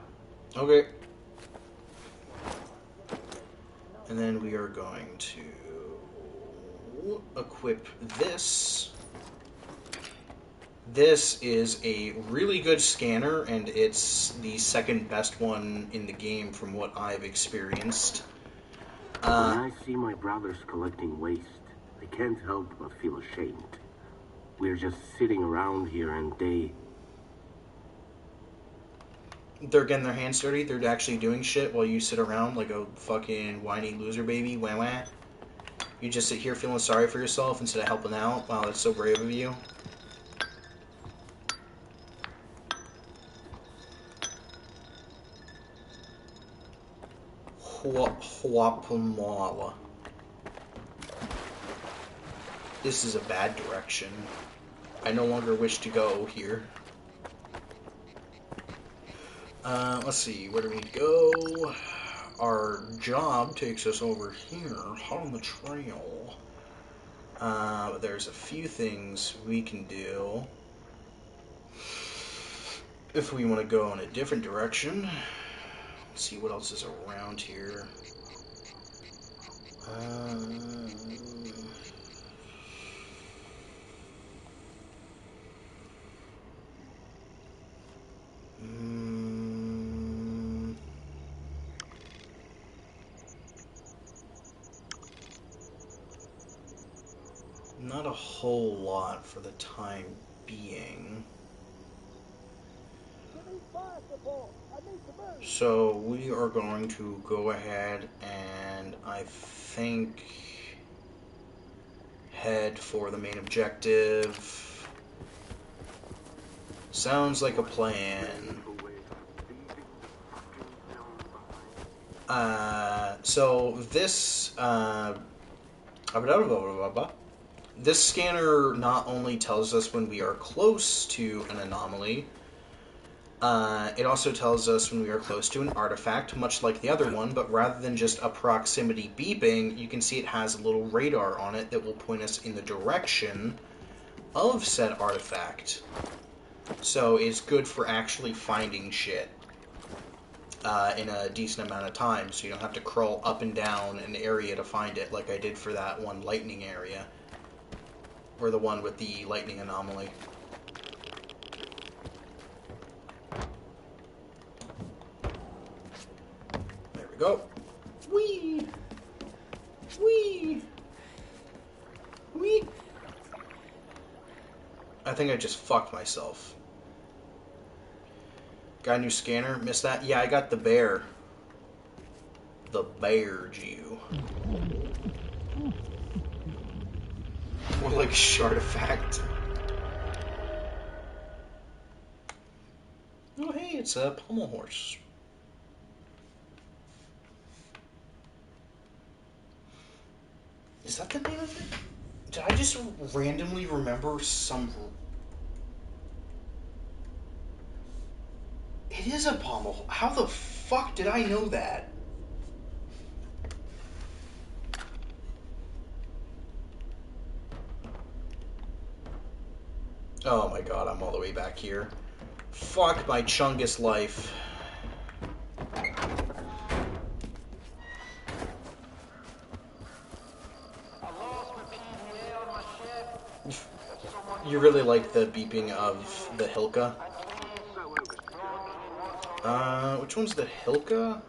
Okay. And then we are going to equip this. This is a really good scanner, and it's the second best one in the game from what I've experienced. When I see my brothers collecting waste, I can't help but feel ashamed. We're just sitting around here and they're getting their hands dirty. They're actually doing shit while you sit around like a fucking whiny loser baby. Wah wah. You just sit here feeling sorry for yourself instead of helping out. Wow, that's so brave of you. Huapamala. This is a bad direction. I no longer wish to go here. Let's see, where do we go? Our job takes us over here, hot on the trail. There's a few things we can do if we want to go in a different direction. Let's see what else is around here. Not a whole lot for the time being. So we are going to go ahead and I think head for the main objective. Sounds like a plan. So this this scanner not only tells us when we are close to an anomaly, it also tells us when we are close to an artifact, much like the other one, but rather than just a proximity beeping, you can see it has a little radar on it that will point us in the direction of said artifact. So it's good for actually finding shit in a decent amount of time, so you don't have to crawl up and down an area to find it like I did for that one lightning area. Or the one with the lightning anomaly. There we go. Whee! Whee! Whee! I think I just fucked myself. Got a new scanner? Missed that? Yeah, I got the bear. The bear Jew. More like Shartifact. Oh hey, it's a pommel horse. Is that the name of it? Did I just randomly remember some... It is a pommel. How the fuck did I know that? Oh my god, I'm all the way back here. Fuck my Chungus life. You really like the beeping of the Hilka? Which one's the Hilka?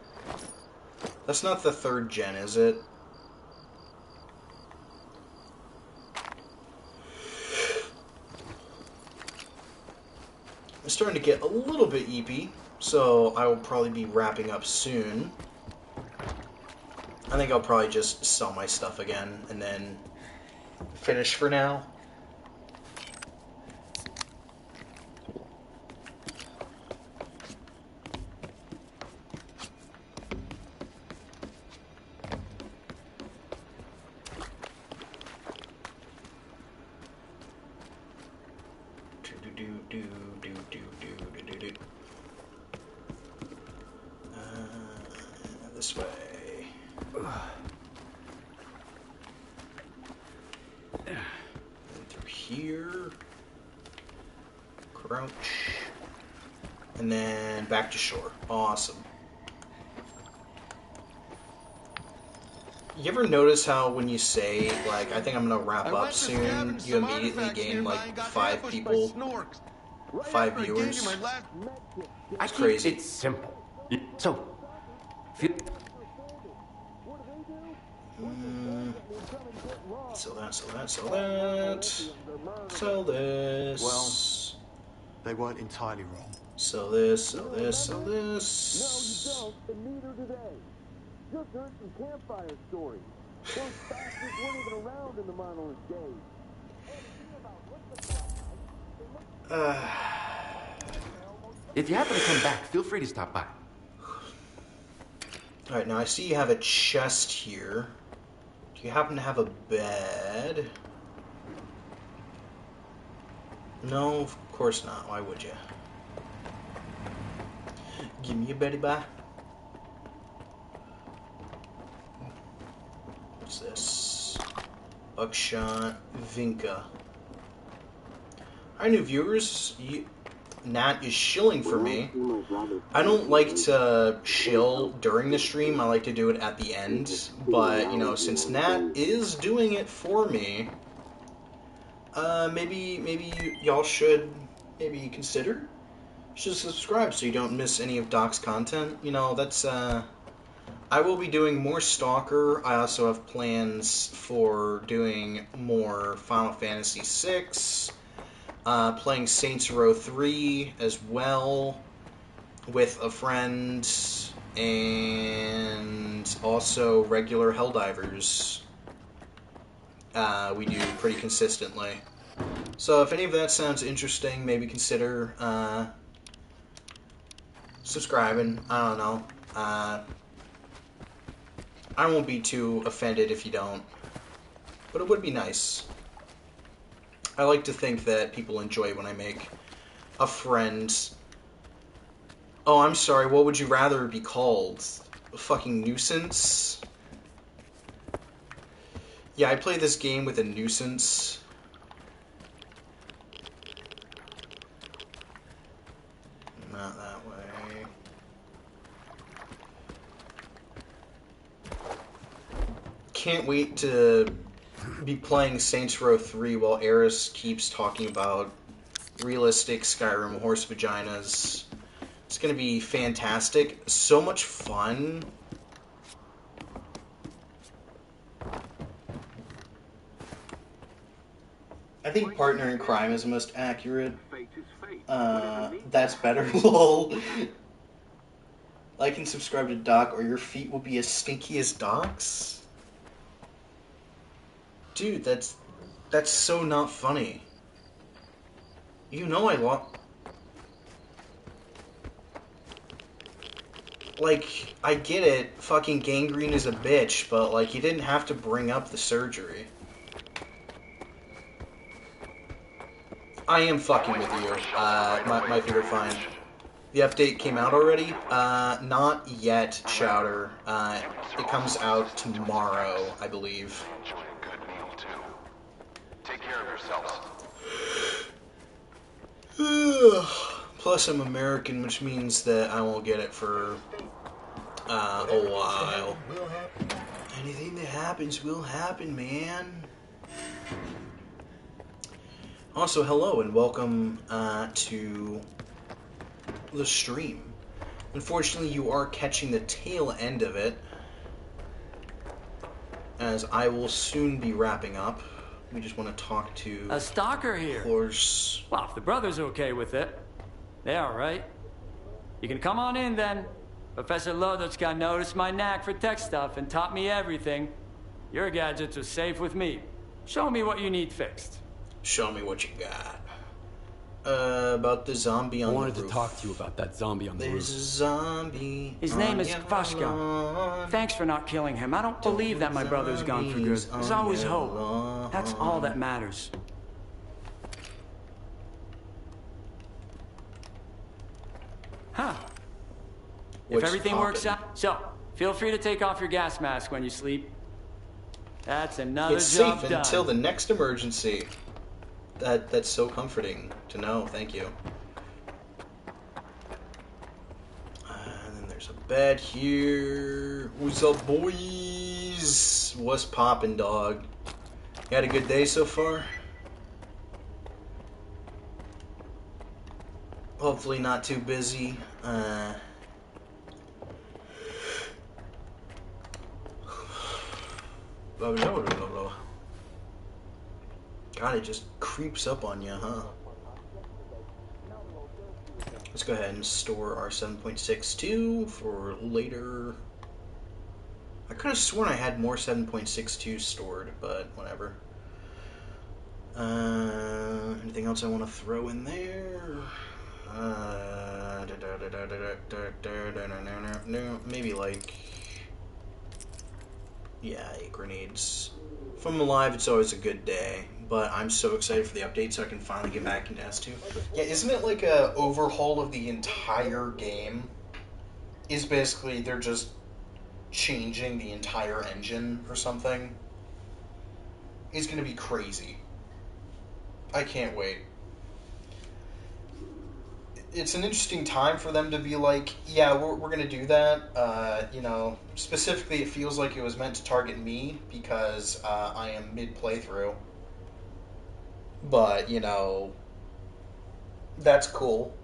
That's not the 3rd gen, is it? I'm starting to get a little bit eepy, so I will probably be wrapping up soon. I think I'll probably just sell my stuff again and then finish for now. This way. And through here. Crouch. And then back to shore. Awesome. You ever notice how when you say, like, I think I'm gonna wrap up soon, you immediately gain, like, 5 people, 5 viewers? I It's keep crazy. it simple. So, feel... Sell that, sell that, sell that. Sell this. Well, they weren't entirely wrong. Sell this, sell this, sell this. No, you don't, and neither do they. Just heard some campfire stories. Those bastards weren't even around in the monolith days. If you happen to come back, feel free to stop by. Alright, now I see you have a chest here. Do you happen to have a bed? No, of course not. Why would you? Give me a beddy bye. What's this? Buckshot, Vinca. Alright, new viewers. Nat is shilling for me. I don't like to shill during the stream. I like to do it at the end. But, you know, since Nat is doing it for me, maybe y'all should maybe consider. Should subscribe so you don't miss any of Doc's content. You know, that's, I will be doing more Stalker. I also have plans for doing more Final Fantasy VI. Playing Saints Row 3 as well with a friend, and also regular Helldivers we do pretty consistently. So if any of that sounds interesting, maybe consider subscribing. I don't know. I won't be too offended if you don't, but it would be nice. I like to think that people enjoy when I make a friend. Oh, I'm sorry, what would you rather be called? A fucking nuisance? Yeah, I play this game with a nuisance. Not that way. Can't wait to be playing Saints Row 3 while Eris keeps talking about realistic Skyrim horse vaginas. It's gonna be fantastic. So much fun. I think partner in crime is the most accurate. That's better, lol. Like and subscribe to Doc, or your feet will be as stinky as Doc's. Dude, that's so not funny. You know I want. Like, I get it, fucking gangrene is a bitch, but, like, you didn't have to bring up the surgery. I am fucking with you. My feet are fine. The update came out already? Not yet, Chowder. It comes out tomorrow, I believe. Take care of yourselves. Plus, I'm American, which means that I won't get it for a while. Anything that happens will happen, man. Also, hello and welcome to the stream. Unfortunately, you are catching the tail end of it, as I will soon be wrapping up. We just want to talk to a stalker here. Horse. Well, if the brother's okay with it, they are, right? You can come on in then. Professor Lodotska noticed my knack for tech stuff and taught me everything. Your gadgets are safe with me. Show me what you need fixed. Show me what you got. About the zombie on the roof. I wanted to talk to you about that zombie on the roof. There's a zombie. His name is Kvashka. Thanks for not killing him. I don't believe that my brother's gone for good. There's always hope. That's all that matters. Huh. If everything works out, so feel free to take off your gas mask when you sleep. That's another It's job safe done. until the next emergency. That's so comforting to know. Thank you. And then there's a bed here. What's up, boys? What's poppin', dog? You had a good day so far? Hopefully not too busy. God, it just creeps up on you, huh? Let's go ahead and store our 7.62 for later. I could have sworn I had more 7.62 stored, but whatever. Anything else I want to throw in there? Maybe like... Yeah, 8 grenades. If I'm alive, it's always a good day, but I'm so excited for the update so I can finally get back into S2. Yeah, isn't it like a overhaul of the entire game? Is basically they're just changing the entire engine or something? It's gonna be crazy. I can't wait. It's an interesting time for them to be like, yeah, we're going to do that. You know, specifically, it feels like it was meant to target me because I am mid-playthrough. But, you know, that's cool.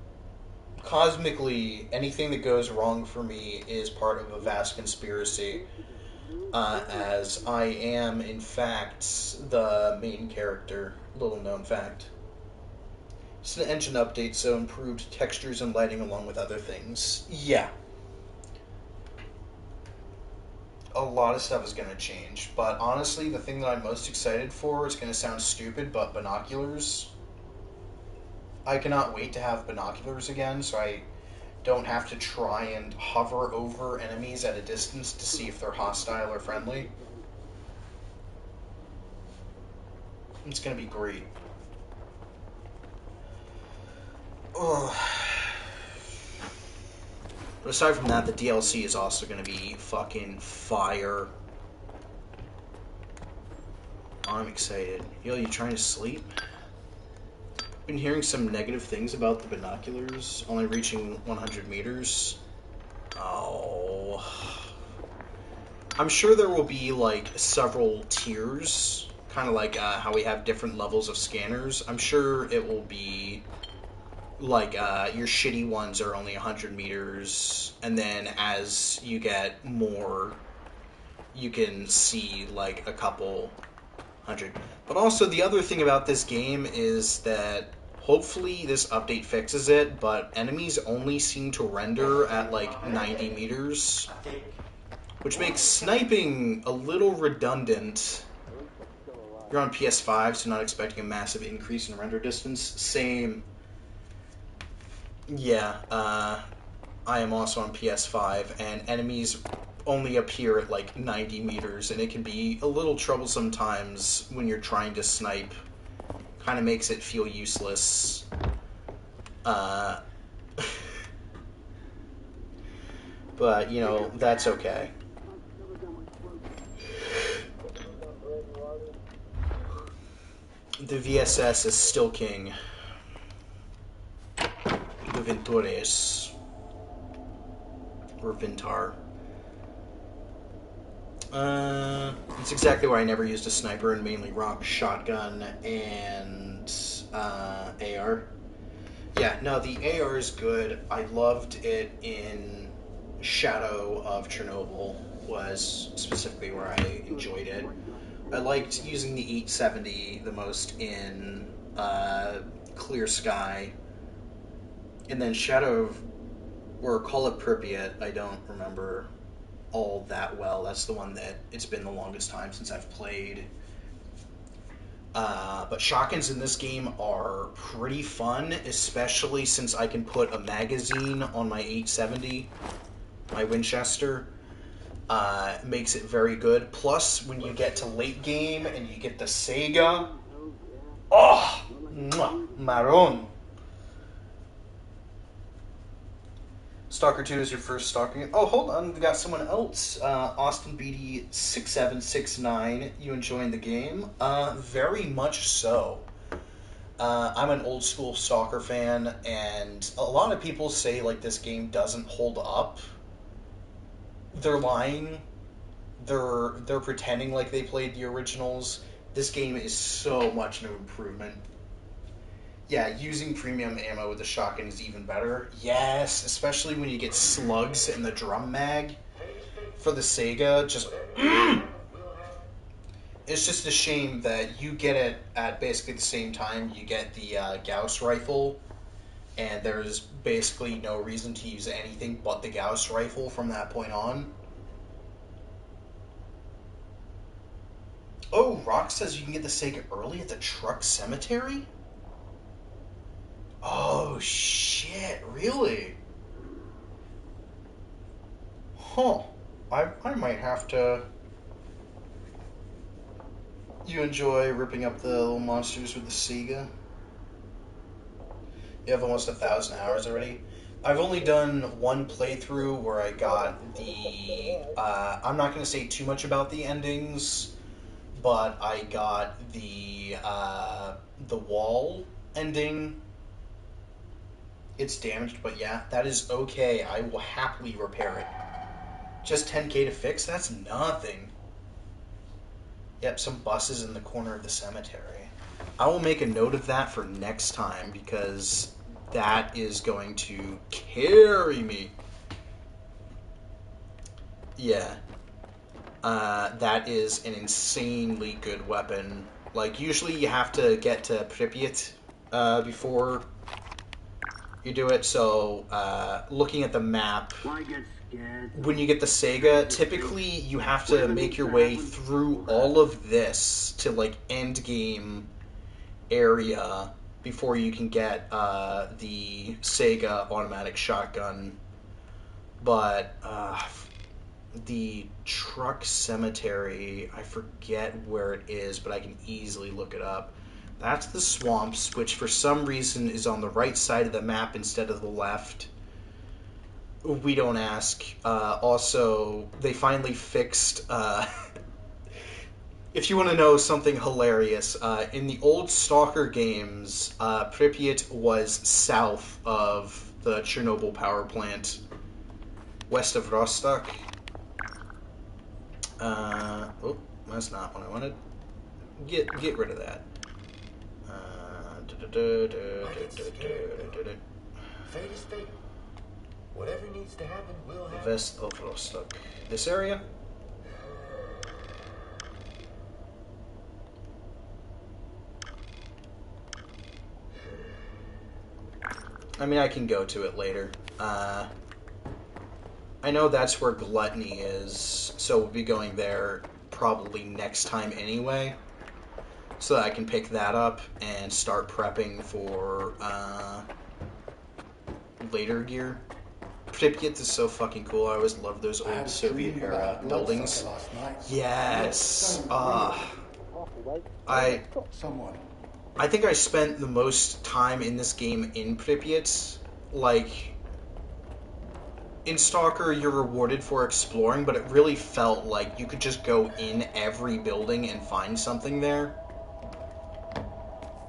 Cosmically, anything that goes wrong for me is part of a vast conspiracy, as I am, in fact, the main character. Little known fact. It's an engine update, so improved textures and lighting along with other things. Yeah. A lot of stuff is going to change, but honestly, the thing that I'm most excited for is going to sound stupid, but binoculars. I cannot wait to have binoculars again, so I don't have to try and hover over enemies at a distance to see if they're hostile or friendly. It's going to be great. Ugh. But aside from that, the DLC is also going to be fucking fire. I'm excited. Yo, you trying to sleep? Been hearing some negative things about the binoculars only reaching 100 meters. Oh. I'm sure there will be, like, several tiers. Kind of like how we have different levels of scanners. I'm sure it will be... like, your shitty ones are only 100 meters, and then as you get more, you can see, like, a couple hundred. But also, the other thing about this game is that, hopefully this update fixes it, but enemies only seem to render at, like, 90 meters, which makes sniping a little redundant. You're on PS5, so not expecting a massive increase in render distance. Same. Yeah, I am also on PS5, and enemies only appear at like 90 meters, and it can be a little troublesome times when you're trying to snipe. Kind of makes it feel useless. But, you know, that's okay. The VSS is still king. The Ventures. Or Vintar. It's exactly why I never used a sniper and mainly rock shotgun and AR. Yeah, no, the AR is good. I loved it in Shadow of Chernobyl, was specifically where I enjoyed it. I liked using the 870 the most in Clear Sky. And then Shadow of, or Call it Pripyat, I don't remember all that well. That's the one that it's been the longest time since I've played. But shotguns in this game are pretty fun, especially since I can put a magazine on my 870, my Winchester. Makes it very good. Plus, when you get to late game and you get the Sega, oh, marron. Stalker 2 is your first Stalker. Oh, hold on, we got someone else. Austin BD6769, you enjoying the game? Very much so. I'm an old school Stalker fan, and a lot of people say like this game doesn't hold up. They're lying. they're pretending like they played the originals. This game is so much an improvement. Yeah, using premium ammo with the shotgun is even better. Yes, especially when you get slugs in the drum mag for the Sega. Just it's just a shame that you get it at basically the same time you get the Gauss rifle, and there's basically no reason to use anything but the Gauss rifle from that point on. Oh, Rock says you can get the Sega early at the truck cemetery? Oh, shit, really? Huh. I might have to... You enjoy ripping up the little monsters with the Sega? You have almost 1,000 hours already? I've only done one playthrough where I got the... I'm not going to say too much about the endings, but I got the wall ending. It's damaged, but yeah, that is okay. I will happily repair it. Just 10k to fix? That's nothing. Yep, some buses in the corner of the cemetery. I will make a note of that for next time, because that is going to carry me. Yeah. That is an insanely good weapon. Like, usually you have to get to Pripyat before you do it, so looking at the map, when you get the Sega, typically you have to make your way through all of this to, like, end game area before you can get the Sega automatic shotgun. But the truck cemetery, I forget where it is, but I can easily look it up. That's the swamps, which for some reason is on the right side of the map instead of the left. We don't ask. Also, they finally fixed... if you want to know something hilarious, in the old S.T.A.L.K.E.R games, Pripyat was south of the Chernobyl power plant, west of Rostock. Oh, that's not what I wanted. Get rid of that. Fate is fate. Whatever needs to happen will happen. West of Rostock. This area? I mean, I can go to it later. I know that's where Gluttony is, so we'll be going there probably next time anyway, so that I can pick that up and start prepping for later gear. Pripyat is so fucking cool. I always loved those old Soviet-era buildings. Yes! I think I spent the most time in this game in Pripyat. Like, in S.T.A.L.K.E.R, you're rewarded for exploring, but it really felt like you could just go in every building and find something there.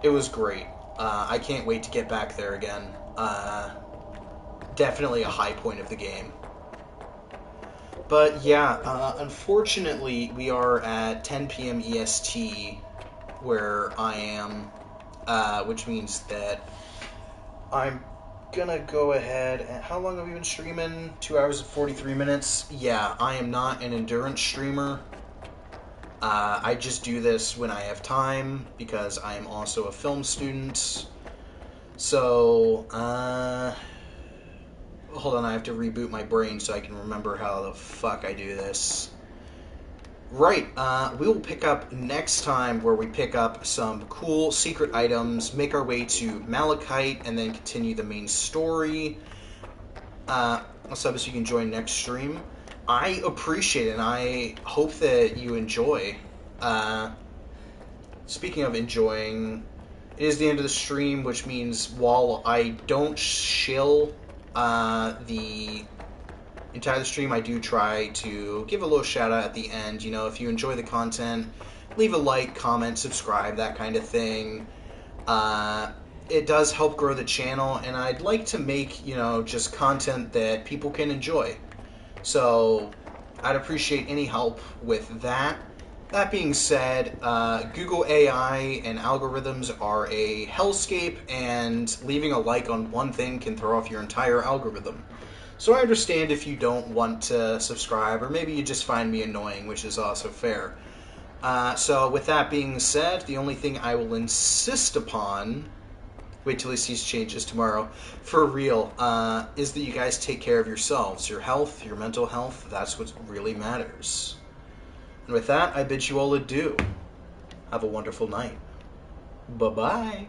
It was great. I can't wait to get back there again. Definitely a high point of the game. But yeah, unfortunately, we are at 10 p.m. EST where I am, which means that I'm gonna go ahead and... How long have we been streaming? 2 hours and 43 minutes? Yeah, I am not an endurance streamer. I just do this when I have time, because I am also a film student. So, hold on, I have to reboot my brain so I can remember how the fuck I do this. Right, we will pick up next time where we pick up some cool secret items, make our way to Malachite, and then continue the main story. So you can join next stream. I appreciate it, and I hope that you enjoy. Speaking of enjoying, it is the end of the stream, which means while I don't shill the entire stream, I do try to give a little shout out at the end. You know, if you enjoy the content, leave a like, comment, subscribe, that kind of thing. It does help grow the channel, and I'd like to make, you know, just content that people can enjoy. So I'd appreciate any help with that. That being said, Google AI and algorithms are a hellscape, and leaving a like on one thing can throw off your entire algorithm. So I understand if you don't want to subscribe, or maybe you just find me annoying, which is also fair. So with that being said, the only thing I will insist upon, wait till he sees changes tomorrow, for real, is that you guys take care of yourselves. Your health, your mental health, that's what really matters. And with that, I bid you all adieu. Have a wonderful night. Bye-bye.